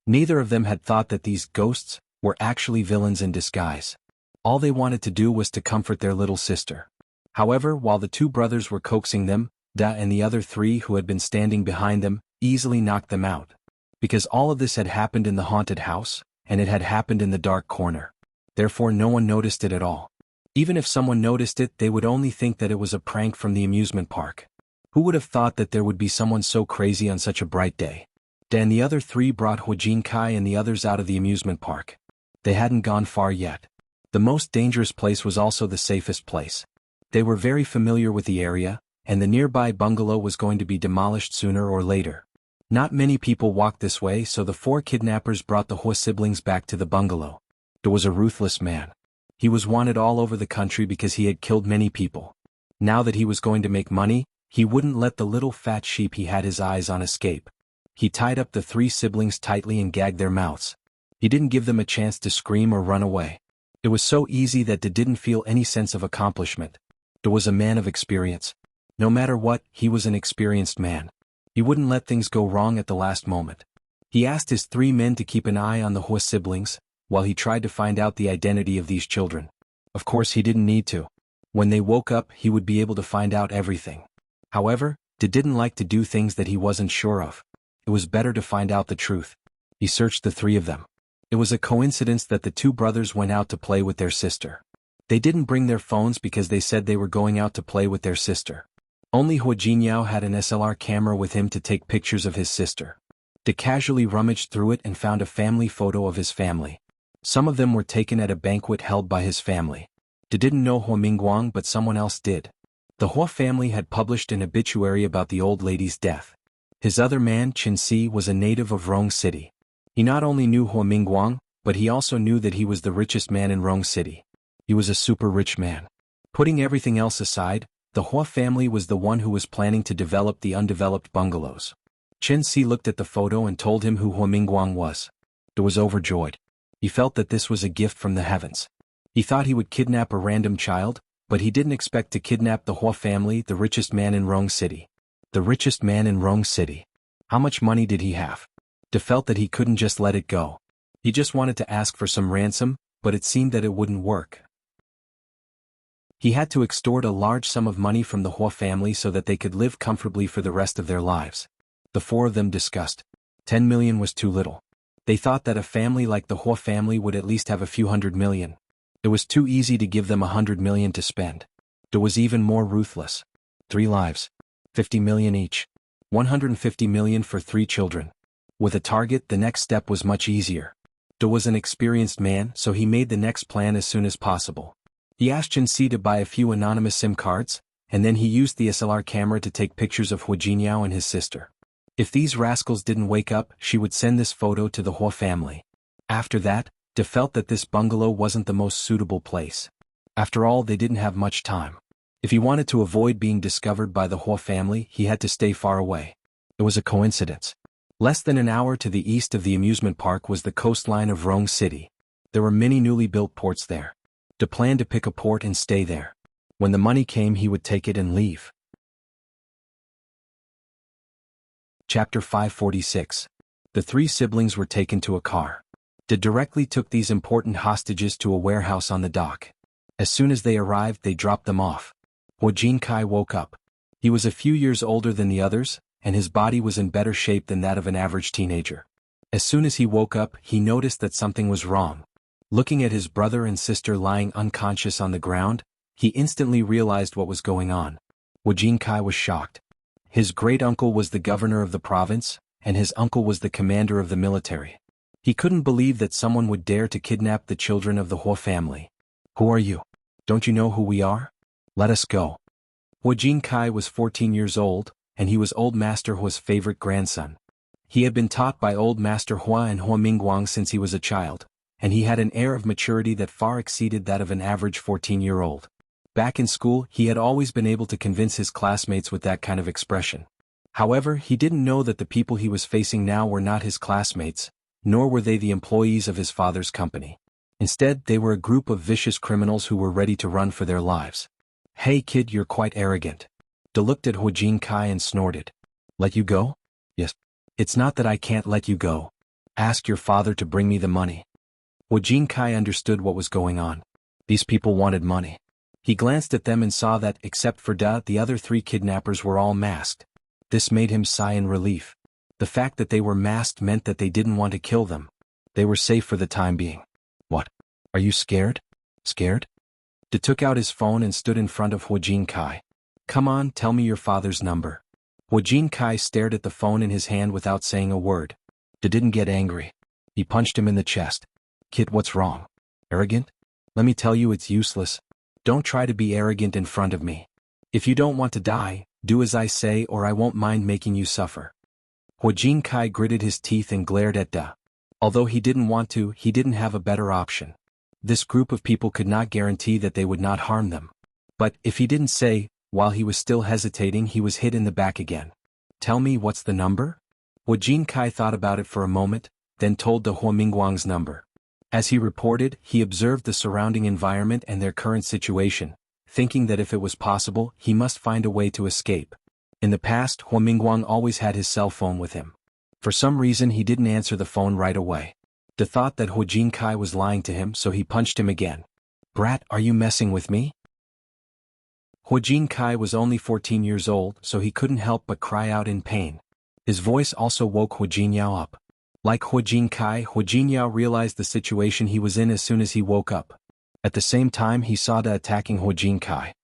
Neither of them had thought that these ghosts were actually villains in disguise. All they wanted to do was to comfort their little sister. However, while the two brothers were coaxing them, Da and the other three who had been standing behind them easily knocked them out. Because all of this had happened in the haunted house, and it had happened in the dark corner. Therefore no one noticed it at all. Even if someone noticed it, they would only think that it was a prank from the amusement park. Who would have thought that there would be someone so crazy on such a bright day? Da and the other three brought Huo Kai and the others out of the amusement park. They hadn't gone far yet. The most dangerous place was also the safest place. They were very familiar with the area, and the nearby bungalow was going to be demolished sooner or later. Not many people walked this way, so the four kidnappers brought the Huo siblings back to the bungalow. There was a ruthless man. He was wanted all over the country because he had killed many people. Now that he was going to make money, he wouldn't let the little fat sheep he had his eyes on escape. He tied up the three siblings tightly and gagged their mouths. He didn't give them a chance to scream or run away. It was so easy that they didn't feel any sense of accomplishment. There was a man of experience. No matter what, he was an experienced man. He wouldn't let things go wrong at the last moment. He asked his three men to keep an eye on the Huo siblings, while he tried to find out the identity of these children. Of course he didn't need to. When they woke up, he would be able to find out everything. However, he didn't like to do things that he wasn't sure of. It was better to find out the truth. He searched the three of them. It was a coincidence that the two brothers went out to play with their sister. They didn't bring their phones because they said they were going out to play with their sister. Only Huo Jinyao had an SLR camera with him to take pictures of his sister. They casually rummaged through it and found a family photo of his family. Some of them were taken at a banquet held by his family. They didn't know Huo Mingguang, but someone else did. The Huo family had published an obituary about the old lady's death. His other man, Qin Si, was a native of Rong City. He not only knew Huo Mingguang, but he also knew that he was the richest man in Rong City. He was a super rich man. Putting everything else aside, the Huo family was the one who was planning to develop the undeveloped bungalows. Qin Si looked at the photo and told him who Huo Mingguang was. He was overjoyed. He felt that this was a gift from the heavens. He thought he would kidnap a random child, but he didn't expect to kidnap the Huo family, the richest man in Rong City. The richest man in Rong City. How much money did he have? He felt that he couldn't just let it go. He just wanted to ask for some ransom, but it seemed that it wouldn't work. He had to extort a large sum of money from the Huo family so that they could live comfortably for the rest of their lives. The four of them discussed. 10 million was too little. They thought that a family like the Huo family would at least have a few hundred million. It was too easy to give them 100 million to spend. There was even more ruthless. 3 lives. 50 million each. 150 million for 3 children. With a target, the next step was much easier. There was an experienced man, so he made the next plan as soon as possible. He asked Qin Si to buy a few anonymous SIM cards, and then he used the SLR camera to take pictures of Huo Jinyao and his sister. If these rascals didn't wake up, she would send this photo to the Huo family. After that, they felt that this bungalow wasn't the most suitable place. After all, they didn't have much time. If he wanted to avoid being discovered by the Huo family, he had to stay far away. It was a coincidence. Less than an hour to the east of the amusement park was the coastline of Rong City. There were many newly built ports there. They planned to pick a port and stay there. When the money came, he would take it and leave. Chapter 546. The 3 siblings were taken to a car. They directly took these important hostages to a warehouse on the dock. As soon as they arrived, they dropped them off. Huo Kai woke up. He was a few years older than the others, and his body was in better shape than that of an average teenager. As soon as he woke up, he noticed that something was wrong. Looking at his brother and sister lying unconscious on the ground, he instantly realized what was going on. Huo Kai was shocked. His great-uncle was the governor of the province, and his uncle was the commander of the military. He couldn't believe that someone would dare to kidnap the children of the Huo family. Who are you? Don't you know who we are? Let us go. Huo Kai was 14 years old, and he was Old Master Huo's favorite grandson. He had been taught by Old Master Hua and Huo Mingguang since he was a child, and he had an air of maturity that far exceeded that of an average 14-year-old. Back in school, he had always been able to convince his classmates with that kind of expression. However, he didn't know that the people he was facing now were not his classmates, nor were they the employees of his father's company. Instead, they were a group of vicious criminals who were ready to run for their lives. "Hey kid, you're quite arrogant." De looked at Huajin Kai and snorted. "Let you go?" "Yes. It's not that I can't let you go. Ask your father to bring me the money." Huajin Kai understood what was going on. These people wanted money. He glanced at them and saw that, except for Da, the other 3 kidnappers were all masked. This made him sigh in relief. The fact that they were masked meant that they didn't want to kill them. They were safe for the time being. "What? Are you scared?" "Scared?" De took out his phone and stood in front of Huajin Kai. "Come on, tell me your father's number." Huajin Kai stared at the phone in his hand without saying a word. De didn't get angry. He punched him in the chest. "Kid, what's wrong? Arrogant? Let me tell you, it's useless. Don't try to be arrogant in front of me. If you don't want to die, do as I say or I won't mind making you suffer." Huajin Kai gritted his teeth and glared at Da. Although he didn't want to, he didn't have a better option. This group of people could not guarantee that they would not harm them. But, if he didn't say, while he was still hesitating, he was hit in the back again. "Tell me, what's the number?" Huajin Kai thought about it for a moment, then told Da Huamingguang's number. As he reported, he observed the surrounding environment and their current situation, thinking that if it was possible, he must find a way to escape. In the past, Huamingguang always had his cell phone with him. For some reason he didn't answer the phone right away. De thought that Huajin Kai was lying to him, so he punched him again. "Brat, are you messing with me?" Huajin Kai was only 14 years old, so he couldn't help but cry out in pain. His voice also woke Huajin Yao up. Like Huajin Kai, Huajin Yao realized the situation he was in as soon as he woke up. At the same time he saw Da attacking Huajin Kai.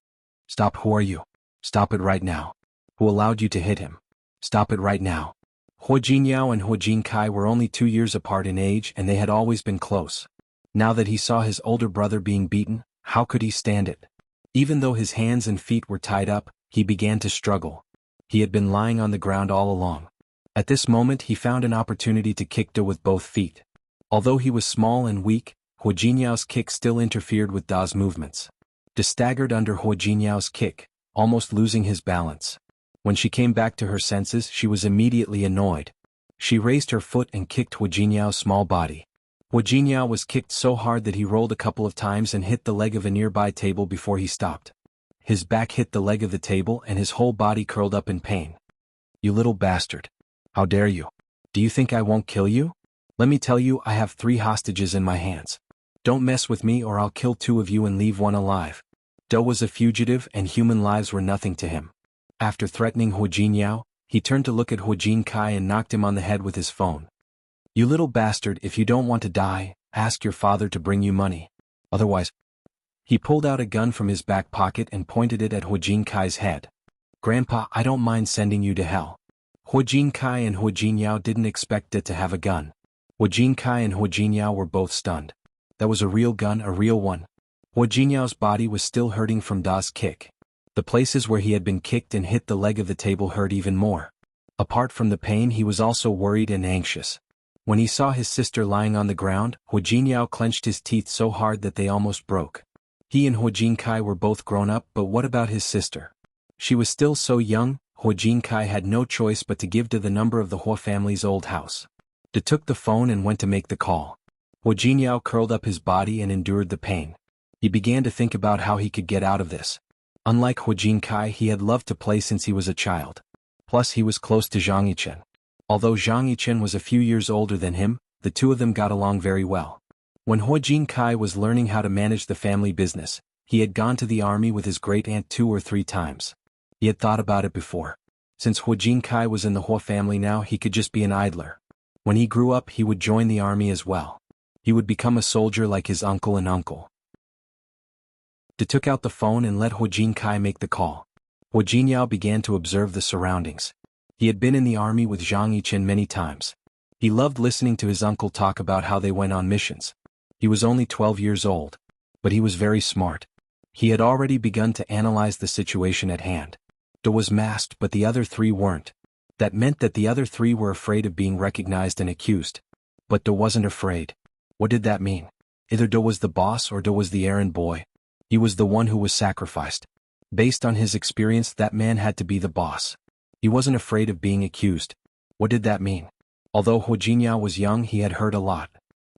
"Stop, who are you? Stop it right now. Who allowed you to hit him? Stop it right now." Huajin Yao and Huajin Kai were only 2 years apart in age and they had always been close. Now that he saw his older brother being beaten, how could he stand it? Even though his hands and feet were tied up, he began to struggle. He had been lying on the ground all along. At this moment he found an opportunity to kick Da with both feet. Although he was small and weak, Huajin Yao's kick still interfered with Da's movements. Da staggered under Huajin Yao's kick, almost losing his balance. When she came back to her senses, she was immediately annoyed. She raised her foot and kicked Huajin Yao's small body. Huajin Yao was kicked so hard that he rolled a couple of times and hit the leg of a nearby table before he stopped. His back hit the leg of the table and his whole body curled up in pain. "You little bastard. How dare you? Do you think I won't kill you? Let me tell you, I have 3 hostages in my hands. Don't mess with me or I'll kill 2 of you and leave 1 alive." Da was a fugitive and human lives were nothing to him. After threatening Huajin Yao, he turned to look at Huajin Kai and knocked him on the head with his phone. "You little bastard, if you don't want to die, ask your father to bring you money. Otherwise..." He pulled out a gun from his back pocket and pointed it at Huajin Kai's head. "Grandpa, I don't mind sending you to hell." Huajin Kai and Huajin Yao didn't expect it to have a gun. Huajin Kai and Huajin Yao were both stunned. That was a real gun, a real one. Huajin Yao's body was still hurting from Da's kick. The places where he had been kicked and hit the leg of the table hurt even more. Apart from the pain, he was also worried and anxious. When he saw his sister lying on the ground, Huajin Yao clenched his teeth so hard that they almost broke. He and Huajin Kai were both grown up, but what about his sister? She was still so young. Huajin Kai had no choice but to give Da the number of the Hua family's old house. Da took the phone and went to make the call. Huajin Yao curled up his body and endured the pain. He began to think about how he could get out of this. Unlike Huajin Kai, he had loved to play since he was a child. Plus he was close to Zhang Yichen. Although Zhang Yichen was a few years older than him, the 2 of them got along very well. When Huajin Kai was learning how to manage the family business, he had gone to the army with his great-aunt 2 or 3 times. He had thought about it before. Since Huajin Kai was in the Hua family now, he could just be an idler. When he grew up, he would join the army as well. He would become a soldier like his uncle and uncle. Da took out the phone and let Huajin Kai make the call. Huajin Yao began to observe the surroundings. He had been in the army with Zhang Yichen many times. He loved listening to his uncle talk about how they went on missions. He was only 12 years old. But he was very smart. He had already begun to analyze the situation at hand. Da was masked, but the other 3 weren't. That meant that the other 3 were afraid of being recognized and accused. But Da wasn't afraid. What did that mean? Either Da was the boss or Da was the errand boy. He was the one who was sacrificed. Based on his experience, that man had to be the boss. He wasn't afraid of being accused. What did that mean? Although Hu Jingyao was young, he had heard a lot.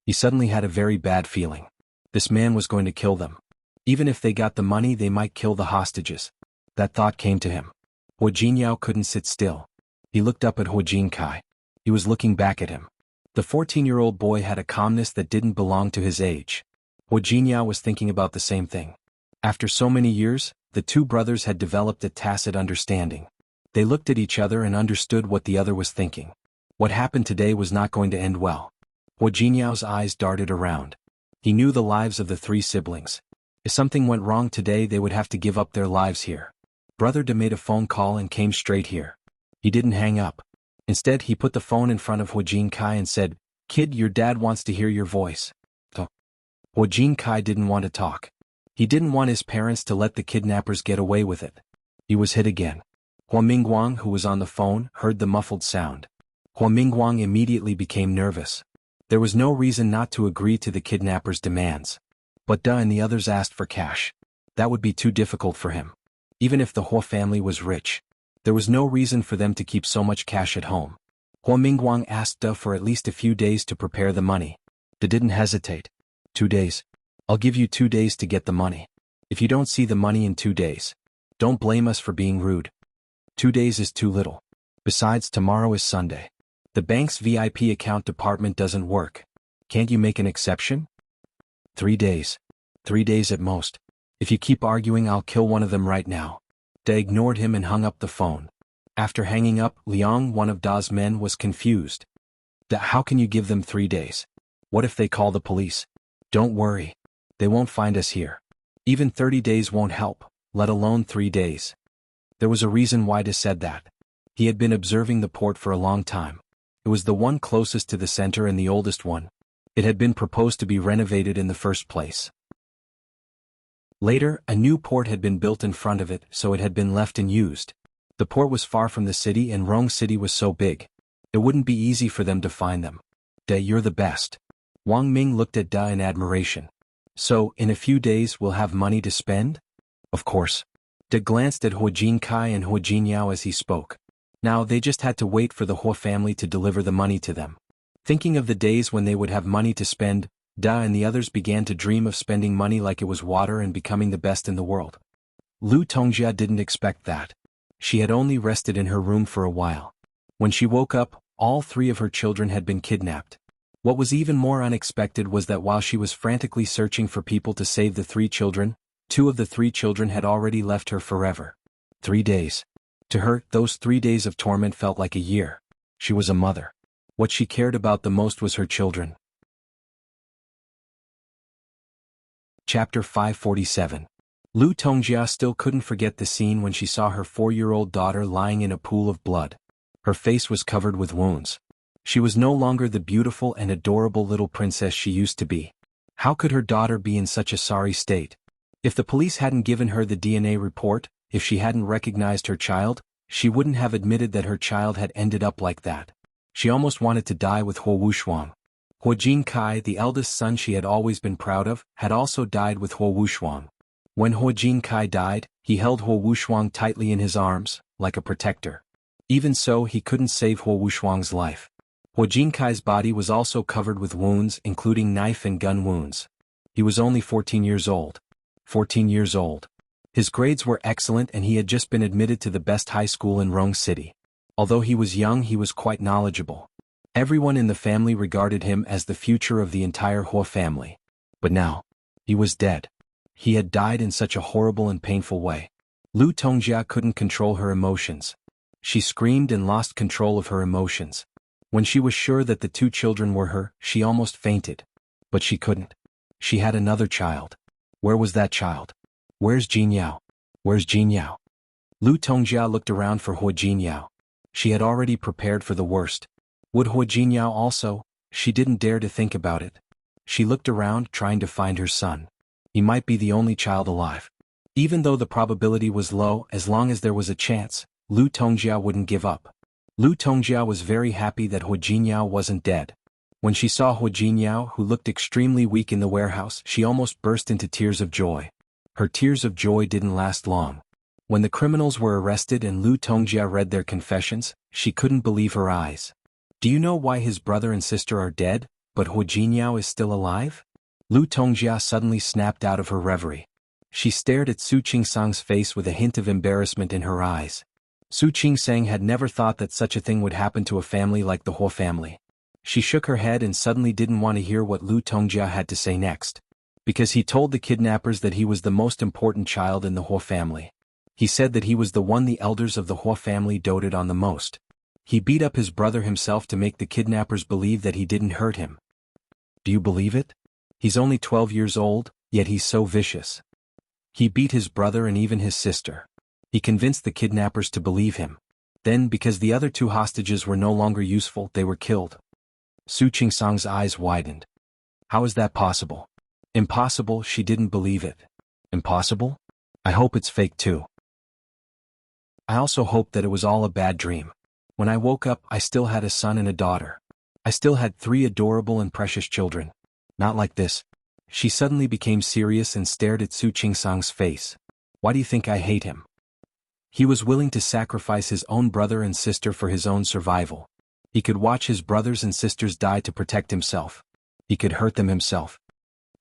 He suddenly had a very bad feeling. This man was going to kill them. Even if they got the money, they might kill the hostages. That thought came to him. Hu Jingyao couldn't sit still. He looked up at Hu Jinkai. He was looking back at him. The 14-year-old boy had a calmness that didn't belong to his age. Hu Jingyao was thinking about the same thing. After so many years, the two brothers had developed a tacit understanding. They looked at each other and understood what the other was thinking. What happened today was not going to end well. Hu Jinyao's eyes darted around. He knew the lives of the three siblings. If something went wrong today, they would have to give up their lives here. Brother De made a phone call and came straight here. He didn't hang up. Instead, he put the phone in front of Hu Jinkai and said, "Kid, your dad wants to hear your voice." Hu Jinkai didn't want to talk. He didn't want his parents to let the kidnappers get away with it. He was hit again. Hua Mingguang, who was on the phone, heard the muffled sound. Hua Mingguang immediately became nervous. There was no reason not to agree to the kidnappers' demands. But Da and the others asked for cash. That would be too difficult for him. Even if the Hua family was rich, there was no reason for them to keep so much cash at home. Hua Mingguang asked Da for at least a few days to prepare the money. Da didn't hesitate. 2 days. I'll give you 2 days to get the money. If you don't see the money in 2 days, don't blame us for being rude. 2 days is too little. Besides, tomorrow is Sunday. The bank's VIP account department doesn't work. Can't you make an exception? 3 days. 3 days at most. If you keep arguing, I'll kill one of them right now. Da ignored him and hung up the phone. After hanging up, Liang, one of Da's men, was confused. Da, how can you give them 3 days? What if they call the police? Don't worry. They won't find us here. Even 30 days won't help, let alone 3 days. There was a reason why Da said that. He had been observing the port for a long time. It was the one closest to the center and the oldest one. It had been proposed to be renovated in the first place. Later, a new port had been built in front of it, so it had been left unused. The port was far from the city and Rong City was so big. It wouldn't be easy for them to find them. Da, you're the best. Wang Ming looked at Da in admiration. So, in a few days we'll have money to spend? Of course. Da glanced at Hu Jinkai and Hu Jinyao as he spoke. Now they just had to wait for the Hua family to deliver the money to them. Thinking of the days when they would have money to spend, Da and the others began to dream of spending money like it was water and becoming the best in the world. Lu Tongjia didn't expect that. She had only rested in her room for a while. When she woke up, all 3 of her children had been kidnapped. What was even more unexpected was that while she was frantically searching for people to save the 3 children, 2 of the 3 children had already left her forever. 3 days. To her, those 3 days of torment felt like a year. She was a mother. What she cared about the most was her children. Chapter 547. Lu Tongjia still couldn't forget the scene when she saw her 4-year-old daughter lying in a pool of blood. Her face was covered with wounds. She was no longer the beautiful and adorable little princess she used to be. How could her daughter be in such a sorry state? If the police hadn't given her the DNA report, if she hadn't recognized her child, she wouldn't have admitted that her child had ended up like that. She almost wanted to die with Hua Wushuang. Hua Jinkai, the eldest son she had always been proud of, had also died with Hua Wushuang. When Hua Jinkai died, he held Hua Wushuang tightly in his arms, like a protector. Even so, he couldn't save Hua Wushuang's life. Hua Jinkai's body was also covered with wounds, including knife and gun wounds. He was only 14 years old. 14 years old. His grades were excellent and he had just been admitted to the best high school in Rong City. Although he was young, he was quite knowledgeable. Everyone in the family regarded him as the future of the entire Hua family. But now, he was dead. He had died in such a horrible and painful way. Lu Tongjia couldn't control her emotions. She screamed and lost control of her emotions. When she was sure that the 2 children were her, she almost fainted. But she couldn't. She had another child. Where was that child? Where's Jinyao? Where's Jinyao? Lu Tongjia looked around for Hua Jinyao. She had already prepared for the worst. Would Hua Jinyao also? She didn't dare to think about it. She looked around, trying to find her son. He might be the only child alive. Even though the probability was low, as long as there was a chance, Lu Tongjia wouldn't give up. Lu Tongjia was very happy that Hua Jinyao wasn't dead. When she saw Hua Jinyao, who looked extremely weak in the warehouse, she almost burst into tears of joy. Her tears of joy didn't last long. When the criminals were arrested and Lu Tongjia read their confessions, she couldn't believe her eyes. Do you know why his brother and sister are dead, but Hu Jingyao is still alive? Lu Tongjia suddenly snapped out of her reverie. She stared at Su Qingsang's face with a hint of embarrassment in her eyes. Su Qingsang had never thought that such a thing would happen to a family like the Huo family. She shook her head and suddenly didn't want to hear what Lu Tongjia had to say next. Because he told the kidnappers that he was the most important child in the Huo family. He said that he was the one the elders of the Huo family doted on the most. He beat up his brother himself to make the kidnappers believe that he didn't hurt him. Do you believe it? He's only 12 years old, yet he's so vicious. He beat his brother and even his sister. He convinced the kidnappers to believe him. Then, because the other two hostages were no longer useful, they were killed. Su Qingsang's eyes widened. How is that possible? Impossible, she didn't believe it. Impossible? I hope it's fake too. I also hope that it was all a bad dream. When I woke up, I still had a son and a daughter. I still had 3 adorable and precious children. Not like this. She suddenly became serious and stared at Su Qingsang's face. Why do you think I hate him? He was willing to sacrifice his own brother and sister for his own survival. He could watch his brothers and sisters die to protect himself. He could hurt them himself.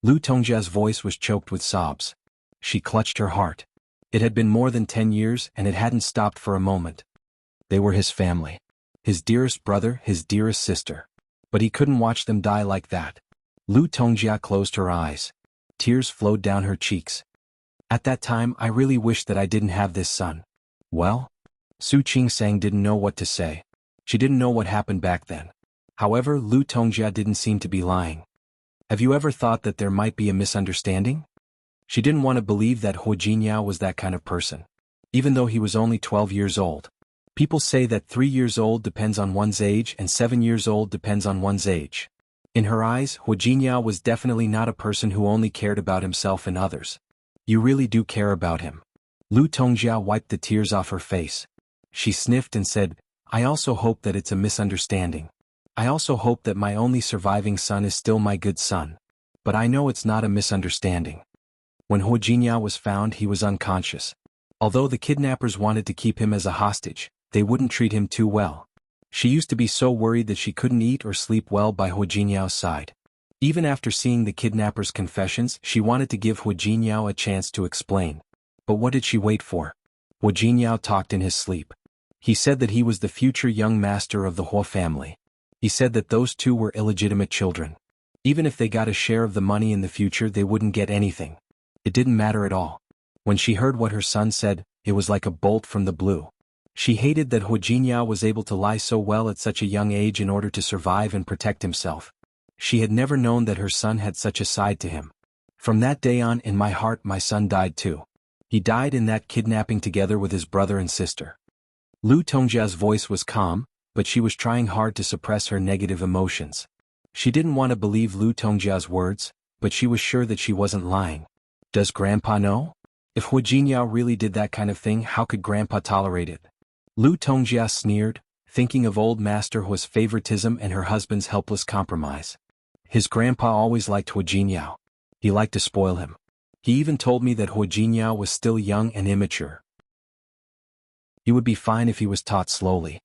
Lu Tongjia's voice was choked with sobs. She clutched her heart. It had been more than 10 years and it hadn't stopped for a moment. They were his family. His dearest brother, his dearest sister. But he couldn't watch them die like that. Lu Tongjia closed her eyes. Tears flowed down her cheeks. At that time, I really wished that I didn't have this son. Well? Su Qingsang didn't know what to say. She didn't know what happened back then. However, Lu Tongjia didn't seem to be lying. Have you ever thought that there might be a misunderstanding? She didn't want to believe that Hu Jingyao was that kind of person. Even though he was only 12 years old. People say that 3 years old depends on one's age and 7 years old depends on one's age. In her eyes, Hu Jingyao was definitely not a person who only cared about himself and others. You really do care about him. Lu Tongjia wiped the tears off her face. She sniffed and said, I also hope that it's a misunderstanding. I also hope that my only surviving son is still my good son. But I know it's not a misunderstanding. When Hu Jingyao was found, he was unconscious. Although the kidnappers wanted to keep him as a hostage, they wouldn't treat him too well. She used to be so worried that she couldn't eat or sleep well by Hu Jinyao's side. Even after seeing the kidnappers' confessions, she wanted to give Hu Jinyao a chance to explain. But what did she wait for? Hu Jinyao talked in his sleep. He said that he was the future young master of the Huo family. He said that those two were illegitimate children. Even if they got a share of the money in the future, they wouldn't get anything. It didn't matter at all. When she heard what her son said, it was like a bolt from the blue. She hated that Hu Jinyao was able to lie so well at such a young age in order to survive and protect himself. She had never known that her son had such a side to him. From that day on, in my heart, my son died too. He died in that kidnapping together with his brother and sister. Lu Tongjia's voice was calm, but she was trying hard to suppress her negative emotions. She didn't want to believe Lu Tongjia's words, but she was sure that she wasn't lying. Does Grandpa know? If Hu Jinyao really did that kind of thing, how could Grandpa tolerate it? Lu Tongjia sneered, thinking of old Master Hu's favoritism and her husband's helpless compromise. His grandpa always liked Hu Jinyao. He liked to spoil him. He even told me that Hu Jinyao was still young and immature. He would be fine if he was taught slowly.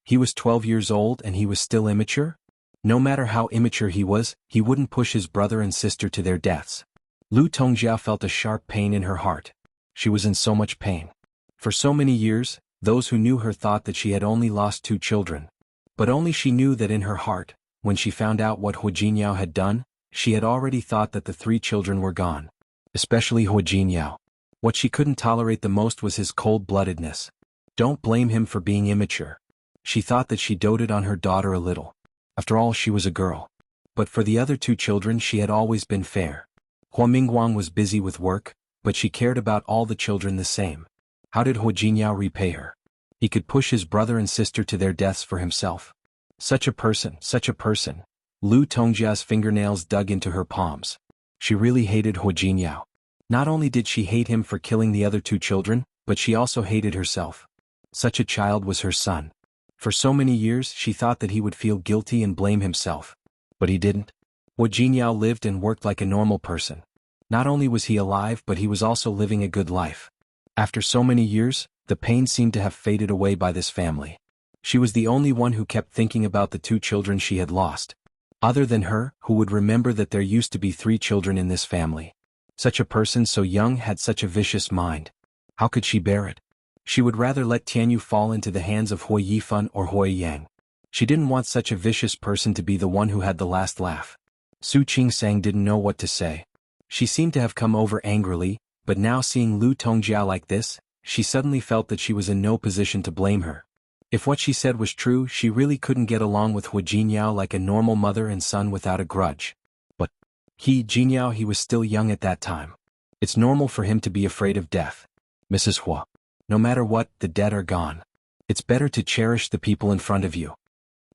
He was 12 years old and he was still immature? No matter how immature he was, he wouldn't push his brother and sister to their deaths. Lu Tongjia felt a sharp pain in her heart. She was in so much pain. For so many years, those who knew her thought that she had only lost 2 children. But only she knew that in her heart, when she found out what Hu Jinyao had done, she had already thought that the 3 children were gone. Especially Hu Jinyao. What she couldn't tolerate the most was his cold-bloodedness. Don't blame him for being immature. She thought that she doted on her daughter a little. After all, she was a girl. But for the other 2 children, she had always been fair. Hua Mingguang was busy with work, but she cared about all the children the same. How did Hu Jinyao repay her? He could push his brother and sister to their deaths for himself. Such a person, such a person. Lu Tongjia's fingernails dug into her palms. She really hated Hu Jinyao. Not only did she hate him for killing the other 2 children, but she also hated herself. Such a child was her son. For so many years, she thought that he would feel guilty and blame himself. But he didn't. Hu Jinyao lived and worked like a normal person. Not only was he alive, but he was also living a good life. After so many years, the pain seemed to have faded away by this family. She was the only one who kept thinking about the 2 children she had lost. Other than her, who would remember that there used to be 3 children in this family? Such a person so young had such a vicious mind. How could she bear it? She would rather let Tianyu fall into the hands of Hui Yifan or Hui Yang. She didn't want such a vicious person to be the one who had the last laugh. Su Qingsang didn't know what to say. She seemed to have come over angrily, but now seeing Lu Tongjiao like this, she suddenly felt that she was in no position to blame her. If what she said was true, she really couldn't get along with Hu Jinyao like a normal mother and son without a grudge. But Jinyao, he was still young at that time. It's normal for him to be afraid of death. Mrs. Hua. No matter what, the dead are gone. It's better to cherish the people in front of you.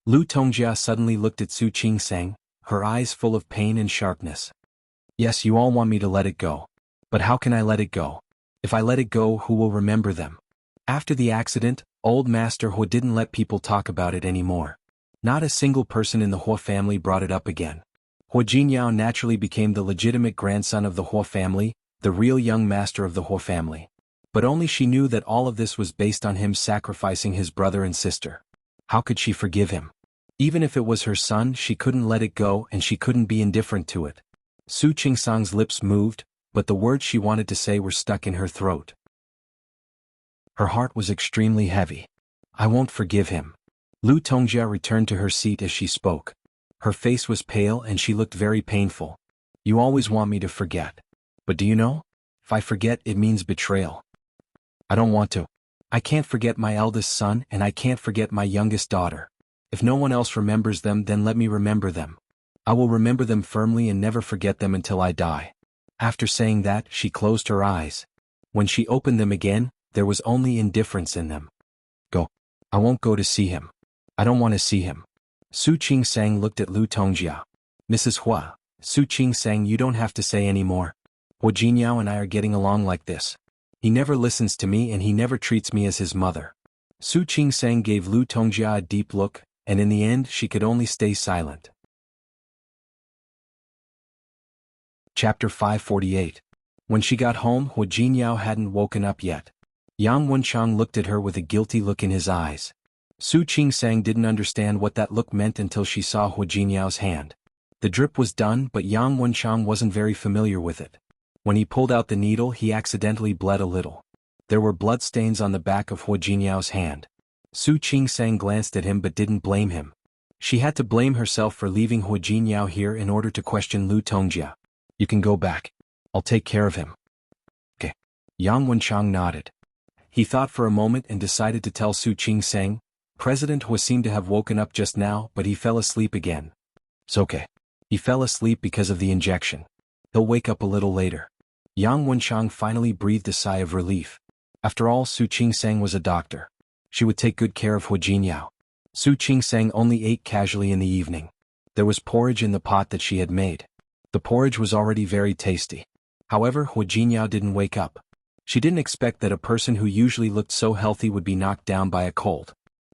Lu Tongjia suddenly looked at Su Qingsang, her eyes full of pain and sharpness. Yes, you all want me to let it go. But how can I let it go? If I let it go, who will remember them? After the accident, old Master Hua didn't let people talk about it anymore. Not a single person in the Hua family brought it up again. Hua Jinyao naturally became the legitimate grandson of the Hua family, the real young master of the Hua family. But only she knew that all of this was based on him sacrificing his brother and sister. How could she forgive him? Even if it was her son, she couldn't let it go and she couldn't be indifferent to it. Su Qingsang's lips moved, but the words she wanted to say were stuck in her throat. Her heart was extremely heavy. I won't forgive him. Lu Tongjia returned to her seat as she spoke. Her face was pale and she looked very painful. You always want me to forget. But do you know? If I forget, it means betrayal. I don't want to. I can't forget my eldest son and I can't forget my youngest daughter. If no one else remembers them, then let me remember them. I will remember them firmly and never forget them until I die. After saying that, she closed her eyes. When she opened them again, there was only indifference in them. Go. I won't go to see him. I don't want to see him. Su Qingsang looked at Lu Tongjia. Mrs. Hua, Su Qingsang, you don't have to say any more. Hua Jinyao and I are getting along like this. He never listens to me and he never treats me as his mother. Su Qingsang gave Lu Tongjia a deep look, and in the end she could only stay silent. Chapter 548. When she got home, Hua Jinyao hadn't woken up yet. Yang Wenchang looked at her with a guilty look in his eyes. Su Qingsang didn't understand what that look meant until she saw Hua Jinyao's hand. The drip was done, but Yang Wenchang wasn't very familiar with it. When he pulled out the needle, he accidentally bled a little. There were bloodstains on the back of Hua Jinyao's hand. Su Qingsang glanced at him but didn't blame him. She had to blame herself for leaving Hua Jinyao here in order to question Lu Tongjia. You can go back. I'll take care of him. Okay. Yang Wenchang nodded. He thought for a moment and decided to tell Su Qingsang. President Hua seemed to have woken up just now, but he fell asleep again. It's okay. He fell asleep because of the injection. He'll wake up a little later. Yang Wenchang finally breathed a sigh of relief. After all, Su Qingsang was a doctor. She would take good care of Hua Jinyao. Su Qingsang only ate casually in the evening. There was porridge in the pot that she had made. The porridge was already very tasty. However, Hua Jinyao didn't wake up. She didn't expect that a person who usually looked so healthy would be knocked down by a cold.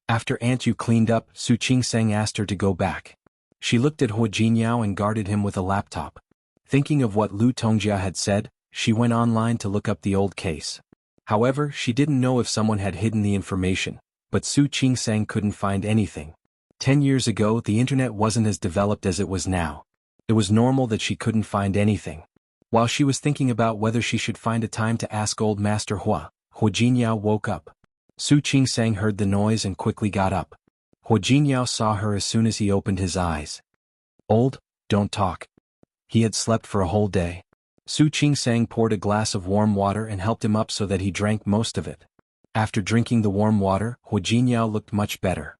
After Aunt Yu cleaned up, Su Qingsang asked her to go back. She looked at Hua Jinyao and guarded him with a laptop. Thinking of what Lu Tongjia had said, she went online to look up the old case. However, she didn't know if someone had hidden the information, but Su Qingsang couldn't find anything. 10 years ago, the internet wasn't as developed as it was now. It was normal that she couldn't find anything. While she was thinking about whether she should find a time to ask old Master Hua, Hua Jinyao woke up. Su Qingsang heard the noise and quickly got up. Hua Jinyao saw her as soon as he opened his eyes. Old, don't talk. He had slept for a whole day. Su Qingsang poured a glass of warm water and helped him up so that he drank most of it. After drinking the warm water, Hua Jinyao looked much better.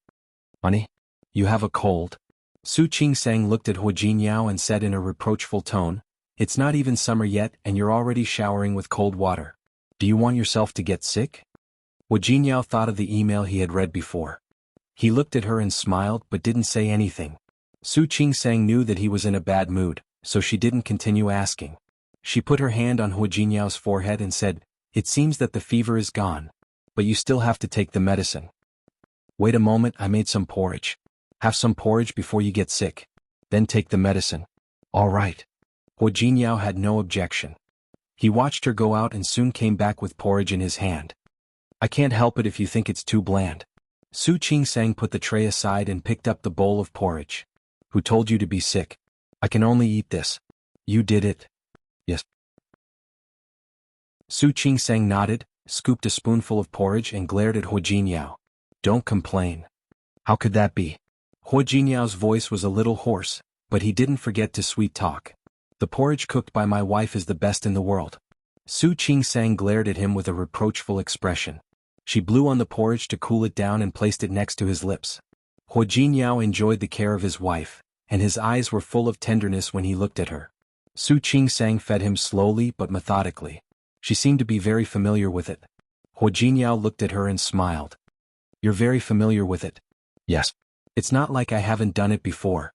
Honey, you have a cold. Su Qingsang looked at Hua Jinyao and said in a reproachful tone, It's not even summer yet and you're already showering with cold water. Do you want yourself to get sick? Hua Jinyao thought of the email he had read before. He looked at her and smiled but didn't say anything. Su Qingsang knew that he was in a bad mood, so she didn't continue asking. She put her hand on Hua Jinyao's forehead and said, It seems that the fever is gone. But you still have to take the medicine. Wait a moment, I made some porridge. Have some porridge before you get sick. Then take the medicine. All right. Hua Jinyao had no objection. He watched her go out and soon came back with porridge in his hand. I can't help it if you think it's too bland. Su Qingsang put the tray aside and picked up the bowl of porridge. Who told you to be sick? I can only eat this. You did it. Yes. Su Qingsang nodded, scooped a spoonful of porridge and glared at Hu Jinyao. Don't complain. How could that be? Hu Jinyao's voice was a little hoarse, but he didn't forget to sweet talk. The porridge cooked by my wife is the best in the world. Su Qingsang glared at him with a reproachful expression. She blew on the porridge to cool it down and placed it next to his lips. Hu Jinyao enjoyed the care of his wife, and his eyes were full of tenderness when he looked at her. Su Qingsang fed him slowly but methodically. She seemed to be very familiar with it. Hu Jinyao looked at her and smiled. You're very familiar with it. Yes. It's not like I haven't done it before.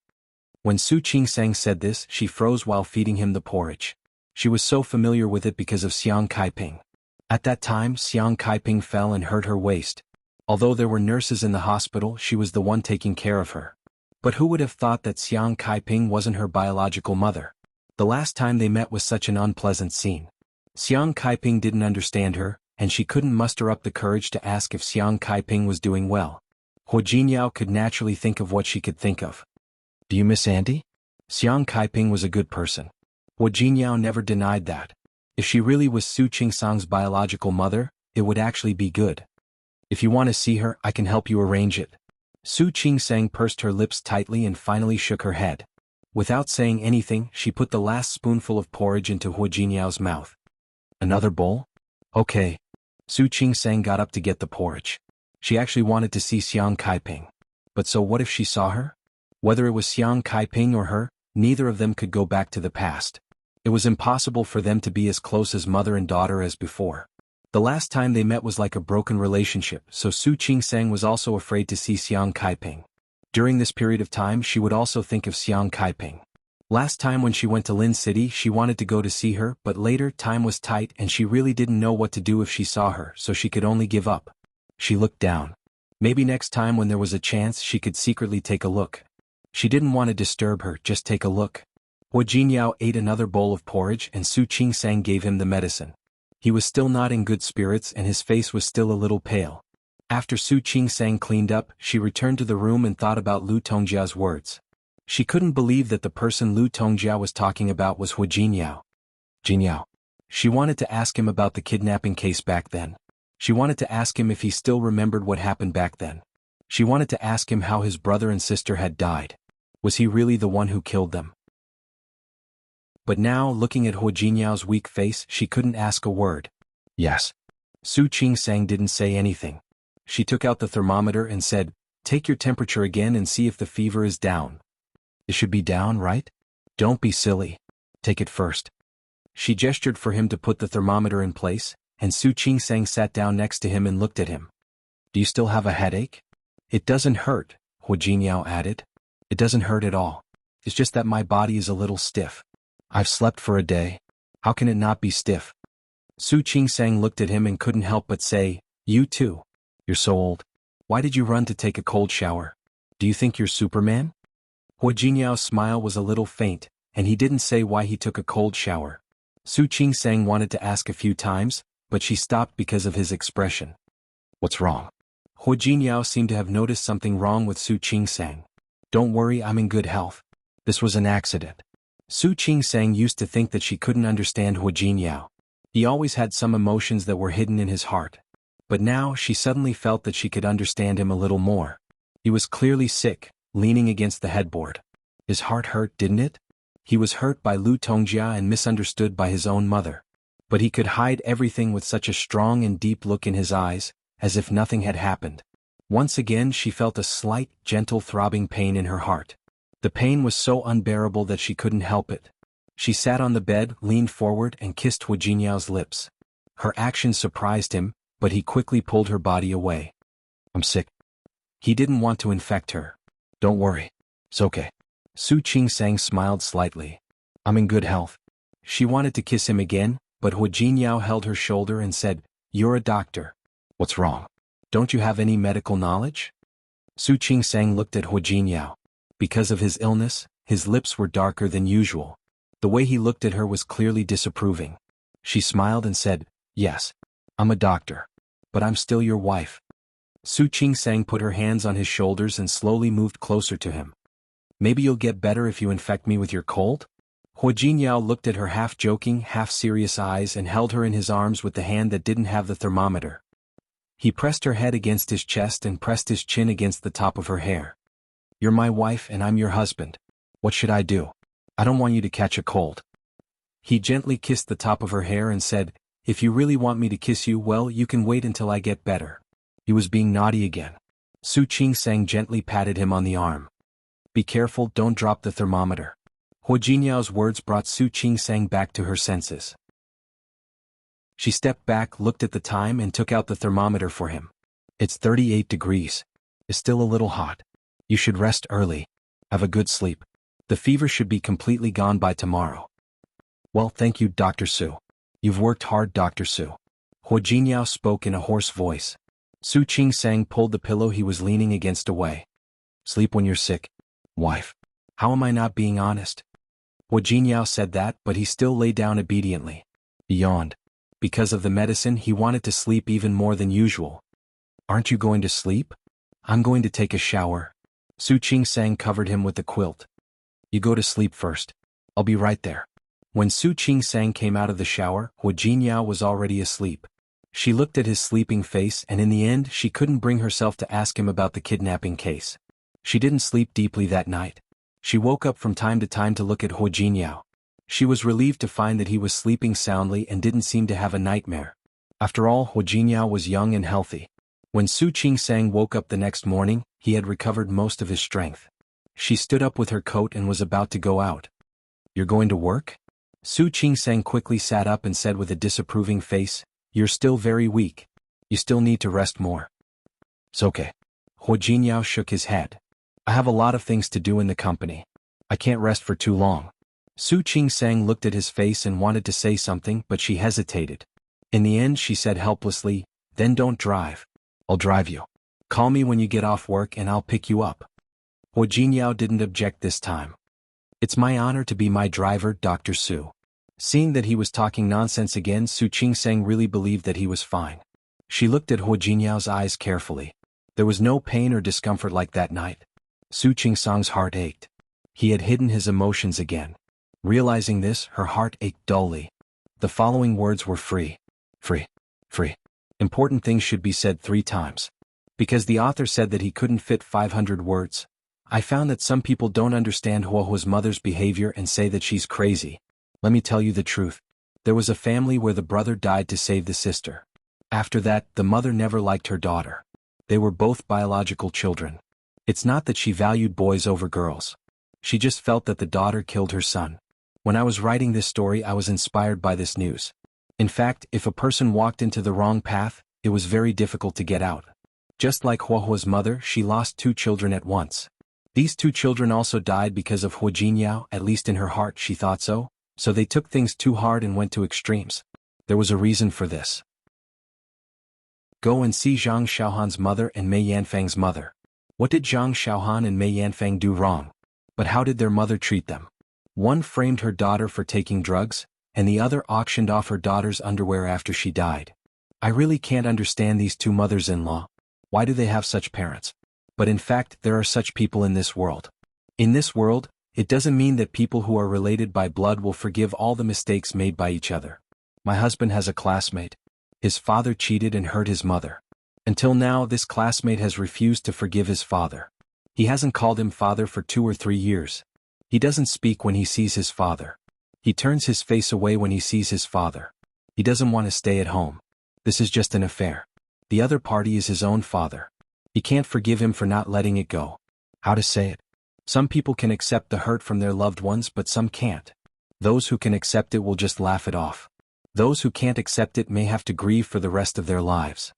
When Su Qingsang said this, she froze while feeding him the porridge. She was so familiar with it because of Xiang Kaiping. At that time, Xiang Kaiping fell and hurt her waist. Although there were nurses in the hospital, she was the one taking care of her. But who would have thought that Xiang Kaiping wasn't her biological mother? The last time they met was such an unpleasant scene. Xiang Kaiping didn't understand her, and she couldn't muster up the courage to ask if Xiang Kaiping was doing well. Hu Jinyao could naturally think of what she could think of. Do you miss Auntie? Xiang Kaiping was a good person. Hu Jinyao never denied that. If she really was Su Qingsang's biological mother, it would actually be good. If you want to see her, I can help you arrange it. Su Qingsang pursed her lips tightly and finally shook her head. Without saying anything, she put the last spoonful of porridge into Hu Jinyao's mouth. Another bowl? Okay. Su Qingsang got up to get the porridge. She actually wanted to see Xiang Kaiping. But so what if she saw her? Whether it was Xiang Kaiping or her, neither of them could go back to the past. It was impossible for them to be as close as mother and daughter as before. The last time they met was like a broken relationship, so Su Qingsang was also afraid to see Xiang Kaiping. During this period of time, she would also think of Xiang Kaiping. Last time when she went to Lin City, she wanted to go to see her, but later time was tight and she really didn't know what to do if she saw her, so she could only give up. She looked down. Maybe next time when there was a chance she could secretly take a look. She didn't want to disturb her, just take a look. Hu Jinyao ate another bowl of porridge and Su Qingsang gave him the medicine. He was still not in good spirits and his face was still a little pale. After Su Qingsang cleaned up, she returned to the room and thought about Lu Tongjia's words. She couldn't believe that the person Lu Tongjia was talking about was Hu Jinyao. Jinyao. She wanted to ask him about the kidnapping case back then. She wanted to ask him if he still remembered what happened back then. She wanted to ask him how his brother and sister had died. Was he really the one who killed them? But now, looking at Hu Jinyao's weak face, she couldn't ask a word. Yes. Su Qingsang didn't say anything. She took out the thermometer and said, "Take your temperature again and see if the fever is down." It should be down, right? Don't be silly. Take it first. She gestured for him to put the thermometer in place, and Su Qingsang sat down next to him and looked at him. Do you still have a headache? It doesn't hurt, Hu Jinyao added. It doesn't hurt at all. It's just that my body is a little stiff. I've slept for a day. How can it not be stiff? Su Qingsang looked at him and couldn't help but say, You too. You're so old. Why did you run to take a cold shower? Do you think you're Superman? Hu Jinyao's smile was a little faint, and he didn't say why he took a cold shower. Su Qingsang wanted to ask a few times, but she stopped because of his expression. What's wrong? Hu Jinyao seemed to have noticed something wrong with Su Qingsang. Don't worry, I'm in good health. This was an accident. Su Qingsang used to think that she couldn't understand Hu Jinyao. He always had some emotions that were hidden in his heart. But now she suddenly felt that she could understand him a little more. He was clearly sick, leaning against the headboard. His heart hurt, didn't it? He was hurt by Lu Tongjia and misunderstood by his own mother. But he could hide everything with such a strong and deep look in his eyes, as if nothing had happened. Once again she felt a slight, gentle throbbing pain in her heart. The pain was so unbearable that she couldn't help it. She sat on the bed, leaned forward and kissed Hu Jinyao's lips. Her actions surprised him, but he quickly pulled her body away. I'm sick. He didn't want to infect her. Don't worry. It's okay. Su Qingsang smiled slightly. I'm in good health. She wanted to kiss him again, but Hu Jinyao held her shoulder and said, You're a doctor. What's wrong? Don't you have any medical knowledge? Su Qingsang looked at Hu Jinyao. Because of his illness, his lips were darker than usual. The way he looked at her was clearly disapproving. She smiled and said, "Yes. I'm a doctor. But I'm still your wife." Su Qingsang put her hands on his shoulders and slowly moved closer to him. "Maybe you'll get better if you infect me with your cold?" Hua Jinyao looked at her half-joking, half-serious eyes and held her in his arms with the hand that didn't have the thermometer. He pressed her head against his chest and pressed his chin against the top of her hair. "You're my wife and I'm your husband. What should I do? I don't want you to catch a cold." He gently kissed the top of her hair and said, "If you really want me to kiss you, well, you can wait until I get better." He was being naughty again. Su Qingsang gently patted him on the arm. "Be careful, don't drop the thermometer." Hua Jinyao's words brought Su Qingsang back to her senses. She stepped back, looked at the time and took out the thermometer for him. "It's 38 degrees. It's still a little hot. You should rest early. Have a good sleep. The fever should be completely gone by tomorrow." "Well, thank you, Dr. Su. You've worked hard, Dr. Su." Hua Jinyao spoke in a hoarse voice. Su Qingsang pulled the pillow he was leaning against away. "Sleep when you're sick, wife. How am I not being honest?" Hua Jinyao said that, but he still lay down obediently. He yawned. Because of the medicine, he wanted to sleep even more than usual. "Aren't you going to sleep?" "I'm going to take a shower." Su Qingsang covered him with the quilt. "You go to sleep first. I'll be right there." When Su Qingsang came out of the shower, Hua Jinyao was already asleep. She looked at his sleeping face and in the end she couldn't bring herself to ask him about the kidnapping case. She didn't sleep deeply that night. She woke up from time to time to look at Hua Jinyao. She was relieved to find that he was sleeping soundly and didn't seem to have a nightmare. After all, Hua Jinyao was young and healthy. When Su Qingsang woke up the next morning, he had recovered most of his strength. She stood up with her coat and was about to go out. "You're going to work?" Su Qingsang quickly sat up and said with a disapproving face, "You're still very weak. You still need to rest more." "It's okay." Hua Jinyao shook his head. "I have a lot of things to do in the company. I can't rest for too long." Su Qingsang looked at his face and wanted to say something, but she hesitated. In the end she said helplessly, "Then don't drive. I'll drive you. Call me when you get off work and I'll pick you up." Hua Jinyao didn't object this time. "It's my honor to be my driver, Dr. Su." Seeing that he was talking nonsense again, Su Qingsang really believed that he was fine. She looked at Hua Jinyao's eyes carefully. There was no pain or discomfort like that night. Su Qingsang's heart ached. He had hidden his emotions again. Realizing this, her heart ached dully. The following words were free. Free. Free. Important things should be said 3 times. Because the author said that he couldn't fit 500 words. I found that some people don't understand Hua's mother's behavior and say that she's crazy. Let me tell you the truth. There was a family where the brother died to save the sister. After that, the mother never liked her daughter. They were both biological children. It's not that she valued boys over girls. She just felt that the daughter killed her son. When I was writing this story, I was inspired by this news. In fact, if a person walked into the wrong path, it was very difficult to get out. Just like Hua's mother, she lost 2 children at once. These 2 children also died because of Hua Jinyao, at least in her heart she thought so. So they took things too hard and went to extremes. There was a reason for this. Go and see Zhang Xiaohan's mother and Mei Yanfang's mother. What did Zhang Xiaohan and Mei Yanfang do wrong? But how did their mother treat them? One framed her daughter for taking drugs, and the other auctioned off her daughter's underwear after she died. I really can't understand these 2 mothers-in-law. Why do they have such parents? But in fact, there are such people in this world. In this world, it doesn't mean that people who are related by blood will forgive all the mistakes made by each other. My husband has a classmate. His father cheated and hurt his mother. Until now, this classmate has refused to forgive his father. He hasn't called him father for 2 or 3 years. He doesn't speak when he sees his father. He turns his face away when he sees his father. He doesn't want to stay at home. This is just an affair. The other party is his own father. He can't forgive him for not letting it go. How to say it? Some people can accept the hurt from their loved ones, but some can't. Those who can accept it will just laugh it off. Those who can't accept it may have to grieve for the rest of their lives.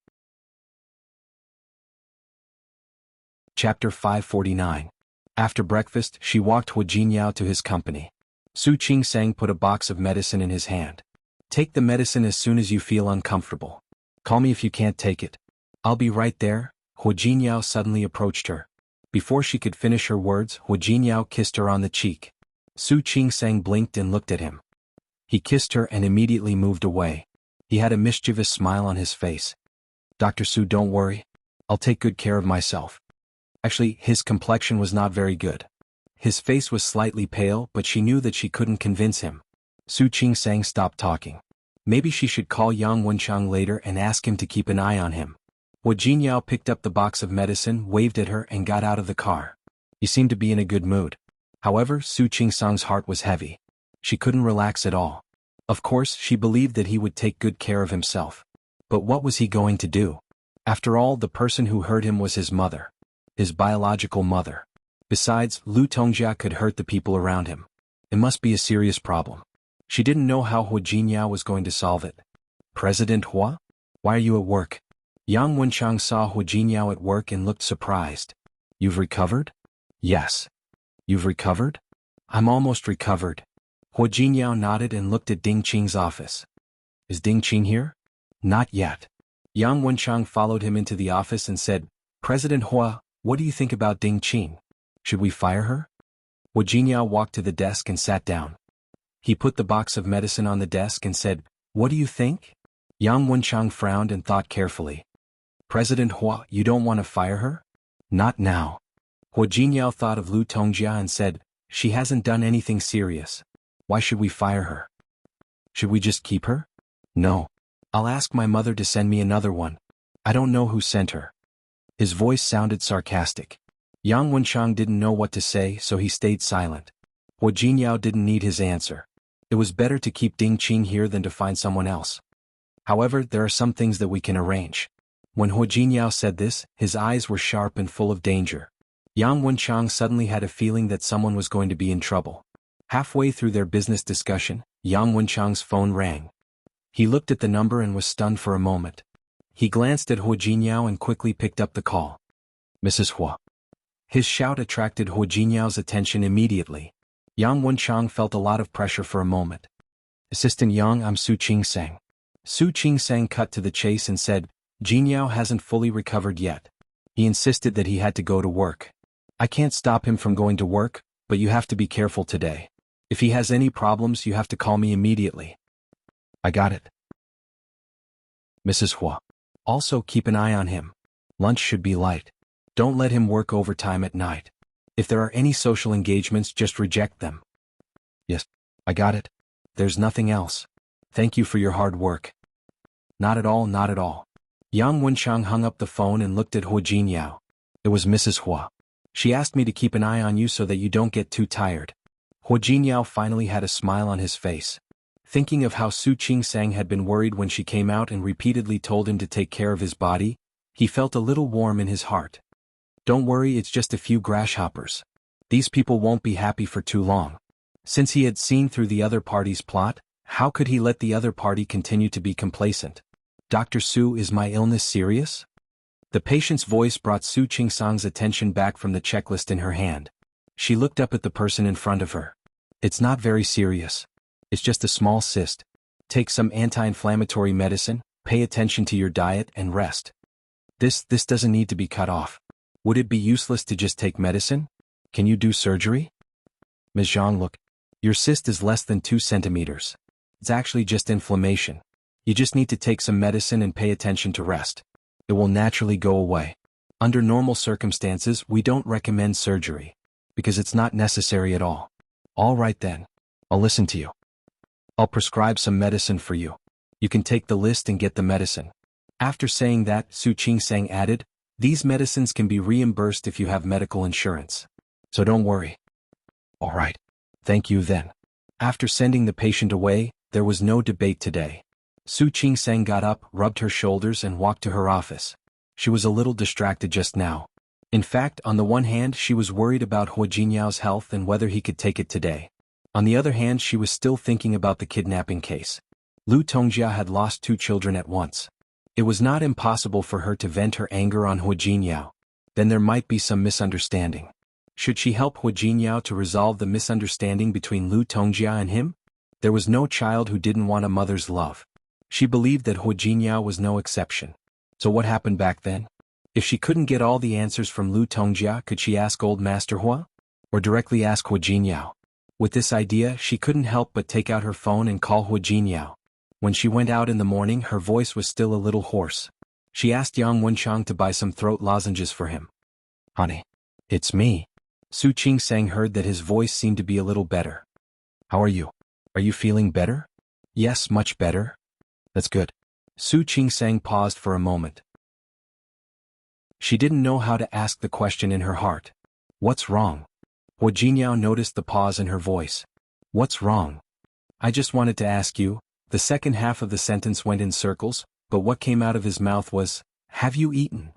Chapter 549. After breakfast, she walked Hua Jinyao to his company. Su Qingsang put a box of medicine in his hand. "Take the medicine as soon as you feel uncomfortable. Call me if you can't take it." "I'll be right there." Hua Jinyao suddenly approached her. Before she could finish her words, Hua Jinyao kissed her on the cheek. Su Qingsang blinked and looked at him. He kissed her and immediately moved away. He had a mischievous smile on his face. Dr. Su, don't worry. I'll take good care of myself. Actually, his complexion was not very good. His face was slightly pale, but she knew that she couldn't convince him. Su Qingsang stopped talking. Maybe she should call Yang Wenchang later and ask him to keep an eye on him. Hu Jinyao picked up the box of medicine, waved at her, and got out of the car. He seemed to be in a good mood. However, Su Qingsang's heart was heavy. She couldn't relax at all. Of course, she believed that he would take good care of himself. But what was he going to do? After all, the person who hurt him was his mother. His biological mother. Besides, Lu Tongjia could hurt the people around him. It must be a serious problem. She didn't know how Hu Jinyao was going to solve it. President Hua? Why are you at work? Yang Wenchang saw Hu Jinyao at work and looked surprised. You've recovered? Yes. You've recovered? I'm almost recovered. Hu Jinyao nodded and looked at Ding Qing's office. Is Ding Qing here? Not yet. Yang Wenchang followed him into the office and said, President Hua, what do you think about Ding Qing? Should we fire her? Hu Jinyao walked to the desk and sat down. He put the box of medicine on the desk and said, What do you think? Yang Wenchang frowned and thought carefully. President Hua, you don't want to fire her? Not now. Hu Jinyao thought of Lu Tongjia and said, She hasn't done anything serious. Why should we fire her? Should we just keep her? No. I'll ask my mother to send me another one. I don't know who sent her. His voice sounded sarcastic. Yang Wenchang didn't know what to say, so he stayed silent. Hu Jinyao didn't need his answer. It was better to keep Ding Qing here than to find someone else. However, there are some things that we can arrange. When Hu Jinyao said this, his eyes were sharp and full of danger. Yang Wenchang suddenly had a feeling that someone was going to be in trouble. Halfway through their business discussion, Yang Wenchang's phone rang. He looked at the number and was stunned for a moment. He glanced at Hu Jinyao and quickly picked up the call. Mrs. Hua. His shout attracted Hu Jinyao's attention immediately. Yang Wenchang felt a lot of pressure for a moment. Assistant Yang, I'm Su Qingsang. Su Qingsang cut to the chase and said, Jinyao hasn't fully recovered yet. He insisted that he had to go to work. I can't stop him from going to work, but you have to be careful today. If he has any problems, you have to call me immediately. I got it. Mrs. Hua. Also keep an eye on him. Lunch should be light. Don't let him work overtime at night. If there are any social engagements, just reject them. Yes, I got it. There's nothing else. Thank you for your hard work. Not at all, not at all. Yang Wenchang hung up the phone and looked at Hu Jinyao. It was Mrs. Hua. She asked me to keep an eye on you so that you don't get too tired. Hu Jinyao finally had a smile on his face. Thinking of how Su Qingsang had been worried when she came out and repeatedly told him to take care of his body, he felt a little warm in his heart. Don't worry, it's just a few grasshoppers. These people won't be happy for too long. Since he had seen through the other party's plot, how could he let the other party continue to be complacent? Dr. Su, is my illness serious? The patient's voice brought Su Qingsang's attention back from the checklist in her hand. She looked up at the person in front of her. It's not very serious. It's just a small cyst. Take some anti-inflammatory medicine, pay attention to your diet and rest. This doesn't need to be cut off. Would it be useless to just take medicine? Can you do surgery? Ms. Zhang, look. Your cyst is less than 2 centimeters. It's actually just inflammation. You just need to take some medicine and pay attention to rest. It will naturally go away. Under normal circumstances, we don't recommend surgery, because it's not necessary at all. All right then. I'll listen to you. I'll prescribe some medicine for you. You can take the list and get the medicine. After saying that, Su Qingsang added, these medicines can be reimbursed if you have medical insurance. So don't worry. All right. Thank you then. After sending the patient away, there was no debate today. Su Qingsang got up, rubbed her shoulders and walked to her office. She was a little distracted just now. In fact, on the one hand, she was worried about Hu Jinyao's health and whether he could take it today. On the other hand, she was still thinking about the kidnapping case. Lu Tongjia had lost 2 children at once. It was not impossible for her to vent her anger on Hu Jinyao. Then there might be some misunderstanding. Should she help Hu Jinyao to resolve the misunderstanding between Lu Tongjia and him? There was no child who didn't want a mother's love. She believed that Hu Jinyao was no exception. So what happened back then? If she couldn't get all the answers from Lu Tongjia, could she ask old Master Hua? Or directly ask Hu Jinyao? With this idea, she couldn't help but take out her phone and call Hu Jinyao. When she went out in the morning, her voice was still a little hoarse. She asked Yang Wenchang to buy some throat lozenges for him. Honey. It's me. Su Qingsang heard that his voice seemed to be a little better. How are you? Are you feeling better? Yes, much better. That's good. Su Qingsang paused for a moment. She didn't know how to ask the question in her heart. What's wrong? Hu Jinyao noticed the pause in her voice. What's wrong? I just wanted to ask you. The second half of the sentence went in circles, but what came out of his mouth was, have you eaten?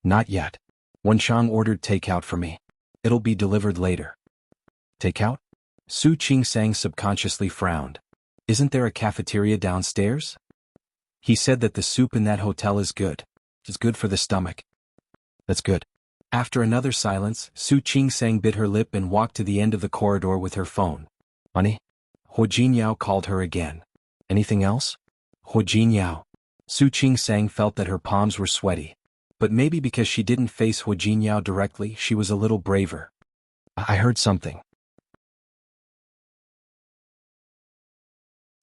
Not yet. Wenchang ordered takeout for me. It'll be delivered later. Takeout? Su Qingsang subconsciously frowned. Isn't there a cafeteria downstairs? He said that the soup in that hotel is good. It's good for the stomach. That's good. After another silence, Su Qingsang bit her lip and walked to the end of the corridor with her phone. Honey? Hu Jinyao called her again. Anything else? Hu Jinyao. Su Qingsang felt that her palms were sweaty. But maybe because she didn't face Hu Jinyao directly, she was a little braver. I heard something.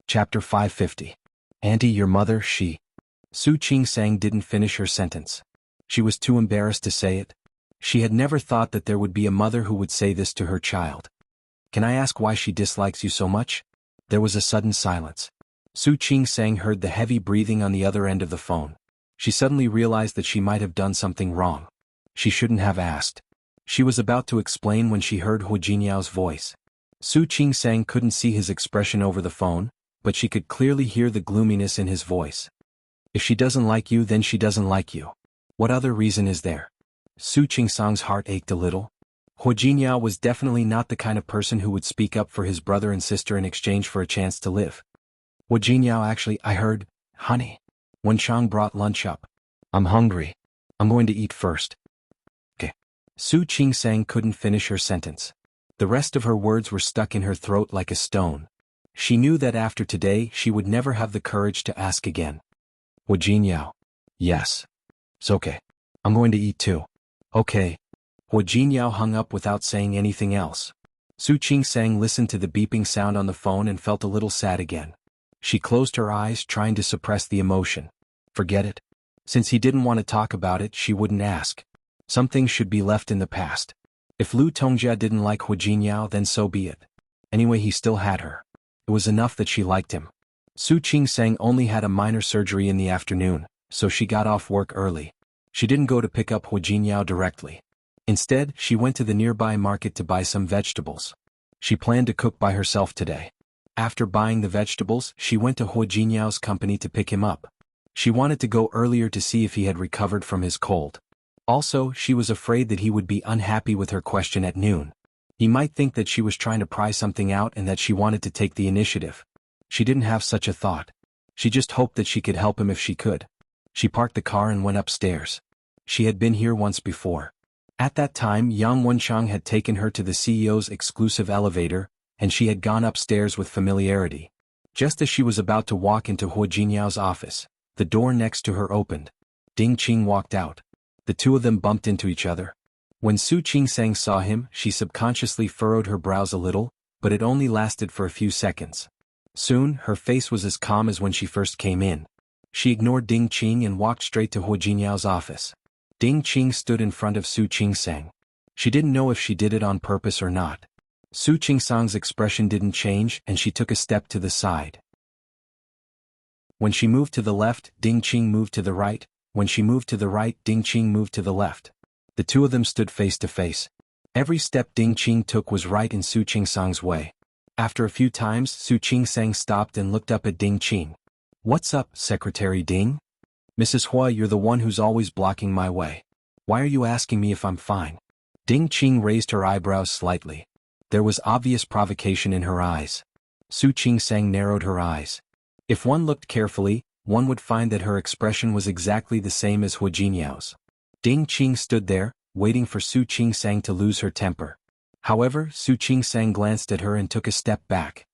Chapter 550. Auntie, your mother, she. Su Qingsang didn't finish her sentence. She was too embarrassed to say it. She had never thought that there would be a mother who would say this to her child. Can I ask why she dislikes you so much? There was a sudden silence. Su Qingsang heard the heavy breathing on the other end of the phone. She suddenly realized that she might have done something wrong. She shouldn't have asked. She was about to explain when she heard Hu Jinyao's voice. Su Qingsang couldn't see his expression over the phone, but she could clearly hear the gloominess in his voice. If she doesn't like you, then she doesn't like you. What other reason is there? Su Qingsang's heart ached a little. Hu Jinyao was definitely not the kind of person who would speak up for his brother and sister in exchange for a chance to live. Hu Jinyao, actually, I heard, honey. Wenchang brought lunch up. I'm hungry. I'm going to eat first. Okay. Su Qingsang couldn't finish her sentence. The rest of her words were stuck in her throat like a stone. She knew that after today she would never have the courage to ask again. Hu Jinyao. Yes. It's okay. I'm going to eat too. Okay. Hu Jinyao hung up without saying anything else. Su Qingsang listened to the beeping sound on the phone and felt a little sad again. She closed her eyes, trying to suppress the emotion. Forget it. Since he didn't want to talk about it, she wouldn't ask. Some things should be left in the past. If Lu Tongjia didn't like Hu Jinyao, then so be it. Anyway, he still had her. It was enough that she liked him. Su Qingsang only had a minor surgery in the afternoon, so she got off work early. She didn't go to pick up Hu Jinyao directly. Instead, she went to the nearby market to buy some vegetables. She planned to cook by herself today. After buying the vegetables, she went to Hu Jinyao's company to pick him up. She wanted to go earlier to see if he had recovered from his cold. Also, she was afraid that he would be unhappy with her question at noon. He might think that she was trying to pry something out and that she wanted to take the initiative. She didn't have such a thought. She just hoped that she could help him if she could. She parked the car and went upstairs. She had been here once before. At that time, Yang Wenchang had taken her to the CEO's exclusive elevator, and she had gone upstairs with familiarity. Just as she was about to walk into Hu Jinyao's office, the door next to her opened. Ding Qing walked out. The two of them bumped into each other. When Su Qingsang saw him, she subconsciously furrowed her brows a little, but it only lasted for a few seconds. Soon, her face was as calm as when she first came in. She ignored Ding Qing and walked straight to Hu Jinyao's office. Ding Qing stood in front of Su Qingsang. She didn't know if she did it on purpose or not. Su Qingsang's expression didn't change, and she took a step to the side. When she moved to the left, Ding Qing moved to the right. When she moved to the right, Ding Qing moved to the left. The two of them stood face to face. Every step Ding Qing took was right in Su Qingsang's way. After a few times, Su Qingsang stopped and looked up at Ding Qing. What's up, Secretary Ding? Mrs. Hua, you're the one who's always blocking my way. Why are you asking me if I'm fine? Ding Qing raised her eyebrows slightly. There was obvious provocation in her eyes. Su Qingsang narrowed her eyes. If one looked carefully, one would find that her expression was exactly the same as Hu Jinyao's. Ding Qing stood there, waiting for Su Qingsang to lose her temper. However, Su Qingsang glanced at her and took a step back.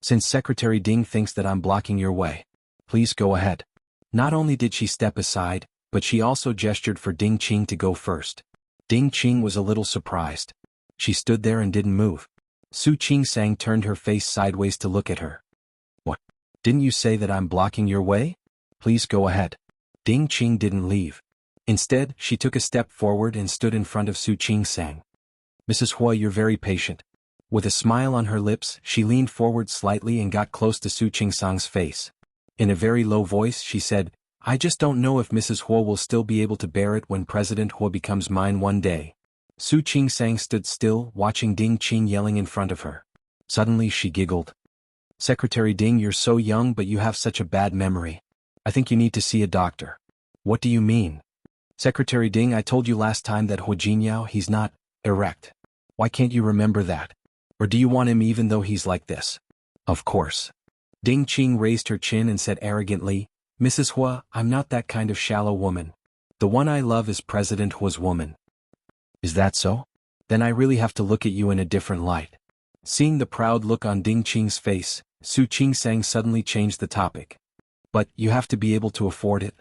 Since Secretary Ding thinks that I'm blocking your way, please go ahead. Not only did she step aside, but she also gestured for Ding Qing to go first. Ding Qing was a little surprised. She stood there and didn't move. Su Qingsang turned her face sideways to look at her. What? Didn't you say that I'm blocking your way? Please go ahead. Ding Qing didn't leave. Instead, she took a step forward and stood in front of Su Qingsang. Mrs. Hua, you're very patient. With a smile on her lips, she leaned forward slightly and got close to Su Qingsang's face. In a very low voice, she said, I just don't know if Mrs. Hua will still be able to bear it when President Hua becomes mine one day. Su Qingsang stood still, watching Ding Qing yelling in front of her. Suddenly she giggled. Secretary Ding, you're so young but you have such a bad memory. I think you need to see a doctor. What do you mean? Secretary Ding, I told you last time that Hua Jinyao, he's not erect. Why can't you remember that? Or do you want him even though he's like this? Of course. Ding Qing raised her chin and said arrogantly, Mrs. Hua, I'm not that kind of shallow woman. The one I love is President Hua's woman. Is that so? Then I really have to look at you in a different light. Seeing the proud look on Ding Qing's face, Su Qingsang suddenly changed the topic. But you have to be able to afford it.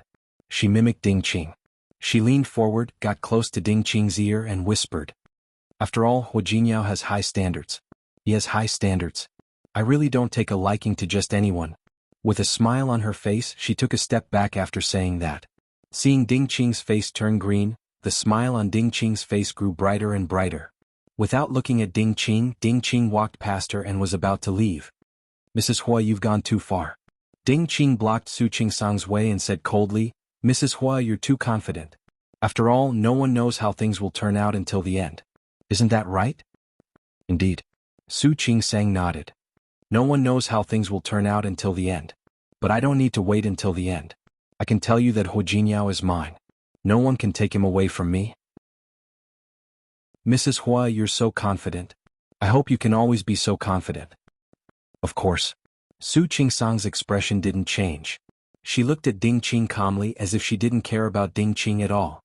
She mimicked Ding Qing. She leaned forward, got close to Ding Qing's ear and whispered. After all, Hua Jinyao has high standards. He has high standards. I really don't take a liking to just anyone. With a smile on her face, she took a step back after saying that. Seeing Ding Qing's face turn green, the smile on Ding Qing's face grew brighter and brighter. Without looking at Ding Qing walked past her and was about to leave. Mrs. Hua, you've gone too far. Ding Qing blocked Su Qingsang's way and said coldly, Mrs. Hua, you're too confident. After all, no one knows how things will turn out until the end. Isn't that right? Indeed. Su Qingsang nodded. No one knows how things will turn out until the end. But I don't need to wait until the end. I can tell you that Hua Jinyao is mine. No one can take him away from me. Mrs. Hua, you're so confident. I hope you can always be so confident. Of course. Su Qingsang's expression didn't change. She looked at Ding Qing calmly as if she didn't care about Ding Qing at all.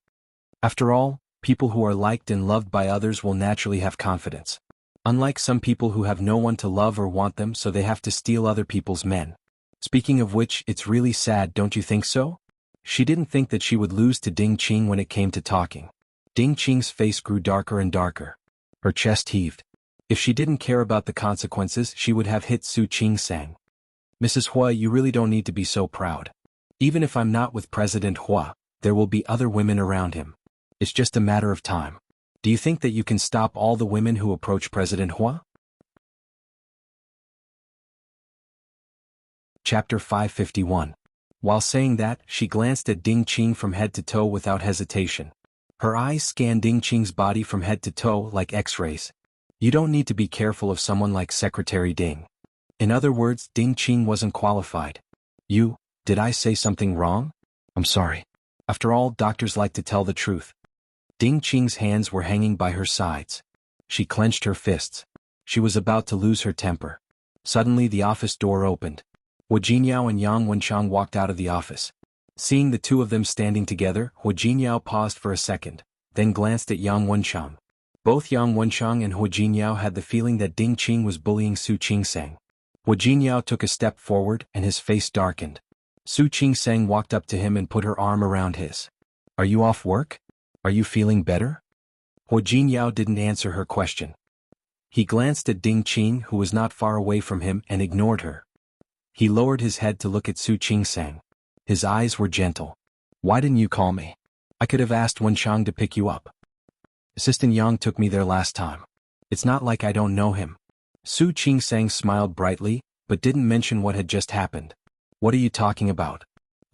After all, people who are liked and loved by others will naturally have confidence. Unlike some people who have no one to love or want them, so they have to steal other people's men. Speaking of which, it's really sad, don't you think so? She didn't think that she would lose to Ding Qing when it came to talking. Ding Qing's face grew darker and darker. Her chest heaved. If she didn't care about the consequences, she would have hit Su Qingsang. Mrs. Hua, you really don't need to be so proud. Even if I'm not with President Hua, there will be other women around him. It's just a matter of time. Do you think that you can stop all the women who approach President Hua? Chapter 551. While saying that, she glanced at Ding Qing from head to toe without hesitation. Her eyes scanned Ding Qing's body from head to toe like X-rays. You don't need to be careful of someone like Secretary Ding. In other words, Ding Qing wasn't qualified. Did I say something wrong? I'm sorry. After all, doctors like to tell the truth. Ding Qing's hands were hanging by her sides. She clenched her fists. She was about to lose her temper. Suddenly the office door opened. Hua Jinyao and Yang Wenchang walked out of the office. Seeing the two of them standing together, Hua Jinyao paused for a second, then glanced at Yang Wenchang. Both Yang Wenchang and Hua Jinyao had the feeling that Ding Qing was bullying Su Qingsang. Hua Jinyao took a step forward and his face darkened. Su Qingsang walked up to him and put her arm around his. Are you off work? Are you feeling better? Hua Jinyao didn't answer her question. He glanced at Ding Qing, who was not far away from him, and ignored her. He lowered his head to look at Su Qingsang. His eyes were gentle. Why didn't you call me? I could have asked Wenchang to pick you up. Assistant Yang took me there last time. It's not like I don't know him. Su Qingsang smiled brightly, but didn't mention what had just happened. What are you talking about?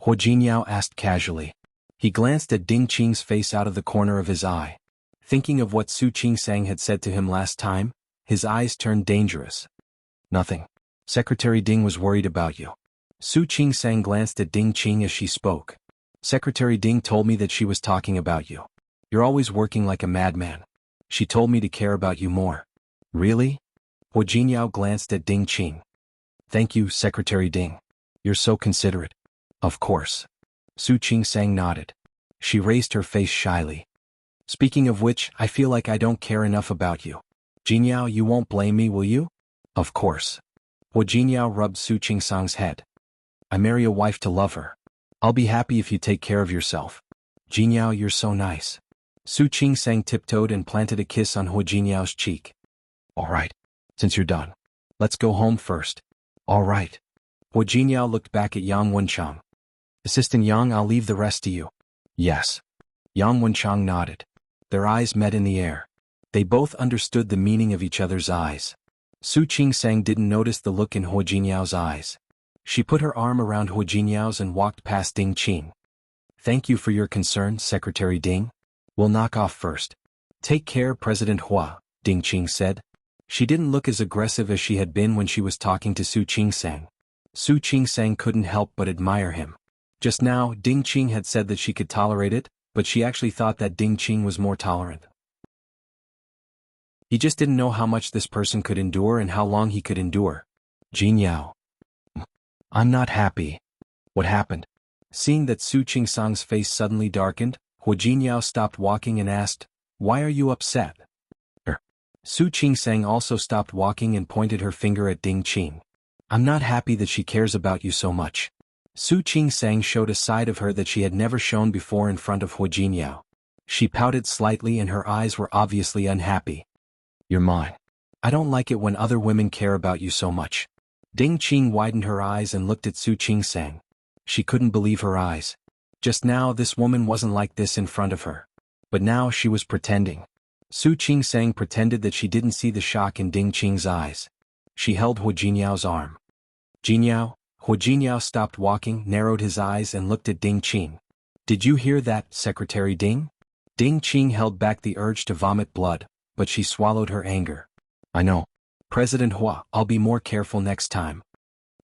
Hua Jinyao asked casually. He glanced at Ding Qing's face out of the corner of his eye. Thinking of what Su Qingsang had said to him last time, his eyes turned dangerous. Nothing. Secretary Ding was worried about you. Su Qingsang glanced at Ding Qing as she spoke. Secretary Ding told me that she was talking about you. You're always working like a madman. She told me to care about you more. Really? Hua Jinyao glanced at Ding Qing. Thank you, Secretary Ding. You're so considerate. Of course. Su Qingsang nodded. She raised her face shyly. Speaking of which, I feel like I don't care enough about you. Jinyao, you won't blame me, will you? Of course. Hua Jinyao rubbed Su Qingsang's head. I marry a wife to love her. I'll be happy if you take care of yourself. Jinyao, you're so nice. Su Qingsang tiptoed and planted a kiss on Hua Jinyao's cheek. All right. Since you're done, let's go home first. All right. Hua Jinyao looked back at Yang Wenchang. Assistant Yang, I'll leave the rest to you. Yes. Yang Wenchang nodded. Their eyes met in the air. They both understood the meaning of each other's eyes. Su Qingsang didn't notice the look in Hua Jinyao's eyes. She put her arm around Hua Jinyao's and walked past Ding Qing. Thank you for your concern, Secretary Ding. We'll knock off first. Take care, President Hua, Ding Qing said. She didn't look as aggressive as she had been when she was talking to Su Qingsang. Su Qingsang couldn't help but admire him. Just now, Ding Qing had said that she could tolerate it, but she actually thought that Ding Qing was more tolerant. He just didn't know how much this person could endure and how long he could endure. Jinyao. I'm not happy. What happened? Seeing that Su Qingsang's face suddenly darkened, Hua Jinyao stopped walking and asked, Why are you upset? Su Qingsang also stopped walking and pointed her finger at Ding Qing. I'm not happy that she cares about you so much. Su Qingsang showed a side of her that she had never shown before in front of Hua Jinyao. She pouted slightly and her eyes were obviously unhappy. You're mine. I don't like it when other women care about you so much. Ding Qing widened her eyes and looked at Su Qingsang. She couldn't believe her eyes. Just now this woman wasn't like this in front of her. But now she was pretending. Su Qingsang pretended that she didn't see the shock in Ding Qing's eyes. She held Hua Jinyao's arm. Jinyao? Hua Jinyao stopped walking, narrowed his eyes and looked at Ding Qing. Did you hear that, Secretary Ding? Ding Qing held back the urge to vomit blood, but she swallowed her anger. I know. President Hua, I'll be more careful next time.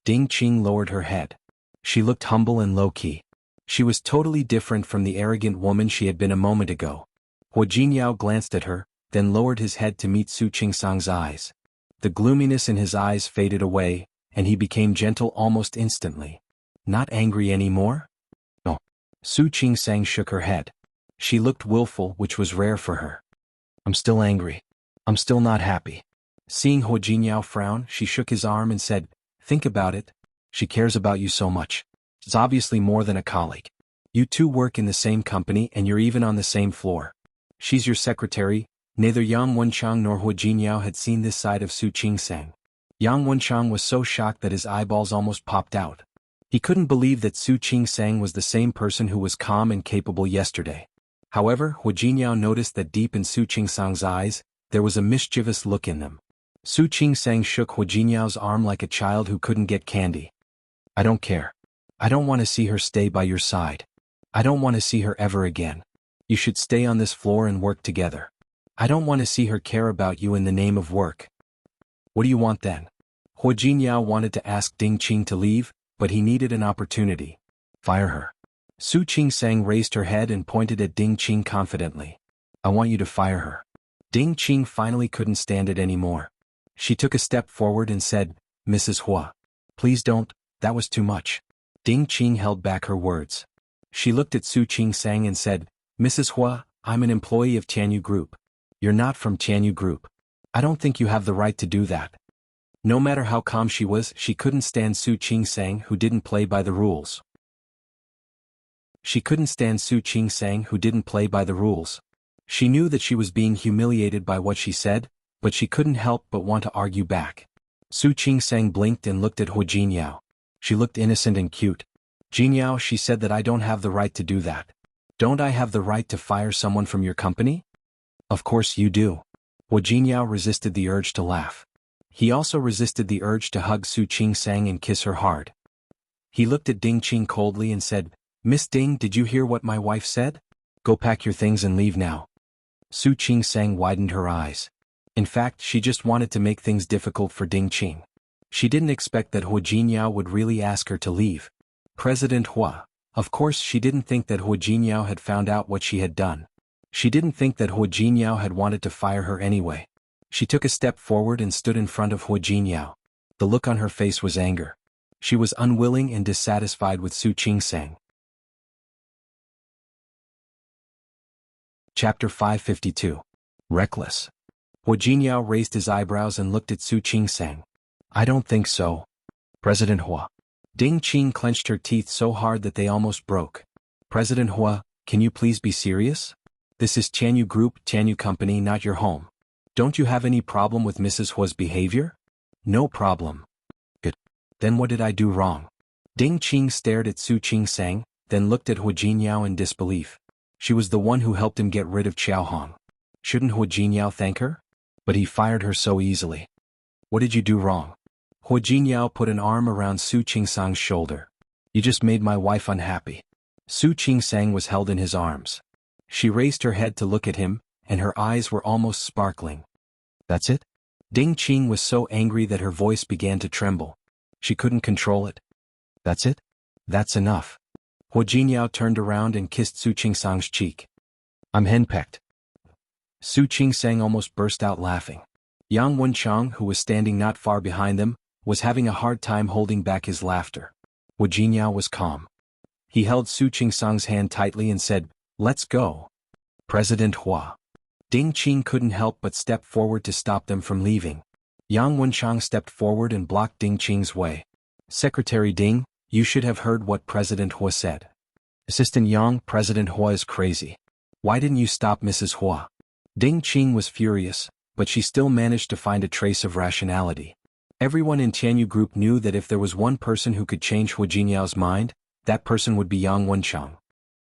Ding Qing lowered her head. She looked humble and low-key. She was totally different from the arrogant woman she had been a moment ago. Hua Jinyao glanced at her, then lowered his head to meet Su Qingsang's eyes. The gloominess in his eyes faded away, and he became gentle almost instantly. Not angry anymore? No. Su Qingsang shook her head. She looked willful, which was rare for her. I'm still angry. I'm still not happy. Seeing Hua Jinyao frown, she shook his arm and said, Think about it. She cares about you so much. It's obviously more than a colleague. You two work in the same company and you're even on the same floor. She's your secretary. Neither Yang Wenchang nor Hua Jinyao had seen this side of Su Qingsang. Yang Wenchang was so shocked that his eyeballs almost popped out. He couldn't believe that Su Qingsang was the same person who was calm and capable yesterday. However, Hua Jinyao noticed that deep in Su Qingsang's eyes, there was a mischievous look in them. Su Qingsang shook Hua Jinyao's arm like a child who couldn't get candy. I don't care. I don't want to see her stay by your side. I don't want to see her ever again. You should stay on this floor and work together. I don't want to see her care about you in the name of work. What do you want then? Hua Jinyao wanted to ask Ding Qing to leave, but he needed an opportunity. Fire her. Su Qingsang raised her head and pointed at Ding Qing confidently. I want you to fire her. Ding Qing finally couldn't stand it anymore. She took a step forward and said, Mrs. Hua. Please don't, that was too much. Ding Qing held back her words. She looked at Su Qingsang and said, Mrs. Hua, I'm an employee of Tianyu Group. You're not from Tianyu Group. I don't think you have the right to do that. No matter how calm she was, she couldn't stand Su Qingsang who didn't play by the rules. She couldn't stand Su Qingsang who didn't play by the rules. She knew that she was being humiliated by what she said, but she couldn't help but want to argue back. Su Qingsang blinked and looked at Hua Jinyao. She looked innocent and cute. Jinyao, she said that I don't have the right to do that. Don't I have the right to fire someone from your company? Of course you do. Hua Jinyao resisted the urge to laugh. He also resisted the urge to hug Su Qingsang and kiss her hard. He looked at Ding Qing coldly and said, Miss Ding, did you hear what my wife said? Go pack your things and leave now. Su Qingsang widened her eyes. In fact, she just wanted to make things difficult for Ding Qing. She didn't expect that Hua Jinyao would really ask her to leave. President Hua. Of course she didn't think that Hua Jinyao had found out what she had done. She didn't think that Hua Jinyao had wanted to fire her anyway. She took a step forward and stood in front of Hua Jinyao. The look on her face was anger. She was unwilling and dissatisfied with Su Qingsang. Chapter 552. Reckless. Hua Jinyao raised his eyebrows and looked at Su Qingsang. I don't think so. President Hua. Ding Qing clenched her teeth so hard that they almost broke. President Hua, can you please be serious? This is Tianyu Group, Tianyu Company, not your home. Don't you have any problem with Mrs. Hua's behavior? No problem. Good. Then what did I do wrong? Ding Qing stared at Su Qingsang, then looked at Hu Jinyao in disbelief. She was the one who helped him get rid of Qiao Hong. Shouldn't Hu Jinyao thank her? But he fired her so easily. What did you do wrong? Hu Jinyao put an arm around Su Qingsang's shoulder. You just made my wife unhappy. Su Qingsang was held in his arms. She raised her head to look at him, and her eyes were almost sparkling. That's it? Ding Qing was so angry that her voice began to tremble. She couldn't control it. That's it? That's enough. Hu Jinyao turned around and kissed Su Qingsang's cheek. I'm henpecked. Su Qingsang almost burst out laughing. Yang Wenchang, who was standing not far behind them, was having a hard time holding back his laughter. Hu Jinyao was calm. He held Su Qingsang's hand tightly and said, "Let's go." President Hua. Ding Qing couldn't help but step forward to stop them from leaving. Yang Wenchang stepped forward and blocked Ding Qing's way. Secretary Ding, you should have heard what President Hua said. Assistant Yang, President Hua is crazy. Why didn't you stop Mrs. Hua? Ding Qing was furious, but she still managed to find a trace of rationality. Everyone in Tianyu Group knew that if there was one person who could change Hu Jinyao's mind, that person would be Yang Wenchang.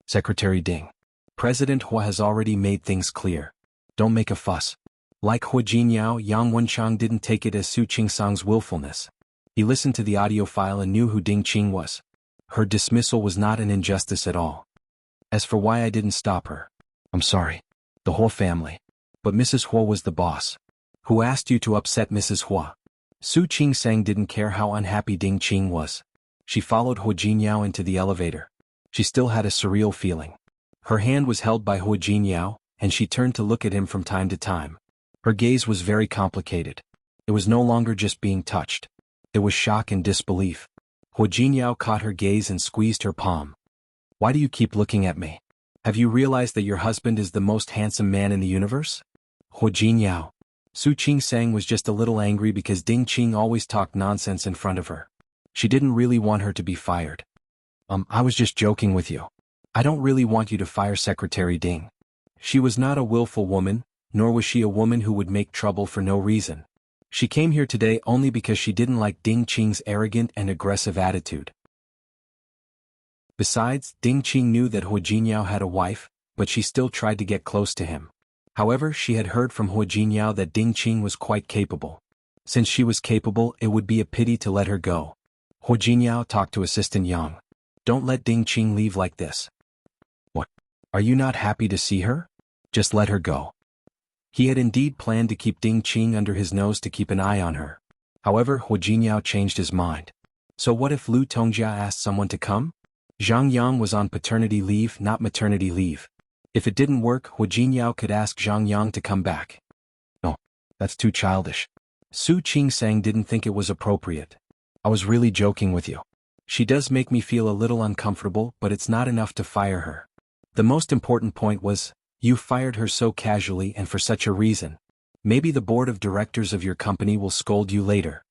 Secretary Ding. President Hua has already made things clear. Don't make a fuss. Like Hu Jinyao, Yang Wenchang didn't take it as Su Qingsang's willfulness. He listened to the audio file and knew who Ding Qing was. Her dismissal was not an injustice at all. As for why I didn't stop her, I'm sorry. The whole family. But Mrs. Hua was the boss. Who asked you to upset Mrs. Hua? Su Qingsang didn't care how unhappy Ding Qing was. She followed Hu Jinyao into the elevator. She still had a surreal feeling. Her hand was held by Hu Jinyao, and she turned to look at him from time to time. Her gaze was very complicated. It was no longer just being touched. It was shock and disbelief. Hu Jinyao caught her gaze and squeezed her palm. Why do you keep looking at me? Have you realized that your husband is the most handsome man in the universe? Hu Jinyao. Su Qingsang was just a little angry because Ding Qing always talked nonsense in front of her. She didn't really want her to be fired. I was just joking with you. I don't really want you to fire Secretary Ding. She was not a willful woman, nor was she a woman who would make trouble for no reason. She came here today only because she didn't like Ding Qing's arrogant and aggressive attitude. Besides, Ding Qing knew that Hu Jinyao had a wife, but she still tried to get close to him. However, she had heard from Hu Jinyao that Ding Qing was quite capable. Since she was capable, it would be a pity to let her go. Hu Jinyao talked to Assistant Yang. Don't let Ding Qing leave like this. What? Are you not happy to see her? Just let her go. He had indeed planned to keep Ding Qing under his nose to keep an eye on her. However, Hu Jinyao changed his mind. So what if Lu Tongjia asked someone to come? Zhang Yang was on paternity leave, not maternity leave. If it didn't work, Hu Jinyao could ask Zhang Yang to come back. No, that's too childish. Su Qingsang didn't think it was appropriate. I was really joking with you. She does make me feel a little uncomfortable, but it's not enough to fire her. The most important point was, you fired her so casually and for such a reason. Maybe the board of directors of your company will scold you later.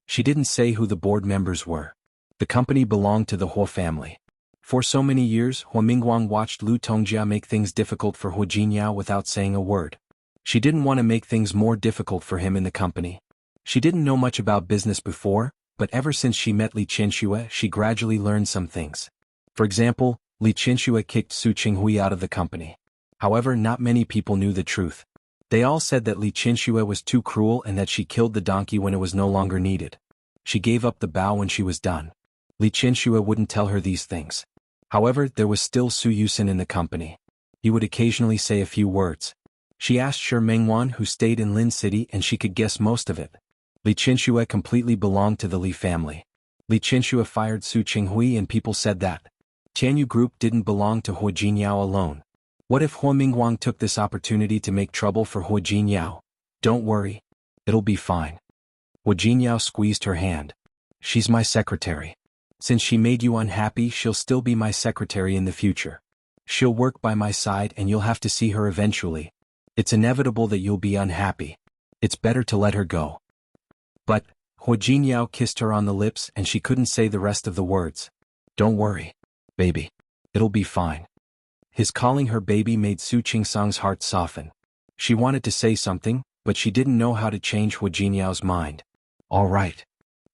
She didn't say who the board members were. The company belonged to the Hua family. For so many years, Hua Mingguang watched Lu Tongjia make things difficult for Hu Jinyao without saying a word. She didn't want to make things more difficult for him in the company. She didn't know much about business before, but ever since she met Li Qianxue, she gradually learned some things. For example, Li Qianxue kicked Su Qinghui out of the company. However, not many people knew the truth. They all said that Li Qianxue was too cruel and that she killed the donkey when it was no longer needed. She gave up the bow when she was done. Li Qianxue wouldn't tell her these things. However, there was still Su Yusen in the company. He would occasionally say a few words. She asked Shi Mengwan, who stayed in Lin City, and she could guess most of it. Li Qianxue completely belonged to the Li family. Li Qianxue fired Su Qinghui and people said that Tianyu Group didn't belong to Hu Jinyao alone. What if Hua Mingguang took this opportunity to make trouble for Hu Jinyao? Don't worry. It'll be fine. Hu Jinyao squeezed her hand. She's my secretary. Since she made you unhappy, she'll still be my secretary in the future. She'll work by my side and you'll have to see her eventually. It's inevitable that you'll be unhappy. It's better to let her go. But, Hu Jinyao kissed her on the lips and she couldn't say the rest of the words. Don't worry, baby. It'll be fine. His calling her baby made Su Qingsang's heart soften. She wanted to say something, but she didn't know how to change Hua Jinyao's mind. All right.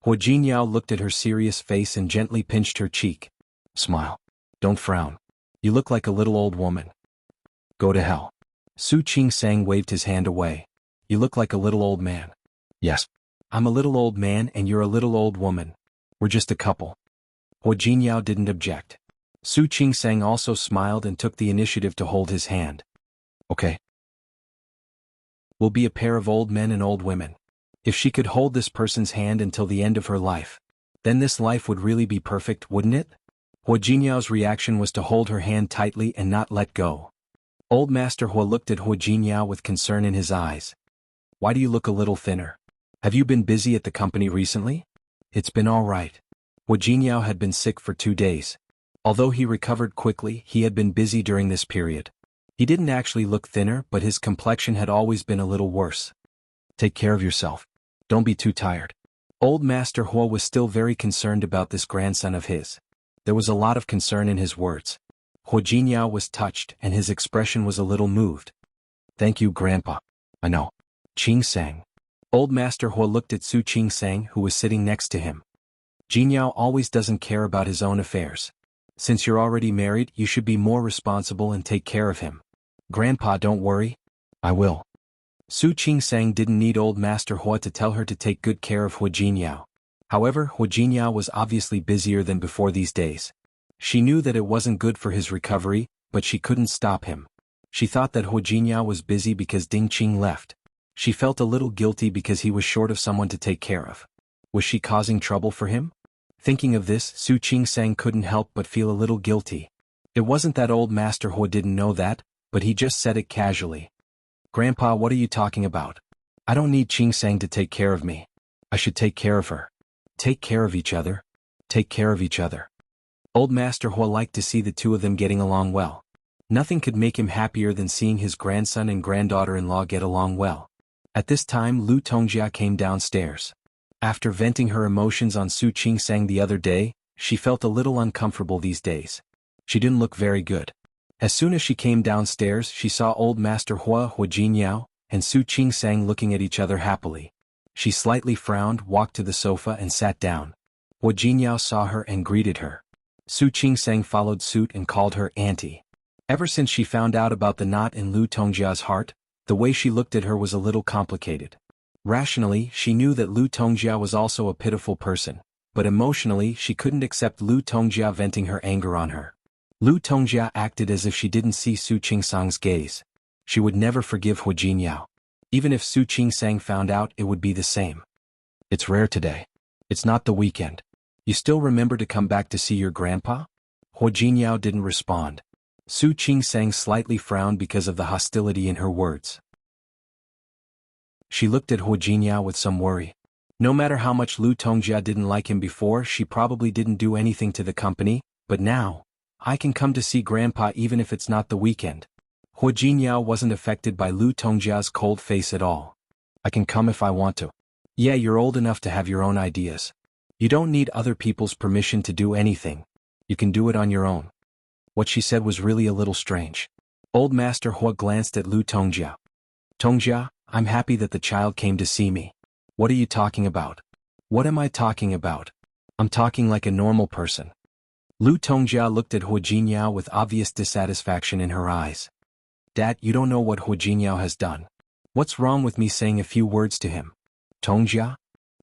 Hua Jinyao looked at her serious face and gently pinched her cheek. Smile. Don't frown. You look like a little old woman. Go to hell. Su Qingsang waved his hand away. You look like a little old man. Yes. I'm a little old man and you're a little old woman. We're just a couple. Hua Jinyao didn't object. Su Qingsang also smiled and took the initiative to hold his hand. Okay. We'll be a pair of old men and old women. If she could hold this person's hand until the end of her life, then this life would really be perfect, wouldn't it? Hua Jinyao's reaction was to hold her hand tightly and not let go. Old Master Hua looked at Hua Jinyao with concern in his eyes. Why do you look a little thinner? Have you been busy at the company recently? It's been all right. Hua Jinyao had been sick for 2 days. Although he recovered quickly, he had been busy during this period. He didn't actually look thinner, but his complexion had always been a little worse. Take care of yourself. Don't be too tired. Old Master Hua was still very concerned about this grandson of his. There was a lot of concern in his words. Hua Jinyao was touched and his expression was a little moved. Thank you, Grandpa. I know. Qingsang. Old Master Hua looked at Su Qingsang, who was sitting next to him. Jinyao always doesn't care about his own affairs. Since you're already married, you should be more responsible and take care of him. Grandpa, don't worry. I will. Su Qingsang didn't need Old Master Hua to tell her to take good care of Hua Jinyao. However, Hua Jinyao was obviously busier than before these days. She knew that it wasn't good for his recovery, but she couldn't stop him. She thought that Hua Jinyao was busy because Ding Qing left. She felt a little guilty because he was short of someone to take care of. Was she causing trouble for him? Thinking of this, Su Qingsang couldn't help but feel a little guilty. It wasn't that Old Master Hua didn't know that, but he just said it casually. Grandpa, what are you talking about? I don't need Qingsang to take care of me. I should take care of her. Take care of each other. Take care of each other. Old Master Hua liked to see the two of them getting along well. Nothing could make him happier than seeing his grandson and granddaughter-in-law get along well. At this time, Lu Tongjia came downstairs. After venting her emotions on Su Qingsang the other day, she felt a little uncomfortable these days. She didn't look very good. As soon as she came downstairs, she saw Old Master Hua Jinyao and Su Qingsang looking at each other happily. She slightly frowned, walked to the sofa and sat down. Hua Jinyao saw her and greeted her. Su Qingsang followed suit and called her auntie. Ever since she found out about the knot in Lu Tongjia's heart, the way she looked at her was a little complicated. Rationally, she knew that Lu Tongjia was also a pitiful person, but emotionally she couldn't accept Lu Tongjia venting her anger on her. Lu Tongjia acted as if she didn't see Su Qingsang's gaze. She would never forgive Hua Jinyao. Even if Su Qingsang found out, it would be the same. It's rare today. It's not the weekend. You still remember to come back to see your grandpa? Hua Jinyao didn't respond. Su Qingsang slightly frowned because of the hostility in her words. She looked at Hua Jinyao with some worry. No matter how much Lu Tongjia didn't like him before, she probably didn't do anything to the company, but now, I can come to see Grandpa even if it's not the weekend. Hua Jinyao wasn't affected by Lu Tongjia's cold face at all. I can come if I want to. Yeah, you're old enough to have your own ideas. You don't need other people's permission to do anything. You can do it on your own. What she said was really a little strange. Old Master Hua glanced at Lu Tongjia. Tongjia, I'm happy that the child came to see me. What are you talking about? What am I talking about? I'm talking like a normal person. Lu Tongjia looked at Hua Jinyao with obvious dissatisfaction in her eyes. Dad, you don't know what Hua Jinyao has done. What's wrong with me saying a few words to him? Tongjia?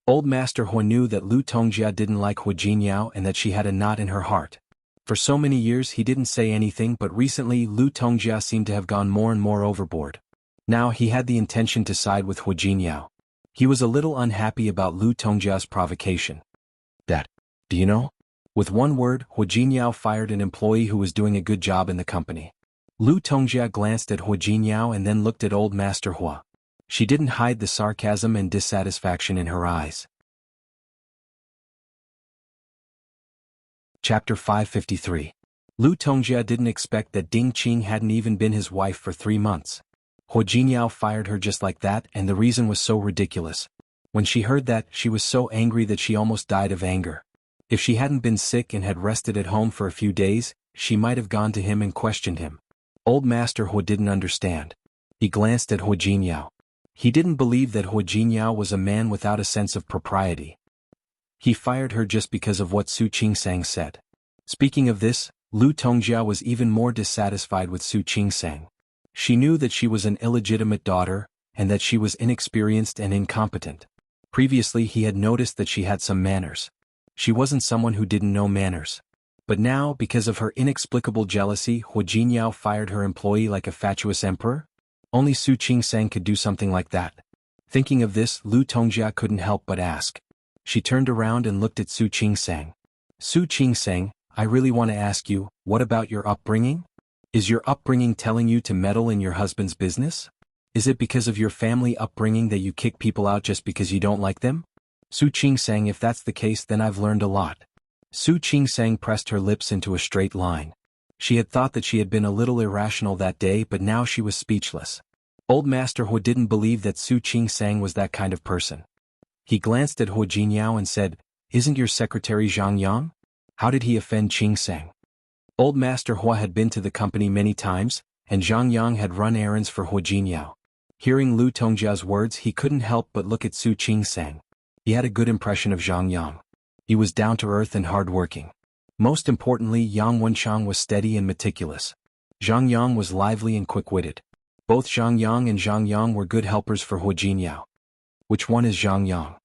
Old Master Hua knew that Lu Tongjia didn't like Hua Jinyao and that she had a knot in her heart. For so many years he didn't say anything, but recently Lu Tongjia seemed to have gone more and more overboard. Now he had the intention to side with Hua Jinyao. He was a little unhappy about Lu Tongjia's provocation. Dad, do you know? With one word, Hua Jinyao fired an employee who was doing a good job in the company. Lu Tongjia glanced at Hua Jinyao and then looked at Old Master Hua. She didn't hide the sarcasm and dissatisfaction in her eyes. Chapter 553. Lu Tongjia didn't expect that Ding Qing hadn't even been his wife for 3 months. Hua Jinyao fired her just like that, and the reason was so ridiculous. When she heard that, she was so angry that she almost died of anger. If she hadn't been sick and had rested at home for a few days, she might have gone to him and questioned him. Old Master Hua didn't understand. He glanced at Hua Jinyao. He didn't believe that Hua Jinyao was a man without a sense of propriety. He fired her just because of what Su Qingsang said. Speaking of this, Lu Tongjia was even more dissatisfied with Su Qingsang. She knew that she was an illegitimate daughter, and that she was inexperienced and incompetent. Previously he had noticed that she had some manners. She wasn't someone who didn't know manners. But now, because of her inexplicable jealousy, Hua Jinyao fired her employee like a fatuous emperor? Only Su Qingsang could do something like that. Thinking of this, Lu Tongjia couldn't help but ask. She turned around and looked at Su Qingsang. Su Qingsang, I really want to ask you, what about your upbringing? Is your upbringing telling you to meddle in your husband's business? Is it because of your family upbringing that you kick people out just because you don't like them? Su Qingsang, if that's the case, then I've learned a lot. Su Qingsang pressed her lips into a straight line. She had thought that she had been a little irrational that day, but now she was speechless. Old Master Hua didn't believe that Su Qingsang was that kind of person. He glanced at Hua Jinyao and said, Isn't your secretary Zhang Yang? How did he offend Qingsang? Old Master Hua had been to the company many times, and Zhang Yang had run errands for Hua Jinyao. Hearing Lu Tongjia's words, he couldn't help but look at Su Qingsang. He had a good impression of Zhang Yang. He was down-to-earth and hard-working. Most importantly, Yang Wenchang was steady and meticulous. Zhang Yang was lively and quick-witted. Both Zhang Yang and Zhang Yang were good helpers for Hua Jinyao. Which one is Zhang Yang?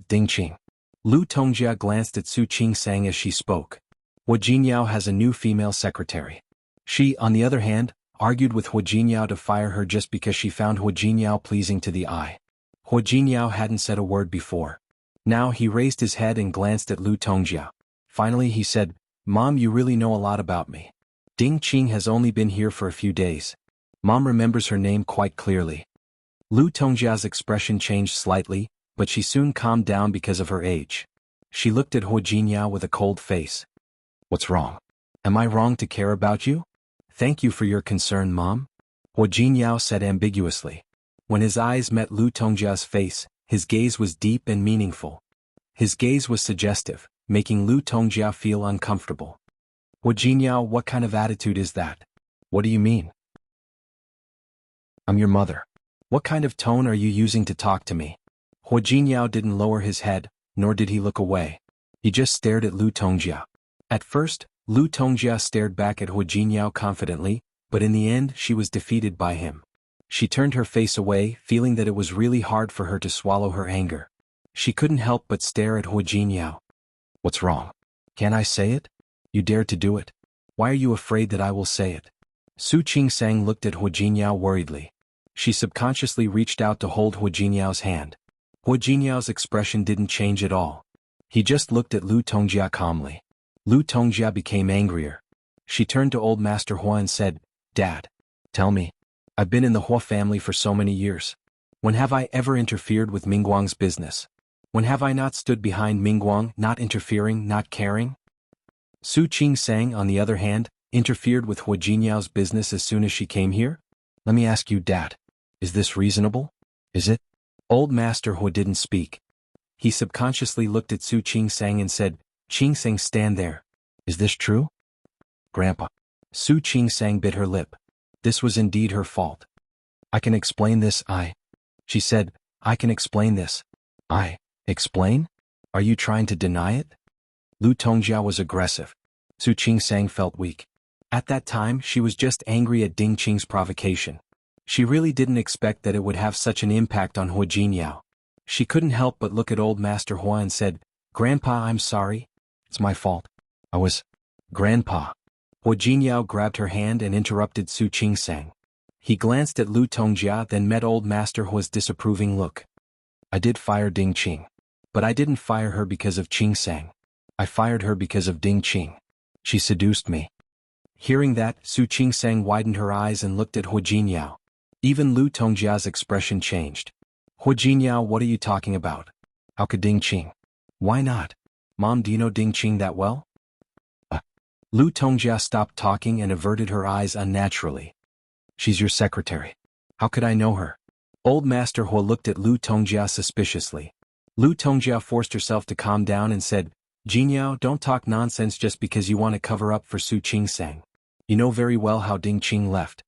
Ding Qing. Lu Tongjia glanced at Su Qingsang as she spoke. Hua Jinyao has a new female secretary. She, on the other hand, argued with Hua Jinyao to fire her just because she found Hua Jinyao pleasing to the eye. Hua Jinyao hadn't said a word before. Now he raised his head and glanced at Lu Tongjia. Finally he said, Mom, you really know a lot about me. Ding Qing has only been here for a few days. Mom remembers her name quite clearly. Lu Tongjia's expression changed slightly, but she soon calmed down because of her age. She looked at Hua Jinyao with a cold face. What's wrong? Am I wrong to care about you? Thank you for your concern, Mom. Hua Jinyao said ambiguously. When his eyes met Lu Tongjia's face, his gaze was deep and meaningful. His gaze was suggestive, making Lu Tongjia feel uncomfortable. Hua Jinyao, what kind of attitude is that? What do you mean? I'm your mother. What kind of tone are you using to talk to me? Hua Jinyao didn't lower his head, nor did he look away. He just stared at Lu Tongjia. At first, Lu Tongjia stared back at Hua Jinyao confidently, but in the end she was defeated by him. She turned her face away, feeling that it was really hard for her to swallow her anger. She couldn't help but stare at Hua Jinyao. What's wrong? Can I say it? You dared to do it. Why are you afraid that I will say it? Su Qingsang looked at Hua Jinyao worriedly. She subconsciously reached out to hold Hua Jinyao's hand. Hua Jinyao's expression didn't change at all. He just looked at Lu Tongjia calmly. Lu Tongjia became angrier. She turned to old Master Hua and said, Dad, tell me. I've been in the Hua family for so many years. When have I ever interfered with Mingguang's business? When have I not stood behind Mingguang, not interfering, not caring? Su Qingsang, on the other hand, interfered with Hua Jinyao's business as soon as she came here? Let me ask you, Dad. Is this reasonable? Is it? Old Master Hua didn't speak. He subconsciously looked at Su Qingsang and said, Qingsang, stand there. Is this true? Grandpa. Su Qingsang bit her lip. This was indeed her fault. I can explain this, She said, I can explain this. Explain? Are you trying to deny it? Lu Tongjia was aggressive. Su Qingsang felt weak. At that time, she was just angry at Ding Qing's provocation. She really didn't expect that it would have such an impact on Hua Jinyao. She couldn't help but look at old Master Hua and said, Grandpa, I'm sorry. It's my fault. Grandpa. Hua Jinyao grabbed her hand and interrupted Su Qingsang. He glanced at Lu Tongjia, then met old Master Hua's disapproving look. I did fire Ding Qing. But I didn't fire her because of Qingsang. I fired her because of Ding Qing. She seduced me. Hearing that, Su Qingsang widened her eyes and looked at Hua Jinyao. Even Lu Tongjia's expression changed. Hua Jinyao, what are you talking about? How could Ding Qing? Why not? Mom, do you know Ding Qing that well? Lu Tongjia stopped talking and averted her eyes unnaturally. She's your secretary. How could I know her? Old Master Hua looked at Lu Tongjia suspiciously. Lu Tongjia forced herself to calm down and said, Jinyao, don't talk nonsense just because you want to cover up for Su Qingsang. You know very well how Ding Qing left.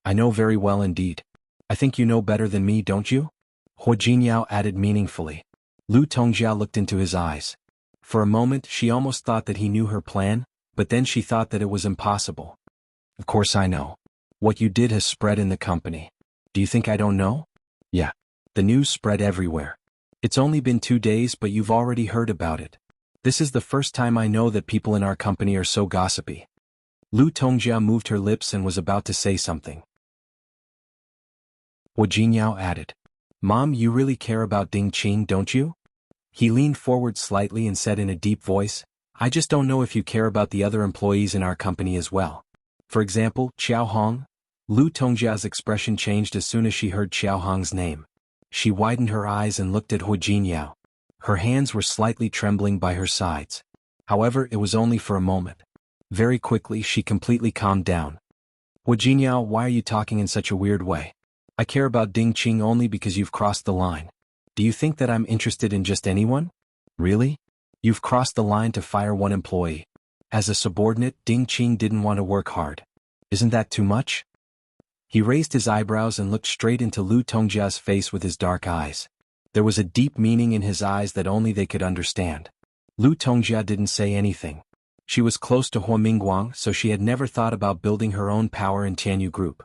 I know very well indeed. I think you know better than me, don't you? Hua Jinyao added meaningfully. Lu Tongjia looked into his eyes. For a moment she almost thought that he knew her plan, but then she thought that it was impossible. Of course I know. What you did has spread in the company. Do you think I don't know? Yeah. The news spread everywhere. It's only been 2 days but you've already heard about it. This is the first time I know that people in our company are so gossipy. Lu Tongjia moved her lips and was about to say something. Hua Jinyao added. Mom, you really care about Ding Qing, don't you? He leaned forward slightly and said in a deep voice, I just don't know if you care about the other employees in our company as well. For example, Qiao Hong? Lu Tongjia's expression changed as soon as she heard Qiao Hong's name. She widened her eyes and looked at Hua Jinyao. Her hands were slightly trembling by her sides. However, it was only for a moment. Very quickly she completely calmed down. Hua Jinyao, why are you talking in such a weird way? I care about Ding Qing only because you've crossed the line. Do you think that I'm interested in just anyone? Really? You've crossed the line to fire one employee. As a subordinate, Ding Qing didn't want to work hard. Isn't that too much? He raised his eyebrows and looked straight into Lu Tongjia's face with his dark eyes. There was a deep meaning in his eyes that only they could understand. Lu Tongjia didn't say anything. She was close to Hua Mingguang, so she had never thought about building her own power in Tianyu Group.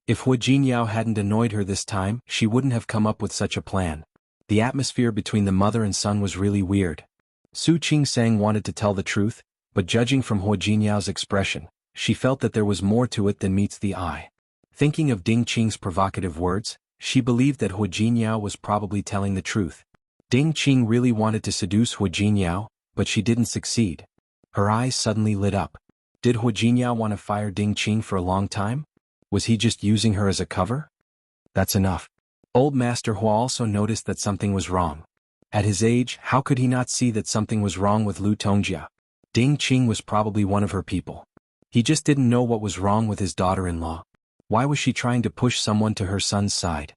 If Hua Jinyao hadn't annoyed her this time, she wouldn't have come up with such a plan. The atmosphere between the mother and son was really weird. Su Qingsang wanted to tell the truth, but judging from Hua Jinyao's expression, she felt that there was more to it than meets the eye. Thinking of Ding Qing's provocative words, she believed that Hua Jinyao was probably telling the truth. Ding Qing really wanted to seduce Hua Jinyao, but she didn't succeed. Her eyes suddenly lit up. Did Hua Jinyao want to fire Ding Qing for a long time? Was he just using her as a cover? That's enough. Old Master Hua also noticed that something was wrong. At his age, how could he not see that something was wrong with Lu Tongjia? Ding Qing was probably one of her people. He just didn't know what was wrong with his daughter-in-law. Why was she trying to push someone to her son's side?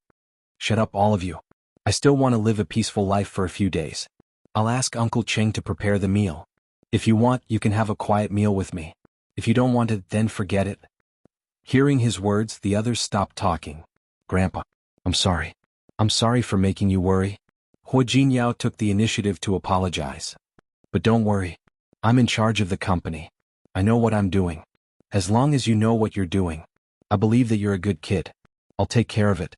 Shut up, all of you. I still want to live a peaceful life for a few days. I'll ask Uncle Cheng to prepare the meal. If you want, you can have a quiet meal with me. If you don't want it, then forget it. Hearing his words, the others stopped talking. Grandpa, I'm sorry. I'm sorry for making you worry. Hua Jinyao took the initiative to apologize. But don't worry. I'm in charge of the company. I know what I'm doing. As long as you know what you're doing. I believe that you're a good kid. I'll take care of it.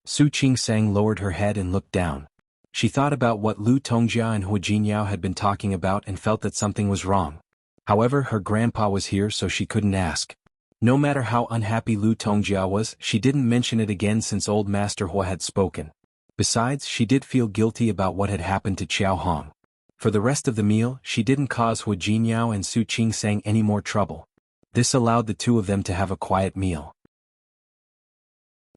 Su Qingsang lowered her head and looked down. She thought about what Lu Tongjia and Hua Jinyao had been talking about and felt that something was wrong. However, her grandpa was here so she couldn't ask. No matter how unhappy Lu Tongjia was, she didn't mention it again since old Master Hua had spoken. Besides, she did feel guilty about what had happened to Qiao Hong. For the rest of the meal, she didn't cause Hua Jinyao and Su Qingsang any more trouble. This allowed the two of them to have a quiet meal.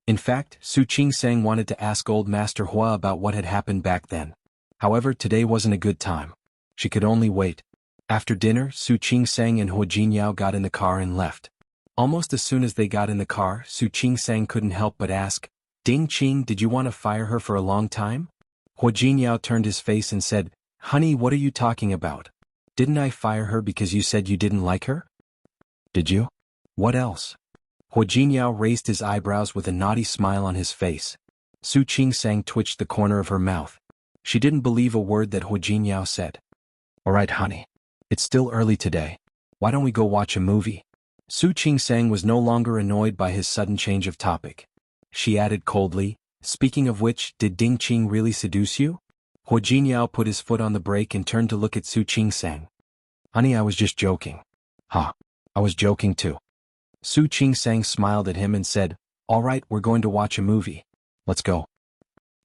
In fact, Su Qingsang wanted to ask old Master Hua about what had happened back then. However, today wasn't a good time. She could only wait. After dinner, Su Qingsang and Hua Jinyao got in the car and left. Almost as soon as they got in the car, Su Qingsang couldn't help but ask, Ding Qing, did you want to fire her for a long time? Hua Jinyao turned his face and said, Honey, what are you talking about? Didn't I fire her because you said you didn't like her? Did you? What else? Hua Jinyao raised his eyebrows with a naughty smile on his face. Su Qingsang twitched the corner of her mouth. She didn't believe a word that Hua Jinyao said. Alright, honey. It's still early today. Why don't we go watch a movie? Su Qingsang was no longer annoyed by his sudden change of topic. She added coldly, Speaking of which, did Ding Qing really seduce you? Hua Jinyao put his foot on the brake and turned to look at Su Qingsang. Honey, I was just joking. Ha. I was joking too. Su Qingsang smiled at him and said, All right, we're going to watch a movie. Let's go.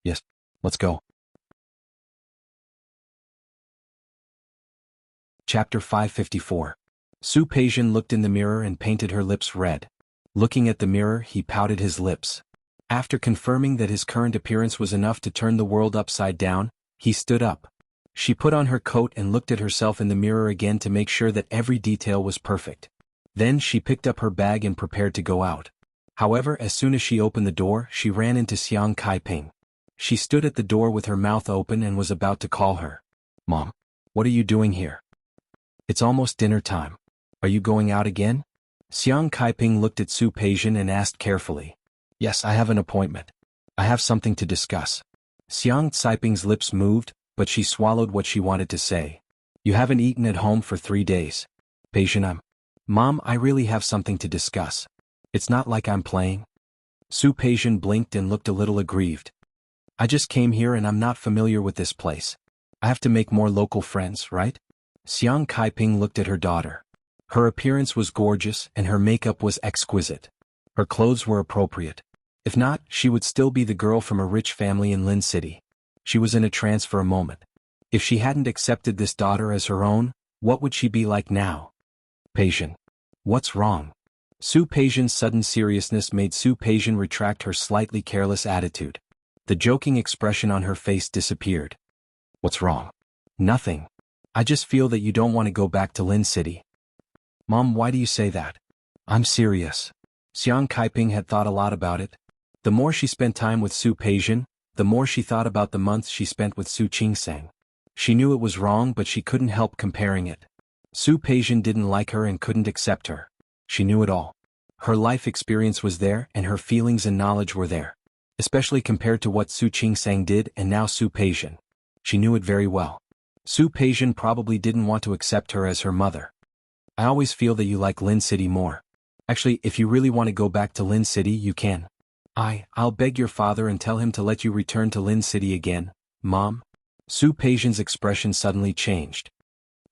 Yes, let's go. Chapter 554. Su Peijian looked in the mirror and painted her lips red. Looking at the mirror, he pouted his lips. After confirming that his current appearance was enough to turn the world upside down, he stood up. She put on her coat and looked at herself in the mirror again to make sure that every detail was perfect. Then she picked up her bag and prepared to go out. However, as soon as she opened the door, she ran into Xiang Kaiping. She stood at the door with her mouth open and was about to call her. Mom, what are you doing here? It's almost dinner time. Are you going out again? Xiang Kaiping looked at Su Peijian and asked carefully. Yes, I have an appointment. I have something to discuss. Xiang Caiping's lips moved, but she swallowed what she wanted to say. You haven't eaten at home for 3 days. Patient, Mom, I really have something to discuss. It's not like I'm playing. Su Peixian blinked and looked a little aggrieved. I just came here and I'm not familiar with this place. I have to make more local friends, right? Xiang Caiping looked at her daughter. Her appearance was gorgeous and her makeup was exquisite. Her clothes were appropriate. If not, she would still be the girl from a rich family in Lin City. She was in a trance for a moment. If she hadn't accepted this daughter as her own, what would she be like now? Peixian. What's wrong? Su Peixian's sudden seriousness made Su Peixian retract her slightly careless attitude. The joking expression on her face disappeared. What's wrong? Nothing. I just feel that you don't want to go back to Lin City. Mom, why do you say that? I'm serious. Xiang Caiping had thought a lot about it. The more she spent time with Su Peixian, the more she thought about the months she spent with Su Qingsang. She knew it was wrong, but she couldn't help comparing it. Su Peixian didn't like her and couldn't accept her. She knew it all. Her life experience was there and her feelings and knowledge were there. Especially compared to what Su Qingsang did and now Su Peixian. She knew it very well. Su Peixian probably didn't want to accept her as her mother. I always feel that you like Lin City more. Actually, if you really want to go back to Lin City, you can. I'll beg your father and tell him to let you return to Lin City again, Mom. Su Peixian's expression suddenly changed.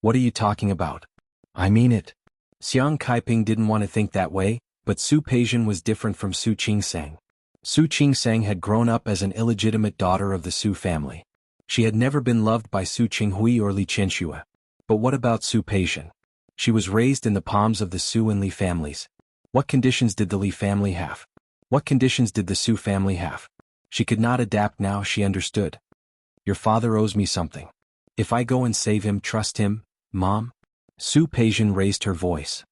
What are you talking about? I mean it. Xiang Caiping didn't want to think that way, but Su Peixian was different from Su Qingsang. Su Qingsang had grown up as an illegitimate daughter of the Su family. She had never been loved by Su Qinghui or Li Qianxue. But what about Su Peixian? She was raised in the palms of the Su and Li families. What conditions did the Li family have? What conditions did the Su family have? She could not adapt now, she understood. Your father owes me something. If I go and save him, trust him, Mom? Su Peixian raised her voice.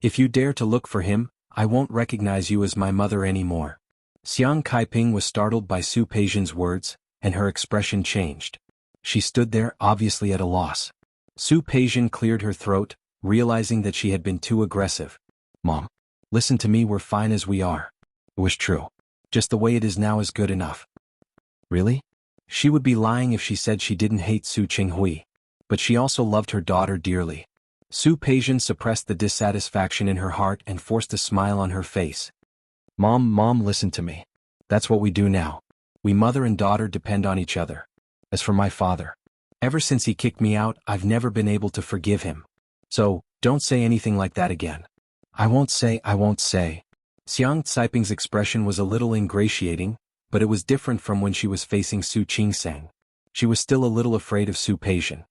If you dare to look for him, I won't recognize you as my mother anymore. Xiang Caiping was startled by Su Peixian's words, and her expression changed. She stood there, obviously at a loss. Su Peixian cleared her throat, realizing that she had been too aggressive. Mom, listen to me, we're fine as we are. It was true. Just the way it is now is good enough. Really? She would be lying if she said she didn't hate Su Qinghui. But she also loved her daughter dearly. Su Peixian suppressed the dissatisfaction in her heart and forced a smile on her face. Mom, listen to me. That's what we do now. We mother and daughter depend on each other. As for my father, ever since he kicked me out, I've never been able to forgive him. So, don't say anything like that again. I won't say. Xiang Caiping's expression was a little ingratiating, but it was different from when she was facing Su Qingsang. She was still a little afraid of Su Peixian.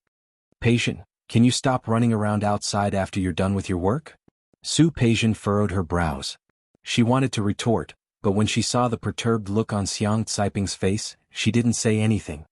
Peixian, can you stop running around outside after you're done with your work? Su Peixian furrowed her brows. She wanted to retort, but when she saw the perturbed look on Xiang Caiping's face, she didn't say anything.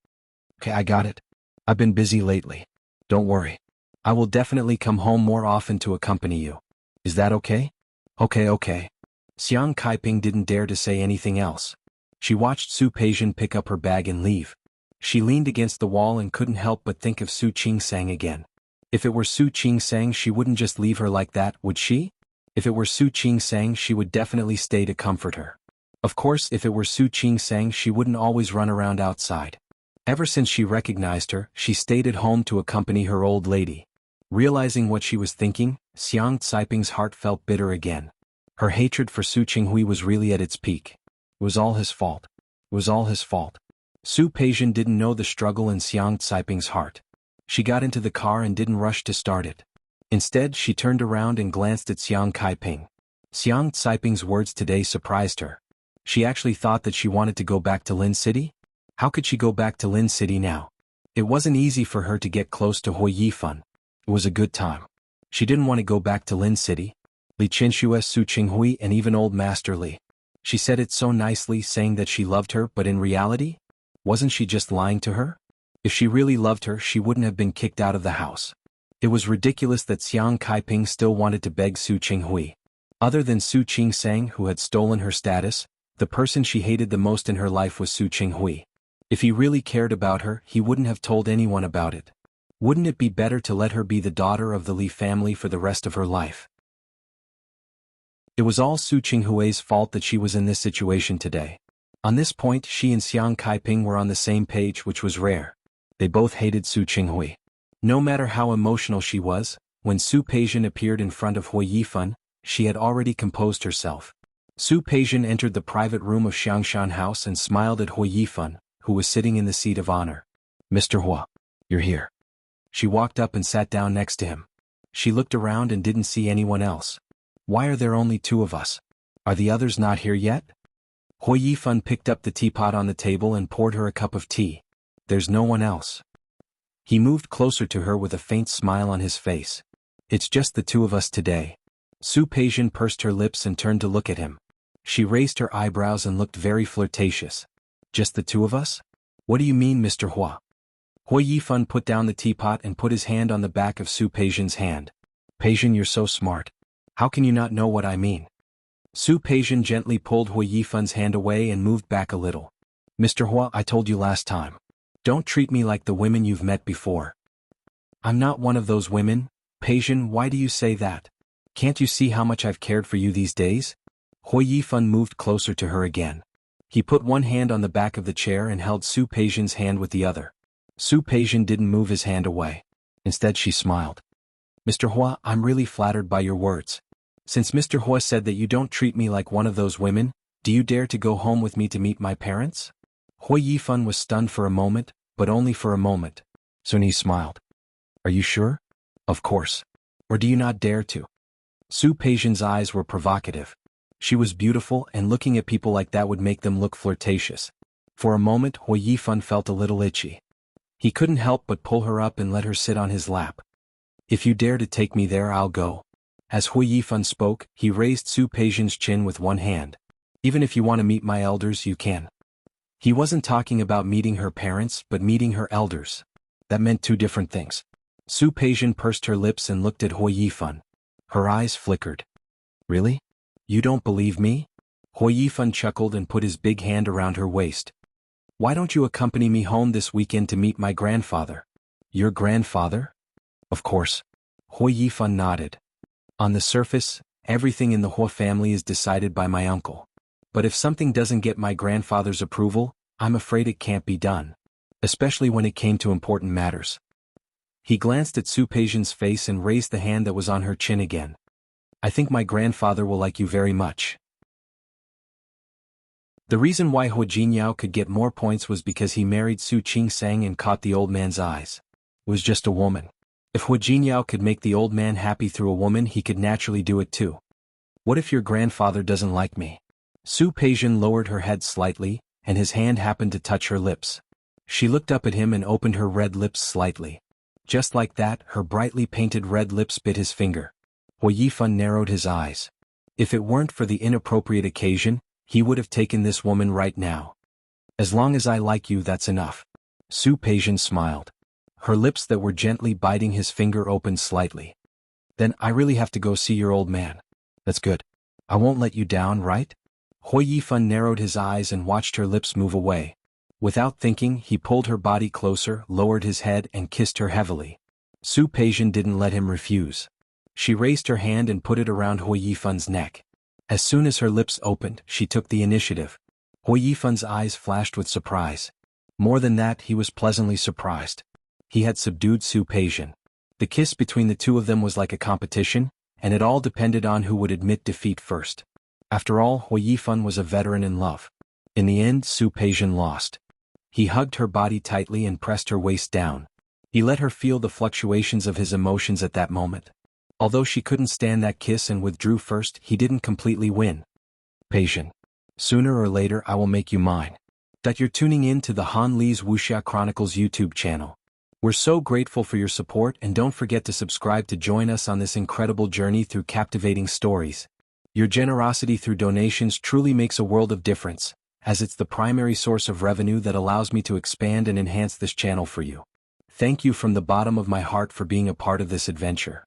Okay, I got it. I've been busy lately. Don't worry. I will definitely come home more often to accompany you. Is that okay? Okay. Xiang Caiping didn't dare to say anything else. She watched Su Peixian pick up her bag and leave. She leaned against the wall and couldn't help but think of Su Qingsang again. If it were Su Qingsang, she wouldn't just leave her like that, would she? If it were Su Qingsang, she would definitely stay to comfort her. Of course, if it were Su Qingsang, she wouldn't always run around outside. Ever since she recognized her, she stayed at home to accompany her old lady. Realizing what she was thinking, Xiang Caiping's heart felt bitter again. Her hatred for Su Qinghui was really at its peak. It was all his fault. Su Peixian didn't know the struggle in Xiang Caiping's heart. She got into the car and didn't rush to start it. Instead, she turned around and glanced at Xiang Caiping. Xiang Caiping's words today surprised her. She actually thought that she wanted to go back to Lin City? How could she go back to Lin City now? It wasn't easy for her to get close to Hui Yifan. It was a good time. She didn't want to go back to Lin City. Li Qianxue, Su Qinghui, and even old Master Li. She said it so nicely, saying that she loved her, but in reality, wasn't she just lying to her? If she really loved her, she wouldn't have been kicked out of the house. It was ridiculous that Xiang Caiping still wanted to beg Su Qinghui. Other than Su Qingsang, who had stolen her status, the person she hated the most in her life was Su Qinghui. If he really cared about her, he wouldn't have told anyone about it. Wouldn't it be better to let her be the daughter of the Li family for the rest of her life? It was all Su Qinghui's fault that she was in this situation today. On this point she and Xiang Kaiping were on the same page, which was rare. They both hated Su Qinghui. No matter how emotional she was, when Su Peijian appeared in front of Hui Yifan, she had already composed herself. Su Peijian entered the private room of Xiangshan House and smiled at Hui Yifan, who was sitting in the seat of honor. "Mr. Hua, you're here." She walked up and sat down next to him. She looked around and didn't see anyone else. "Why are there only two of us? Are the others not here yet?" Hui Yifan picked up the teapot on the table and poured her a cup of tea. "There's no one else." He moved closer to her with a faint smile on his face. "It's just the two of us today." Su Peijian pursed her lips and turned to look at him. She raised her eyebrows and looked very flirtatious. "Just the two of us? What do you mean, Mr. Hua?" Hui Yifan put down the teapot and put his hand on the back of Su Peijian's hand. "Peijian, you're so smart. How can you not know what I mean?" Su Peijian gently pulled Hui Yifan's hand away and moved back a little. "Mr. Hua, I told you last time. Don't treat me like the women you've met before." "I'm not one of those women, Peijian, why do you say that? Can't you see how much I've cared for you these days?" Hui Yifan moved closer to her again. He put one hand on the back of the chair and held Su Peijian's hand with the other. Su Peijian didn't move his hand away. Instead she smiled. "Mr. Hua, I'm really flattered by your words. Since Mr. Hua said that you don't treat me like one of those women, do you dare to go home with me to meet my parents?" Hui Yifan was stunned for a moment, but only for a moment. Soon he smiled. "Are you sure?" "Of course. Or do you not dare to?" Su Peijian's eyes were provocative. She was beautiful, and looking at people like that would make them look flirtatious. For a moment Hui Yifan felt a little itchy. He couldn't help but pull her up and let her sit on his lap. "If you dare to take me there, I'll go." As Hui Yifan spoke, he raised Su Peijian's chin with one hand. "Even if you want to meet my elders, you can." He wasn't talking about meeting her parents, but meeting her elders. That meant two different things. Su Peijian pursed her lips and looked at Hui Yifan. Her eyes flickered. "Really? You don't believe me?" Hui Yifan chuckled and put his big hand around her waist. "Why don't you accompany me home this weekend to meet my grandfather?" "Your grandfather?" "Of course." Hui Yifan nodded. "On the surface, everything in the Hua family is decided by my uncle. But if something doesn't get my grandfather's approval, I'm afraid it can't be done. Especially when it came to important matters." He glanced at Su Peijian's face and raised the hand that was on her chin again. "I think my grandfather will like you very much." The reason why Hu Jinyao could get more points was because he married Su Qingsang and caught the old man's eyes. It was just a woman. If Hu Jinyao could make the old man happy through a woman, he could naturally do it too. "What if your grandfather doesn't like me?" Su Peijian lowered her head slightly, and his hand happened to touch her lips. She looked up at him and opened her red lips slightly. Just like that, her brightly painted red lips bit his finger. Hui Yifan narrowed his eyes. If it weren't for the inappropriate occasion, he would have taken this woman right now. "As long as I like you, that's enough." Su Peijian smiled. Her lips that were gently biting his finger opened slightly. "Then I really have to go see your old man." "That's good. I won't let you down, right?" Hui Yifan narrowed his eyes and watched her lips move away. Without thinking, he pulled her body closer, lowered his head and kissed her heavily. Su Peijian didn't let him refuse. She raised her hand and put it around Hui Yifan's neck. As soon as her lips opened, she took the initiative. Hui Yifan's eyes flashed with surprise. More than that, he was pleasantly surprised. He had subdued Su Peijian. The kiss between the two of them was like a competition, and it all depended on who would admit defeat first. After all, Hui Yifan was a veteran in love. In the end, Su Peijian lost. He hugged her body tightly and pressed her waist down. He let her feel the fluctuations of his emotions at that moment. Although she couldn't stand that kiss and withdrew first, he didn't completely win. "Peijian, sooner or later I will make you mine." That you're tuning in to the Han Li's Wuxia Chronicles YouTube channel. We're so grateful for your support, and don't forget to subscribe to join us on this incredible journey through captivating stories. Your generosity through donations truly makes a world of difference, as it's the primary source of revenue that allows me to expand and enhance this channel for you. Thank you from the bottom of my heart for being a part of this adventure.